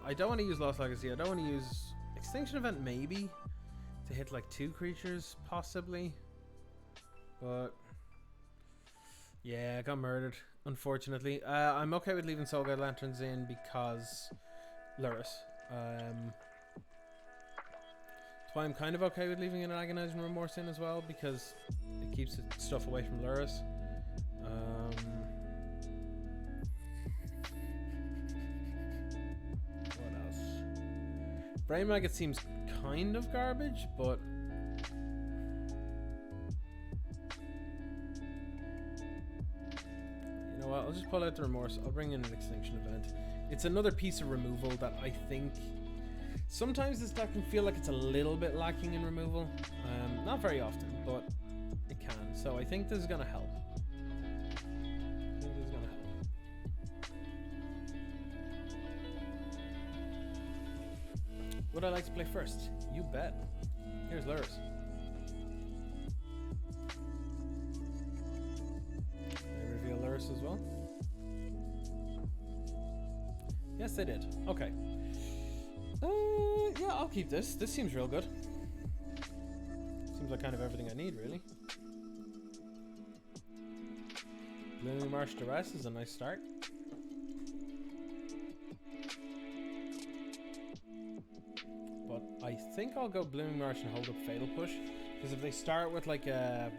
I don't want to use Lost Legacy. I don't want to use Extinction Event, maybe to hit like 2 creatures, possibly. But yeah, I got murdered, unfortunately. I'm okay with leaving Soulguard Lanterns in because Lurrus. That's why I'm kind of okay with leaving an Agonizing Remorse in as well, because it keeps stuff away from Lurrus. Brain Maggot seems kind of garbage, but you know what? I'll just pull out the Remorse. I'll bring in an Extinction Event. It's another piece of removal that I think sometimes this deck can feel like it's a little bit lacking in removal. Not very often, but it can. So I think this is going to help. Would I like to play first? You bet. Here's Lurrus. They reveal Lurrus as well? Yes, they did. Okay. Yeah, I'll keep this. This seems real good. Seems like kind of everything I need, really. Blooming Marsh Duress is a nice start. I think I'll go Blooming Marsh and hold up Fatal Push, because if they start with like a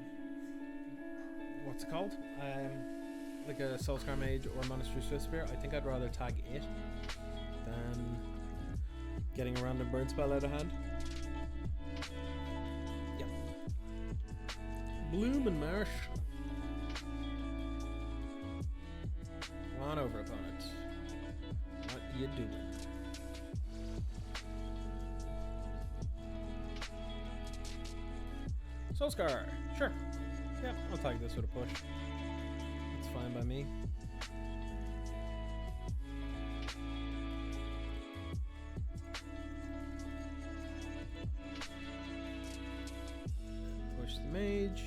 what's it called, like a Soulscar Mage or Monastery Swift Spear, I think I'd rather tag it than getting a random burn spell out of hand. Yeah, Blooming Marsh. Come on over, opponent. What you doing? Soulscar, sure. Yep, I'll tag this with a push. That's fine by me. Push the mage.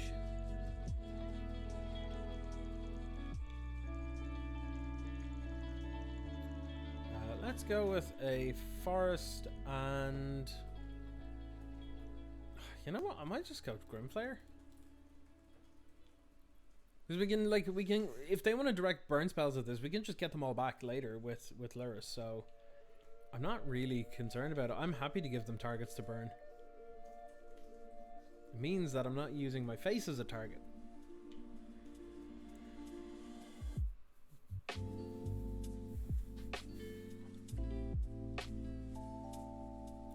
Let's go with a forest and... You know what? I might just go to Grimflayer. Because we can, if they want to direct burn spells at this, we can just get them all back later with Lurrus. So I'm not really concerned about it. I'm happy to give them targets to burn. It means that I'm not using my face as a target.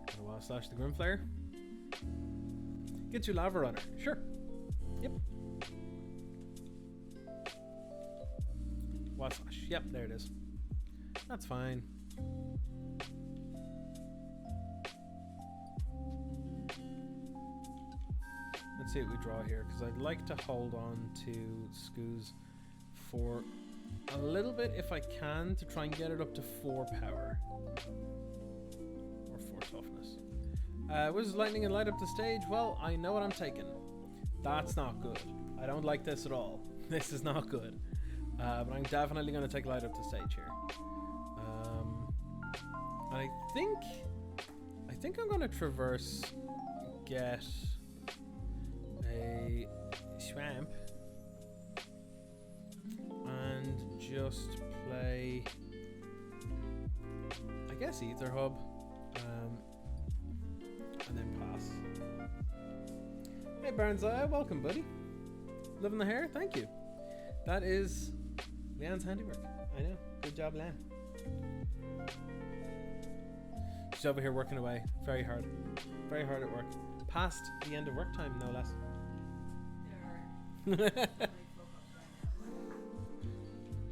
Gonna wild slash the Grimflayer. Get you Lava Runner. Sure. Yep. Wild Slash. Yep, there it is. That's fine. Let's see what we draw here, because I'd like to hold on to Skoos for a little bit if I can, to try and get it up to 4 power. Or 4 toughness. Was lightning and light up the stage? Well, I know what I'm taking. That's not good. I don't like this at all. This is not good. But I'm definitely going to take light up the stage here. And I think I'm going to traverse, get a swamp, and just play this ether hub, and then pass. Hey Barnseye, welcome buddy. Loving the hair? Thank you. That is Leanne's handiwork. I know. Good job, Leanne. She's over here working away very hard. Very hard at work. Past the end of work time, no less.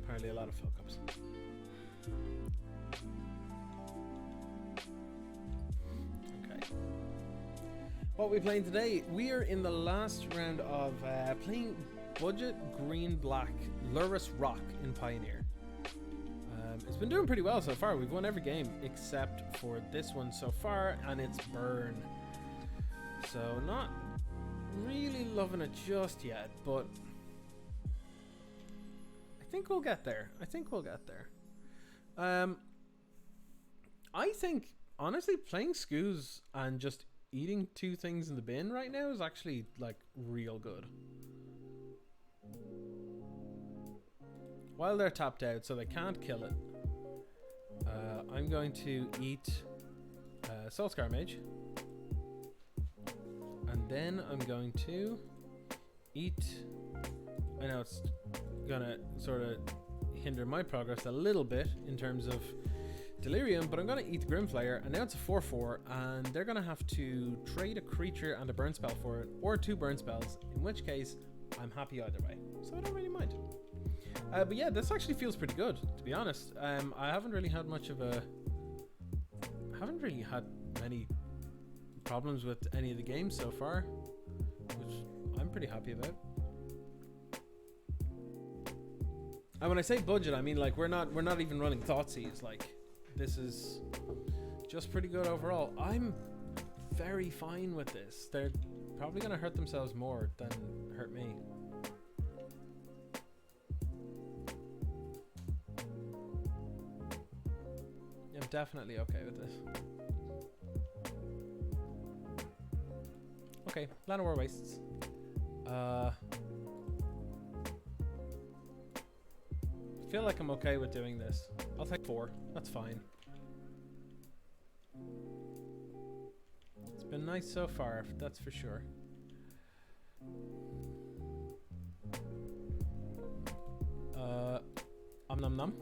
Apparently a lot of fuck-ups. Okay. What are we playing today? We are in the last round of playing budget green-black Lurrus Rock in Pioneer. It's been doing pretty well so far. We've won every game except for this one so far, and it's Burn. So not really loving it just yet, but I think we'll get there. I think honestly playing Scoos and just eating 2 things in the bin right now is actually like real good. While they're tapped out so they can't kill it, I'm going to eat Soulguard Mage, and then I'm going to eat, I know it's gonna sort of hinder my progress a little bit in terms of Delirium, but I'm gonna eat the Grimflayer, and now it's a 4/4, and they're gonna have to trade a creature and a burn spell for it, or 2 burn spells, in which case I'm happy either way, so I don't really mind. But yeah, this actually feels pretty good, to be honest. I haven't really had many problems with any of the games so far, which I'm pretty happy about. And when I say budget, I mean like we're not even running Thoughtseize. Like, this is just pretty good overall. I'm very fine with this. They're probably gonna hurt themselves more than hurt me. I'm definitely okay with this. Okay, Land of War Wastes. Feel like I'm okay with doing this. I'll take 4. That's fine. It's been nice so far, that's for sure. Nom nom.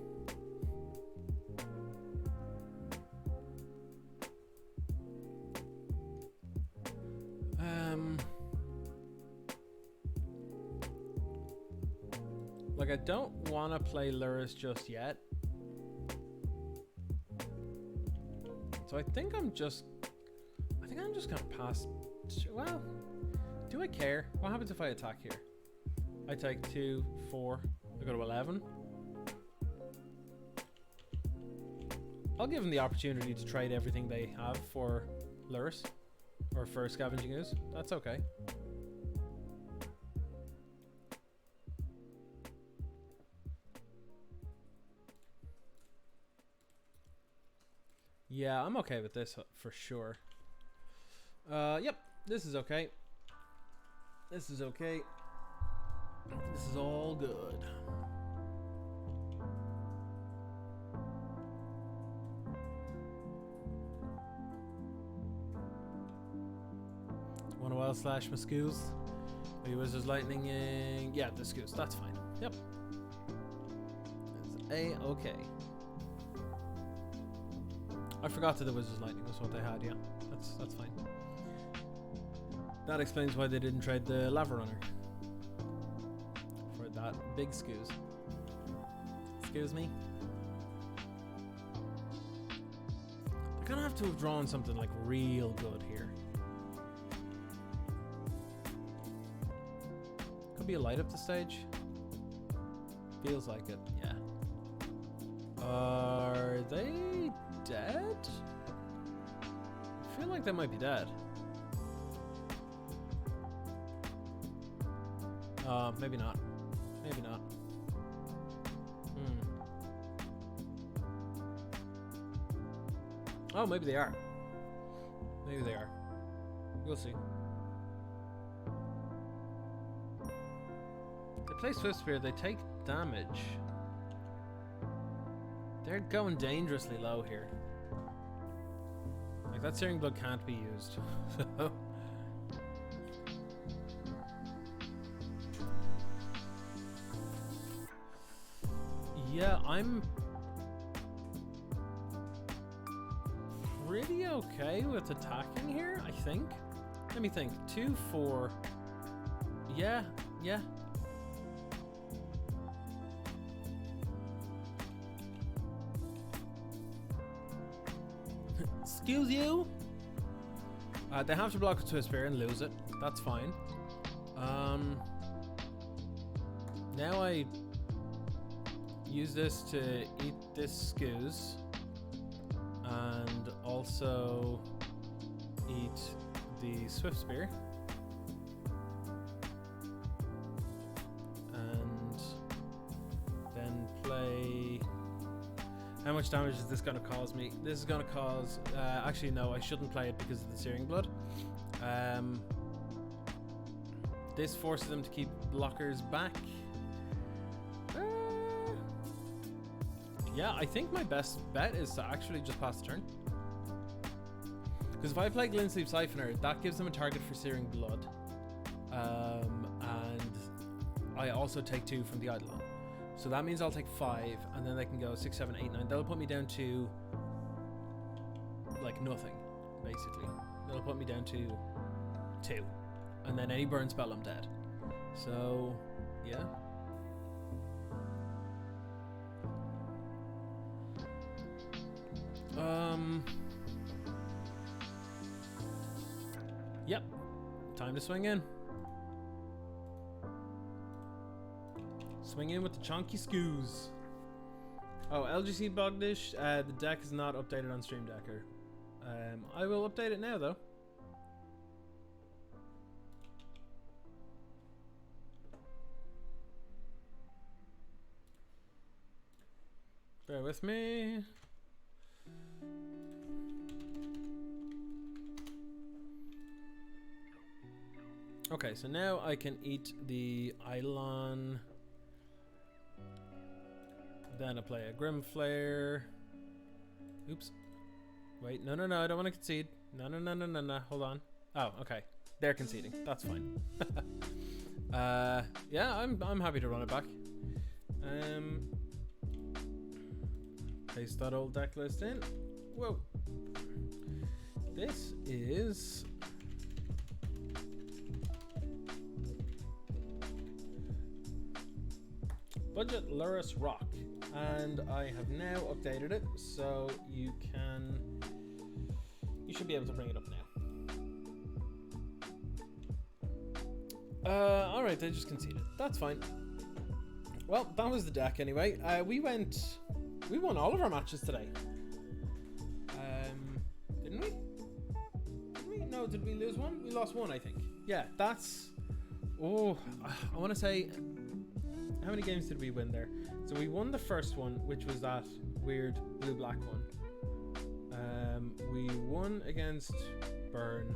Like, I don't want to play Lurrus just yet, so I think I'm just gonna pass. Well, do I care? What happens if I attack here? I take 2, 4, I go to 11. I'll give them the opportunity to trade everything they have for Lurrus, or for Scavenging Ooze. That's okay. Yeah, I'm okay with this for sure. Yep, this is okay. This is okay. This is all good. Want a wild slash Muscoos? Are you Wizard's Lightning? Yeah, the Scoos. That's fine. Yep. It's A-okay. I forgot that the Wizard's Lightning was what they had, yeah. That's fine. That explains why they didn't trade the Lava Runner for that big Scoos. Excuse me. They're gonna have to have drawn something like real good here. Could be a light up the stage. Feels like it, yeah. Are they dead? I feel like they might be dead. Maybe not. Maybe not. Oh, maybe they are. Maybe they are. We'll see. They play Swift Spear, they take damage. They're going dangerously low here. that Searing Blood can't be used. So yeah, I'm pretty okay with attacking here, I think. Let me think. 2, 4. Yeah. Excuse you? They have to block a Twist Spear and lose it. That's fine. Now I use this to eat this Scoos. And also eat the Swift Spear. And then play... How much damage is this going to cause me? This is going to cause... actually, no, I shouldn't play it because of the Searing Blood. This forces them to keep blockers back. Yeah, I think my best bet is to actually just pass the turn. Because if I play Glint-Sleeve Siphoner, that gives them a target for Searing Blood. And I also take 2 from the Eidolon. So that means I'll take 5, and then they can go 6, 7, 8, 9. That'll put me down to, like, nothing, basically. That'll put me down to 2. And then any burn spell, I'm dead. So, yeah. Yep. Time to swing in. Swing in with the chunky Scoos. Oh, LGC Bogdish. The deck is not updated on Stream Decker. I will update it now, though. Bear with me. Okay, so now I can eat the Eidolon. Then I play a Grim Flare. Oops. Wait, no, I don't want to concede. No, hold on. Oh, okay. They're conceding. That's fine. Yeah, I'm happy to run it back. Paste that old deck list in. Whoa. This is... Budget Lurrus Rock, and I have now updated it, so you should be able to bring it up now. Alright, they just conceded. That's fine. Well, that was the deck anyway. We won all of our matches today. Didn't we? No, did we lose one? We lost one, I think. Yeah, that's... Oh, I want to say... How many games did we win there? So we won the first one, which was that weird blue-black one. We won against Burn.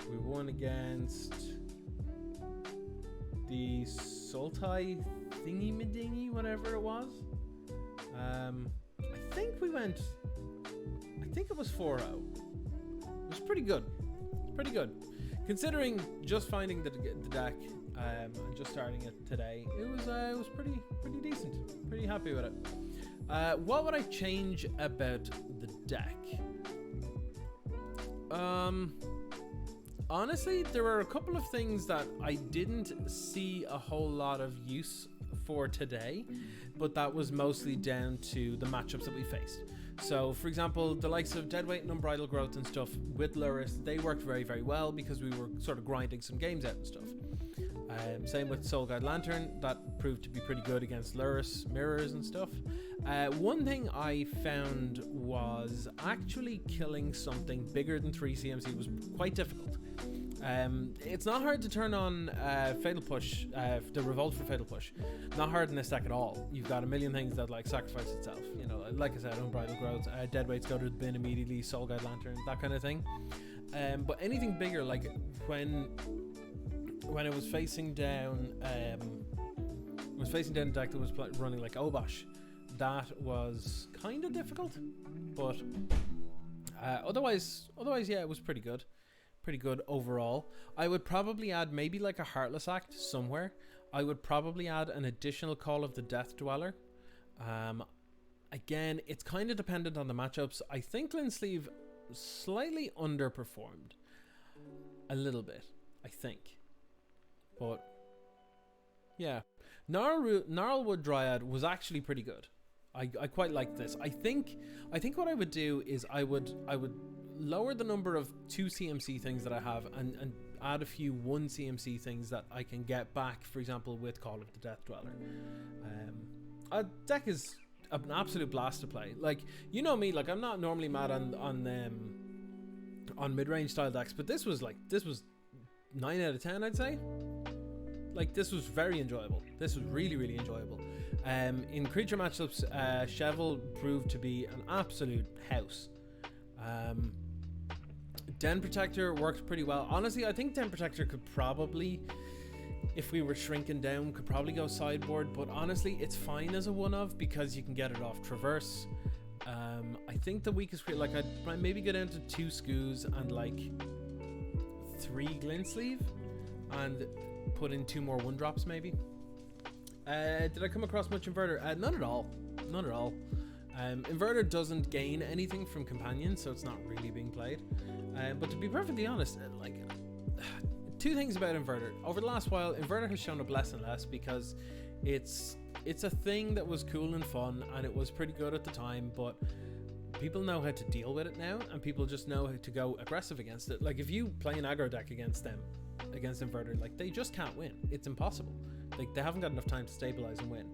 We won against the Sultai thingy-madingy, whatever it was. I think we went... I think it was 4-0. It was pretty good. Pretty good. Considering just finding the deck and just starting it today, it was pretty decent. Pretty happy with it. What would I change about the deck? Honestly, there were a couple of things that I didn't see a whole lot of use for today, but that was mostly down to the matchups that we faced. So, for example, the likes of Deadweight and Unbridled Growth and stuff with Lurrus, they worked very, very well because we were sort of grinding some games out and stuff. Same with Soulguard Lantern, that proved to be pretty good against Lurrus mirrors and stuff. One thing I found was actually killing something bigger than 3 CMC was quite difficult. It's not hard to turn on Fatal Push, the Revolt for Fatal Push. Not hard in this deck at all. You've got a million things that like sacrifice itself. You know, like I said, Unbridled Growth, Deadweights go to the bin immediately, Soulguard Lantern, that kind of thing. But anything bigger, like when it was facing down, a deck that was running like Obosh, that was kind of difficult, but Otherwise, yeah, it was pretty good. Pretty good overall. I would probably add maybe like a Heartless Act somewhere. I would probably add an additional Call of the Death Dweller. Again, it's kind of dependent on the matchups. I think Linsleeve slightly underperformed. A little bit, I think. But, yeah. Gnarlwood Dryad was actually pretty good. I quite liked this. I think what I would do is I would lower the number of 2 CMC things that I have and add a few 1 CMC things that I can get back, for example, with Call of the Death Dweller. A deck is an absolute blast to play. Like, you know me, like I'm not normally mad on mid-range style decks, but this was 9 out of 10, I'd say. Like, this was very enjoyable. This was really, really enjoyable. In creature matchups, Scheffel proved to be an absolute house. Den Protector worked pretty well. Honestly, I think Den Protector could probably, if we were shrinking down, could probably go sideboard, but honestly, it's fine as a one-of because you can get it off Traverse. I think the weakest, like, I'd maybe go down to 2 Skoos and like 3 Glintsleeve and put in 2 more 1-drops maybe. Did I come across much Inverter? None at all. None at all. Inverter doesn't gain anything from Companions, so it's not really being played. But to be perfectly honest, like, 2 things about Inverter. Over the last while, Inverter has shown up less and less because it's a thing that was cool and fun, and it was pretty good at the time, but people know how to deal with it now, and people just know how to go aggressive against it. Like, if you play an aggro deck against them, against Inverter, like, they just can't win. It's impossible. Like, they haven't got enough time to stabilize and win.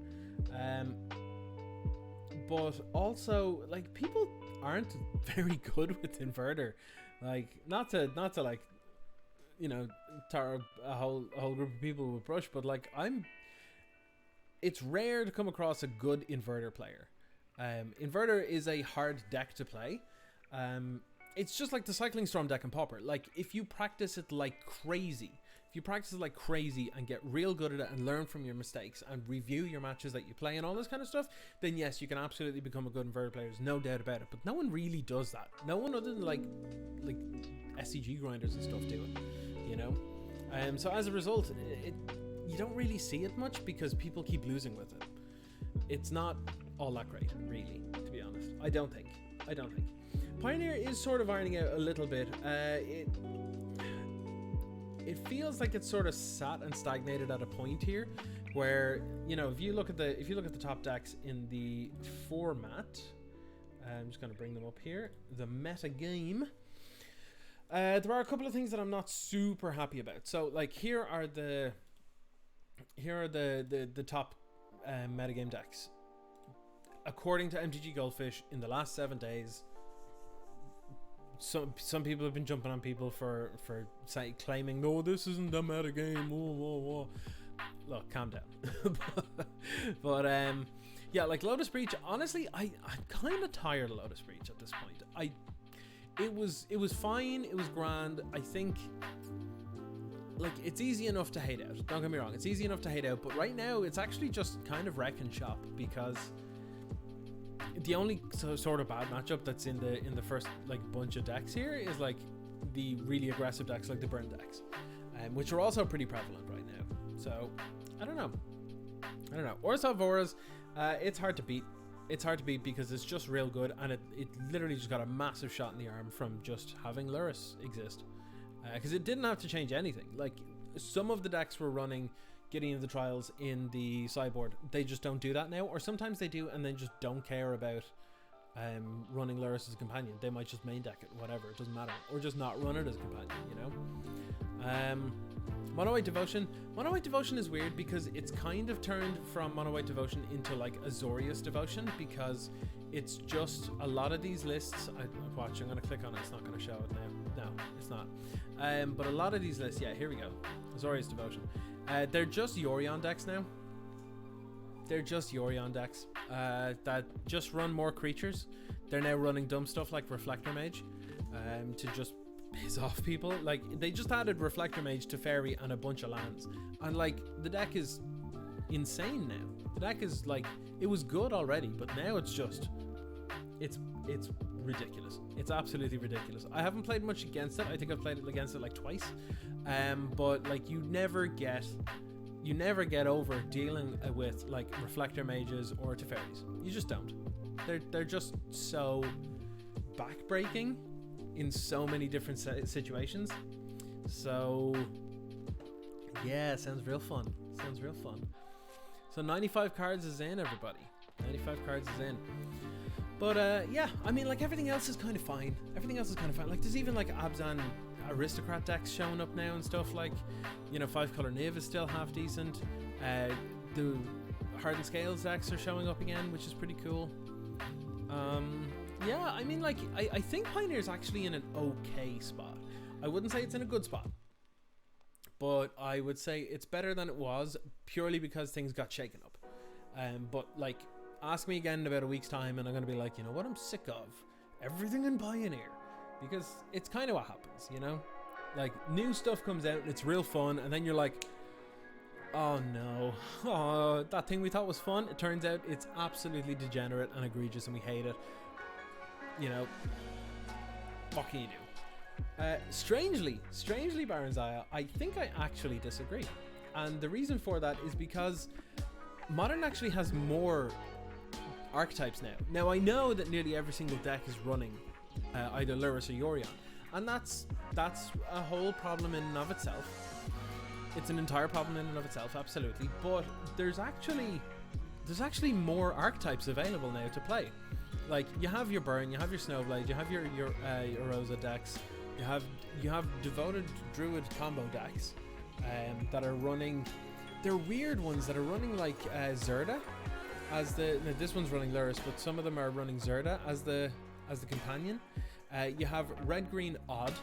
But also, like, people aren't very good with Inverter. Like, not to like, you know, tar a whole group of people with brush, but like, it's rare to come across a good Inverter player. Inverter is a hard deck to play. It's just like the Cycling Storm deck in Pauper. Like, if you practice it like crazy, and get real good at it and learn from your mistakes and review your matches that you play and all this kind of stuff, then yes, you can absolutely become a good Inverter player. There's no doubt about it. But no one really does that. No one other than like SCG grinders and stuff do it, you know? So as a result, you don't really see it much because people keep losing with it. It's not all that great, really, to be honest. I don't think. Pioneer is sort of ironing out a little bit. It feels like it's sort of sat and stagnated at a point here, where, you know, if you look at the top decks in the format, I'm just going to bring them up here. The meta game. There are a couple of things that I'm not super happy about. So, like, here are the top metagame decks. According to MTG Goldfish, in the last 7 days, some people have been jumping on people for claiming, no, this isn't the metagame. Whoa. Look, calm down. but yeah, like Lotus Breach. Honestly, I'm kind of tired of Lotus Breach at this point. It was fine. It was grand. I think, like, it's easy enough to hate out. Don't get me wrong. It's easy enough to hate out. But right now, it's actually just kind of wreck and shop because the only sort of bad matchup that's in the first like bunch of decks here is like the really aggressive decks, like the burn decks, which are also pretty prevalent right now. So I don't know. Orzhov Auras, it's hard to beat. It's hard to beat because it's just real good, and it literally just got a massive shot in the arm from just having Lurrus exist, because it didn't have to change anything. Like, some of the decks were running Gideon of the Trials in the sideboard. They just don't do that now, or sometimes they do and then just don't care about running Lurrus as a companion. They might just main deck it, whatever, it doesn't matter, or just not run it as a companion, you know. Mono White Devotion. Mono White Devotion is weird because it's kind of turned from Mono White Devotion into like Azorius Devotion, because it's just a lot of these lists. Watch, I'm going to click on it. It's not going to show it now. No, it's not. But a lot of these lists, yeah, here we go. Azorius Devotion. They're just Yorion decks now. They're just Yorion decks that just run more creatures. They're now running dumb stuff like Reflector Mage to just piss off people. Like, they just added Reflector Mage to Fairy and a bunch of lands, and like, the deck is insane now. The deck is like, it was good already, but now it's just, it's ridiculous. It's absolutely ridiculous. I haven't played much against it. I think I've played against it like twice. But like you never get over dealing with like reflector mages or Teferis. You just don't. They're just so backbreaking in so many different situations. So yeah, sounds real fun. So 95 cards is in, everybody. 95 cards is in. But yeah, I mean, like everything else is kind of fine. Like there's even like Abzan aristocrat decks showing up now and stuff. Like, you know, 5-color Niv is still half decent. The Hardened Scales decks are showing up again, which is pretty cool. Yeah, I mean, like I think Pioneer's actually in an okay spot. I wouldn't say it's in a good spot, but I would say it's better than it was, purely because things got shaken up. But like, ask me again in about a week's time and I'm going to be like, you know what I'm sick of? Everything in Pioneer. Because it's kind of what happens, you know? Like, new stuff comes out and it's real fun, and then you're like, oh no, oh, that thing we thought was fun, it turns out it's absolutely degenerate and egregious and we hate it. You know, what can you do? Strangely, Baron Zaya, I think I actually disagree. And the reason for that is because Modern actually has more archetypes now. Now, I know that nearly every single deck is running either Lurrus or Yorion, and that's a whole problem in and of itself. It's an entire problem in and of itself, absolutely. But there's actually more archetypes available now to play. Like, you have your Burn, you have your Snowblade, you have your Erosa decks, you have devoted Druid combo decks that are running. They're weird ones that are running like Zerda as the. Now this one's running Lurrus, but some of them are running Zerda as the companion. You have Red Green Odd,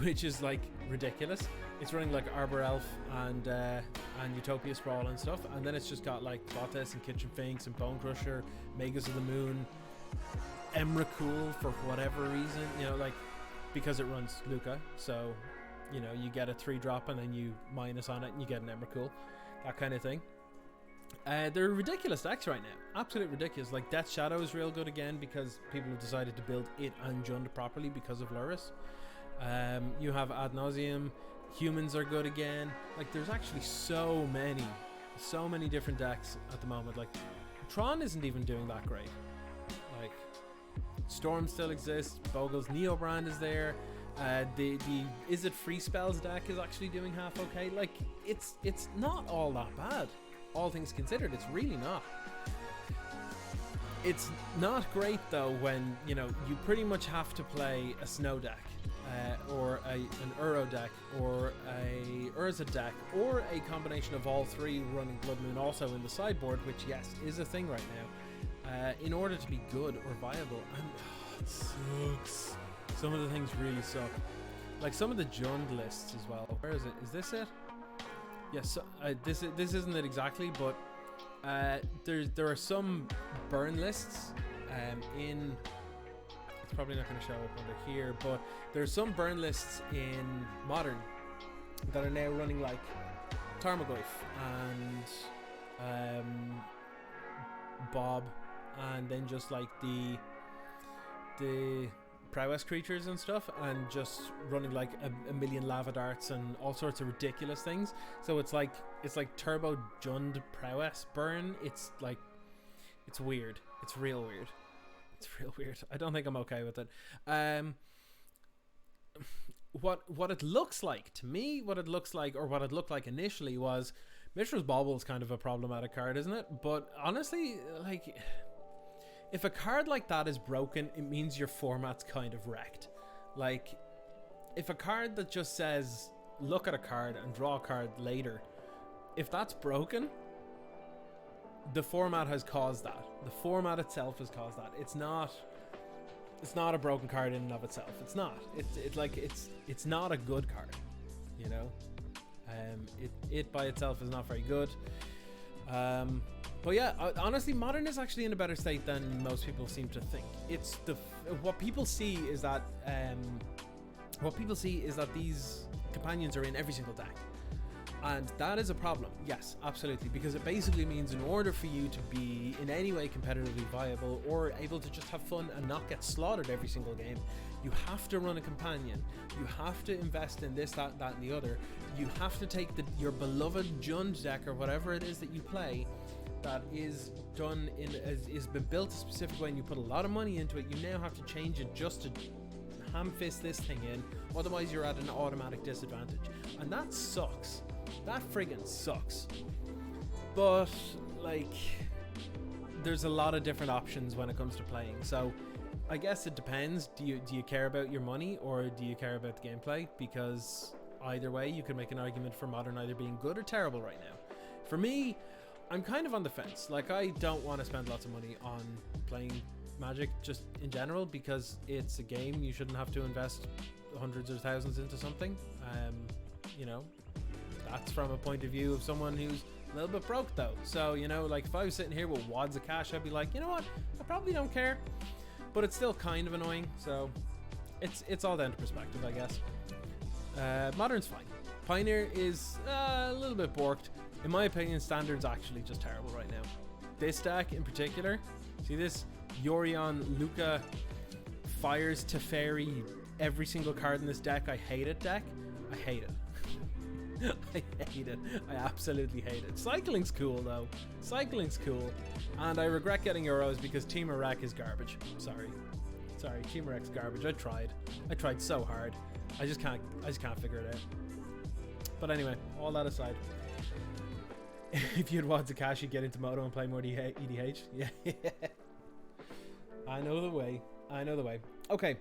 which is like ridiculous. It's running like Arbor Elf and Utopia Sprawl and stuff, and then it's just got like Botas and Kitchen Finks and Bone Crusher, Magus of the Moon, Emrakul for whatever reason, you know, like because it runs Luca, so you know you get a 3-drop and then you minus on it and you get an Emrakul, that kind of thing. They're ridiculous decks right now, absolutely ridiculous. Like Death Shadow is real good again because people have decided to build it and Jund properly because of Lurrus. You have Ad Nauseam. Humans are good again. Like there's actually so many different decks at the moment. Like Tron isn't even doing that great. Like Storm still exists. Bogle's Neo Brand is there. The Is It Free Spells deck is actually doing half okay. Like it's not all that bad, all things considered. It's really not. It's not great though when, you know, you pretty much have to play a Snow deck, or an Uro deck, or a Urza deck, or a combination of all three running Blood Moon also in the sideboard, which yes is a thing right now, in order to be good or viable. And it sucks. Some of the things really suck. Like some of the Jund lists as well. Where is it? Is this it? Yes. This isn't it exactly, but there are some burn lists in. It's probably not going to show up under here, but there's some burn lists in Modern that are now running like Tarmogoyf and Bob, and then just like the prowess creatures and stuff, and just running like a million lava darts and all sorts of ridiculous things. So it's like turbo Jund prowess burn. It's like, it's weird. It's real weird. It's real weird. I don't think I'm okay with it. What it looks like to me, what it looked like initially was Mishra's Bauble is kind of a problematic card, isn't it? But honestly, like, if a card like that is broken, it means your format's kind of wrecked. Like, if a card that just says look at a card and draw a card later, if that's broken, the format has caused that. The format itself has caused that. It's not a broken card in and of itself. It's not. It's not a good card, you know. It by itself is not very good. But yeah, honestly, Modern is actually in a better state than most people seem to think. It's what people see is that these companions are in every single deck. And that is a problem, yes, absolutely, because it basically means in order for you to be in any way competitively viable or able to just have fun and not get slaughtered every single game, you have to run a companion, you have to invest in this, that, and the other, you have to take your beloved Jund deck or whatever it is that you play that is done is been built a specific way and you put a lot of money into it, you now have to change it just to ham fist this thing in, otherwise you're at an automatic disadvantage, and that sucks. That friggin' sucks. But like, there's a lot of different options when it comes to playing, so I guess it depends. Do you care about your money or do you care about the gameplay? Because either way you can make an argument for Modern either being good or terrible right now. For me, I'm kind of on the fence. Like, I don't want to spend lots of money on playing Magic just in general, because it's a game. You shouldn't have to invest hundreds or thousands into something. You know, that's from a point of view of someone who's a little bit broke though. So, you know, like if I was sitting here with wads of cash, I'd be like, you know what, I probably don't care, but it's still kind of annoying. So it's all down to perspective, I guess. Modern's fine. Pioneer is a little bit borked. In my opinion, Standard's actually just terrible right now. This deck in particular, see this Yorion Luca fires Teferi every single card in this deck. I hate it, deck. I hate it. I hate it. I absolutely hate it. Cycling's cool though. Cycling's cool. And I regret getting Euros because Team Iraq is garbage. Sorry, Team Iraq's garbage. I tried so hard. I just can't figure it out. But anyway, all that aside, if you had wads of cash, you'd get into Moto and play more EDH. Yeah. I know the way. Okay,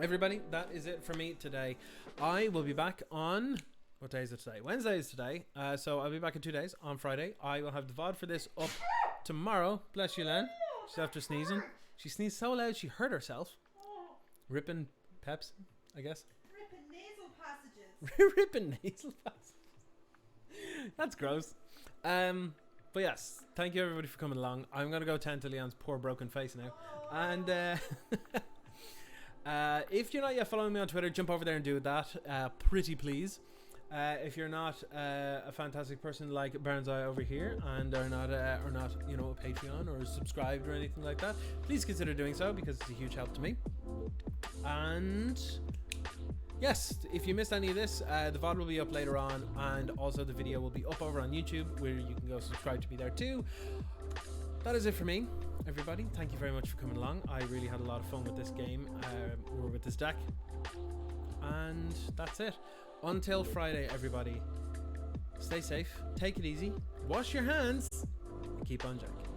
everybody, that is it for me today. I will be back on... What day is it today? Wednesday is today. So I'll be back in 2 days. On Friday, I will have the VOD for this up tomorrow. Bless you, Len. She's after sneezing. She sneezed so loud she hurt herself. Ripping peps, I guess. Ripping nasal passages. Ripping nasal passages. That's gross. But yes, thank you everybody for coming along. I'm going to go tend to Leon's poor broken face now. And if you're not yet following me on Twitter, jump over there and do that. Pretty please. If you're not a fantastic person like Barnes Eye over here and are not you know, a Patreon or subscribed or anything like that, please consider doing so because it's a huge help to me. And yes, if you missed any of this, the VOD will be up later on, and also the video will be up over on YouTube where you can go subscribe to me there too. That is it for me, everybody. Thank you very much for coming along. I really had a lot of fun with this game, or with this deck. And that's it. Until Friday, everybody. Stay safe, take it easy, wash your hands, and keep on Jank.